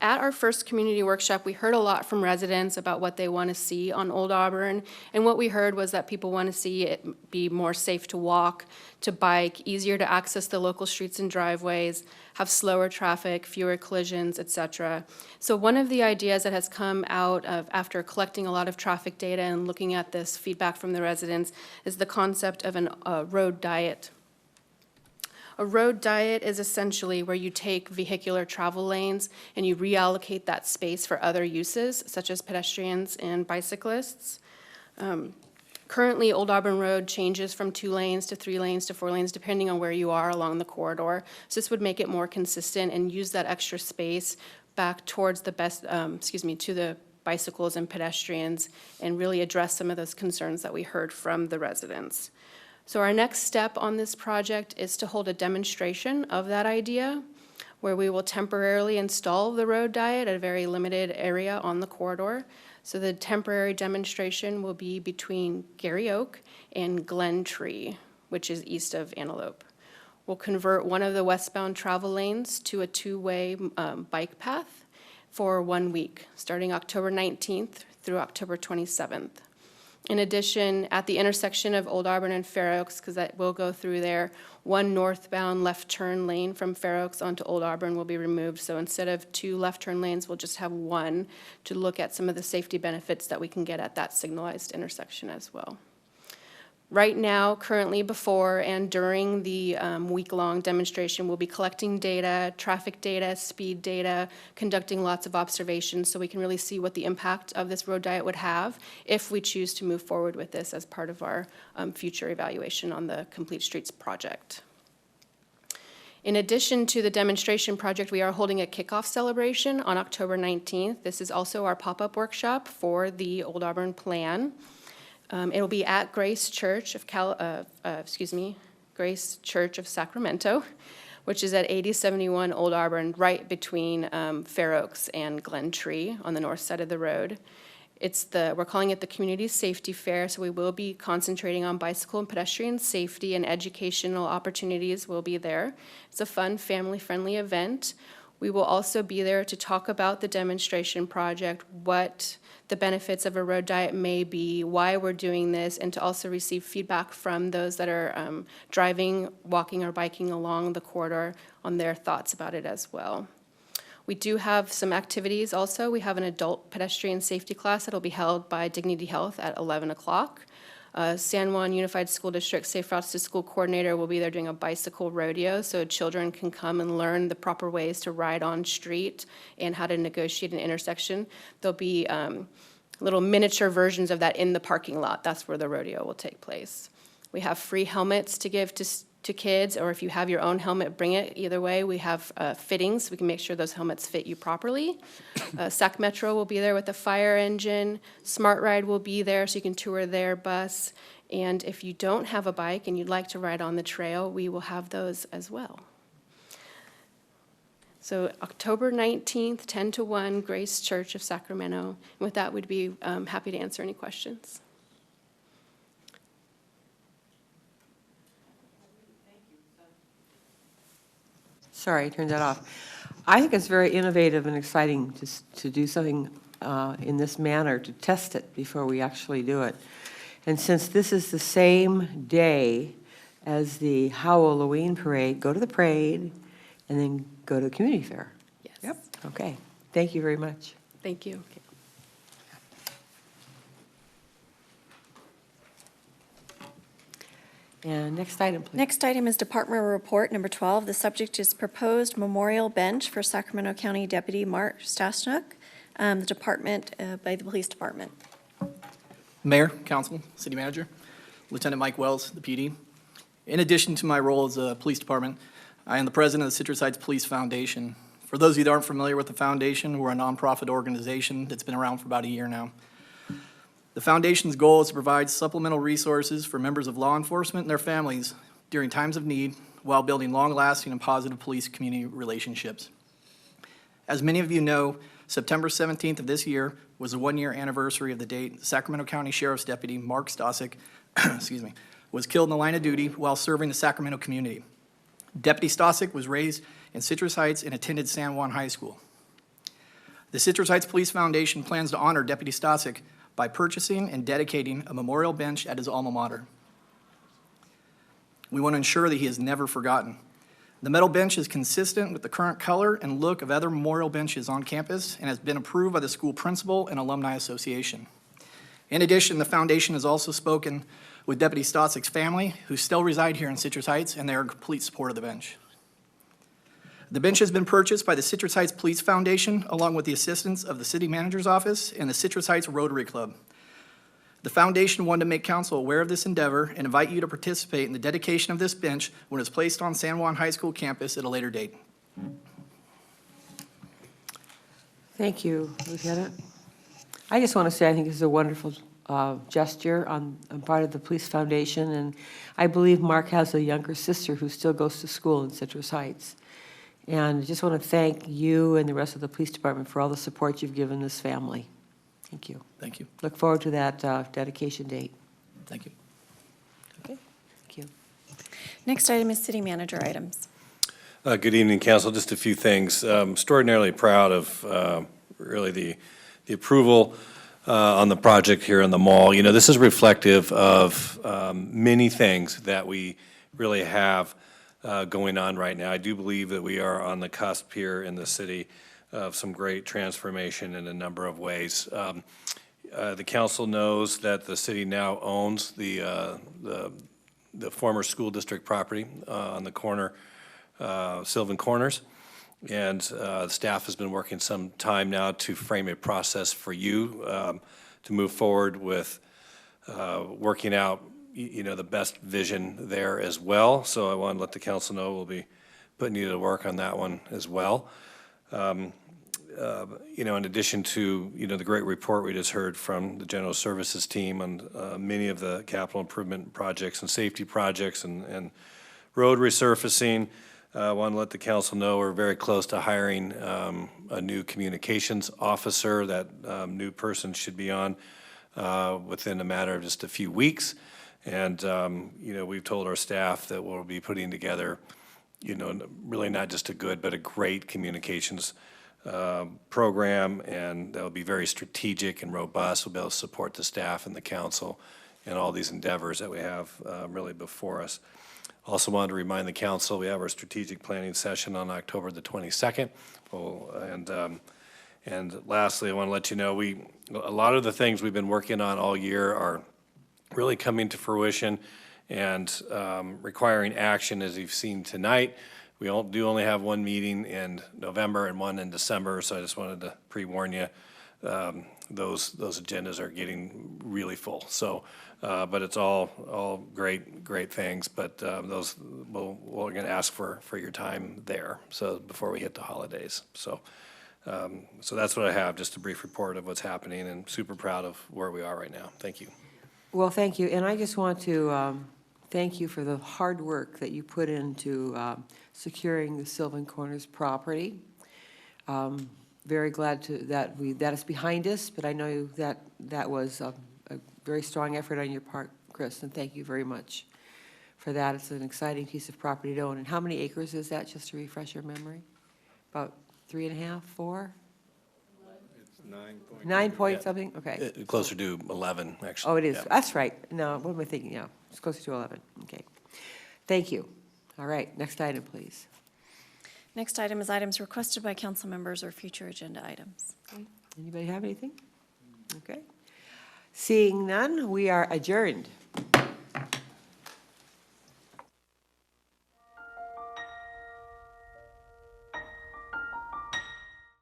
At our first community workshop, we heard a lot from residents about what they want to see on Old Auburn. And what we heard was that people want to see it be more safe to walk, to bike, easier to access the local streets and driveways, have slower traffic, fewer collisions, etc. So one of the ideas that has come out of after collecting a lot of traffic data and looking at this feedback from the residents is the concept of a road diet. A road diet is essentially where you take vehicular travel lanes and you reallocate that space for other uses, such as pedestrians and bicyclists. Currently, Old Auburn Road changes from 2 lanes to 3 lanes to 4 lanes, depending on where you are along the corridor. So this would make it more consistent and use that extra space back towards the to the bicycles and pedestrians, and really address some of those concerns that we heard from the residents. So our next step on this project is to hold a demonstration of that idea, where we will temporarily install the road diet at a very limited area on the corridor. So the temporary demonstration will be between Gary Oak and Glen Tree, which is east of Antelope. We'll convert one of the westbound travel lanes to a 2-way bike path for 1 week, starting October 19th through October 27th. In addition, at the intersection of Old Auburn and Fair Oaks, because that will go through there, 1 northbound left turn lane from Fair Oaks onto Old Auburn will be removed. So instead of 2 left turn lanes, we'll just have 1 to look at some of the safety benefits that we can get at that signalized intersection as well. Right now, currently, before and during the week-long demonstration, we'll be collecting data, traffic data, speed data, conducting lots of observations so we can really see what the impact of this road diet would have if we choose to move forward with this as part of our future evaluation on the Complete Streets project. In addition to the demonstration project, we are holding a kickoff celebration on October 19th. This is also our pop-up workshop for the Old Auburn Plan. It will be at Grace Church of Grace Church of Sacramento, which is at 8071 Old Auburn, right between Fair Oaks and Glen Tree on the north side of the road. We're calling it the Community Safety Fair, so we will be concentrating on bicycle and pedestrian safety, and educational opportunities will be there. It's a fun, family-friendly event. We will also be there to talk about the demonstration project, what the benefits of a road diet may be, why we're doing this, and to also receive feedback from those that are driving, walking, or biking along the corridor on their thoughts about it as well. We do have some activities also. We have an adult pedestrian safety class that will be held by Dignity Health at 11 o'clock. San Juan Unified School District Safe Routes to School Coordinator will be there doing a bicycle rodeo so children can come and learn the proper ways to ride on street and how to negotiate an intersection. There'll be little miniature versions of that in the parking lot. That's where the rodeo will take place. We have free helmets to give to kids, or if you have your own helmet, bring it. Either way, we have fittings so we can make sure those helmets fit you properly. Sac Metro will be there with the fire engine. Smart Ride will be there so you can tour their bus. And if you don't have a bike and you'd like to ride on the trail, we will have those as well. So October 19th, 10 to 1, Grace Church of Sacramento. And with that, we'd be happy to answer any questions. Sorry, I turned that off. I think it's very innovative and exciting to do something in this manner, to test it before we actually do it. And since this is the same day as the Halloween parade, go to the parade and then go to the community fair. Yes. Yep. Okay. Thank you very much. Thank you. And next item, please. Next item is Department Report Number 12. The subject is Proposed Memorial Bench for Sacramento County Deputy Mark Stasnuk, the department by the Police Department. Mayor, Council, City Manager, Lieutenant Mike Wells, the PD. In addition to my role as a police department, I am the president of the Citrus Heights Police Foundation. For those of you that aren't familiar with the foundation, we're a nonprofit organization that's been around for about a year now. The foundation's goal is to provide supplemental resources for members of law enforcement and their families during times of need while building long-lasting and positive police-community relationships. As many of you know, September 17th of this year was the one-year anniversary of the date Sacramento County Sheriff's Deputy Mark Stasek was killed in the line of duty while serving the Sacramento community. Deputy Stasek was raised in Citrus Heights and attended San Juan High School. The Citrus Heights Police Foundation plans to honor Deputy Stasek by purchasing and dedicating a memorial bench at his alma mater. We want to ensure that he is never forgotten. The metal bench is consistent with the current color and look of other memorial benches on campus and has been approved by the school principal and alumni association. In addition, the foundation has also spoken with Deputy Stasek's family, who still reside here in Citrus Heights, and they are in complete support of the bench. The bench has been purchased by the Citrus Heights Police Foundation, along with the assistance of the City Manager's Office and the Citrus Heights Rotary Club. The foundation wanted to make council aware of this endeavor and invite you to participate in the dedication of this bench when it's placed on San Juan High School campus at a later date. Thank you, Lieutenant. I just want to say I think this is a wonderful gesture on part of the Police Foundation, and I believe Mark has a younger sister who still goes to school in Citrus Heights. And I just want to thank you and the rest of the police department for all the support you've given this family. Thank you. Thank you. Look forward to that dedication date. Thank you. Okay, thank you. Next item is City Manager items. Good evening, Council. Just a few things. Extraordinarily proud of really the approval on the project here in the mall. You know, this is reflective of many things that we really have going on right now. I do believe that we are on the cusp here in the city of some great transformation in a number of ways. The council knows that the city now owns the former school district property on the corner, Sylvan Corners. And the staff has been working some time now to frame a process for you to move forward with working out, the best vision there as well. So I want to let the council know we'll be putting you to work on that one as well. In addition to, the great report we just heard from the General Services team on many of the capital improvement projects and safety projects and road resurfacing, I want to let the council know we're very close to hiring a new communications officer. That new person should be on within a matter of just a few weeks. And, we've told our staff that we'll be putting together, really not just a good, but a great communications program, and that will be very strategic and robust. We'll be able to support the staff and the council in all these endeavors that we have really before us. Also wanted to remind the council, we have our strategic planning session on October the 22nd. And lastly, I want to let you know, a lot of the things we've been working on all year are really coming to fruition and requiring action, as you've seen tonight. We do only have one meeting in November and one in December, so I just wanted to pre-warn you. Those agendas are getting really full. So, but it's all great things. But those we're going to ask for your time there. So before we hit the holidays. So that's what I have. Just a brief report of what's happening, and super proud of where we are right now. Thank you. Well, thank you. And I just want to thank you for the hard work that you put into securing the Sylvan Corners property. Very glad that is behind us, but I know that was a very strong effort on your part, Chris, and thank you very much for that. It's an exciting piece of property to own. And how many acres is that, just to refresh your memory? About 3.5, 4? It's 9 point. 9 point something? Okay. Closer to 11, actually. Oh, it is. Yeah. That's right. No, what am I thinking? Yeah, it's closer to 11. Okay. Thank you. All right, next item, please. Next item is items requested by council members or future agenda items. Anybody have anything? Okay. Seeing none, we are adjourned.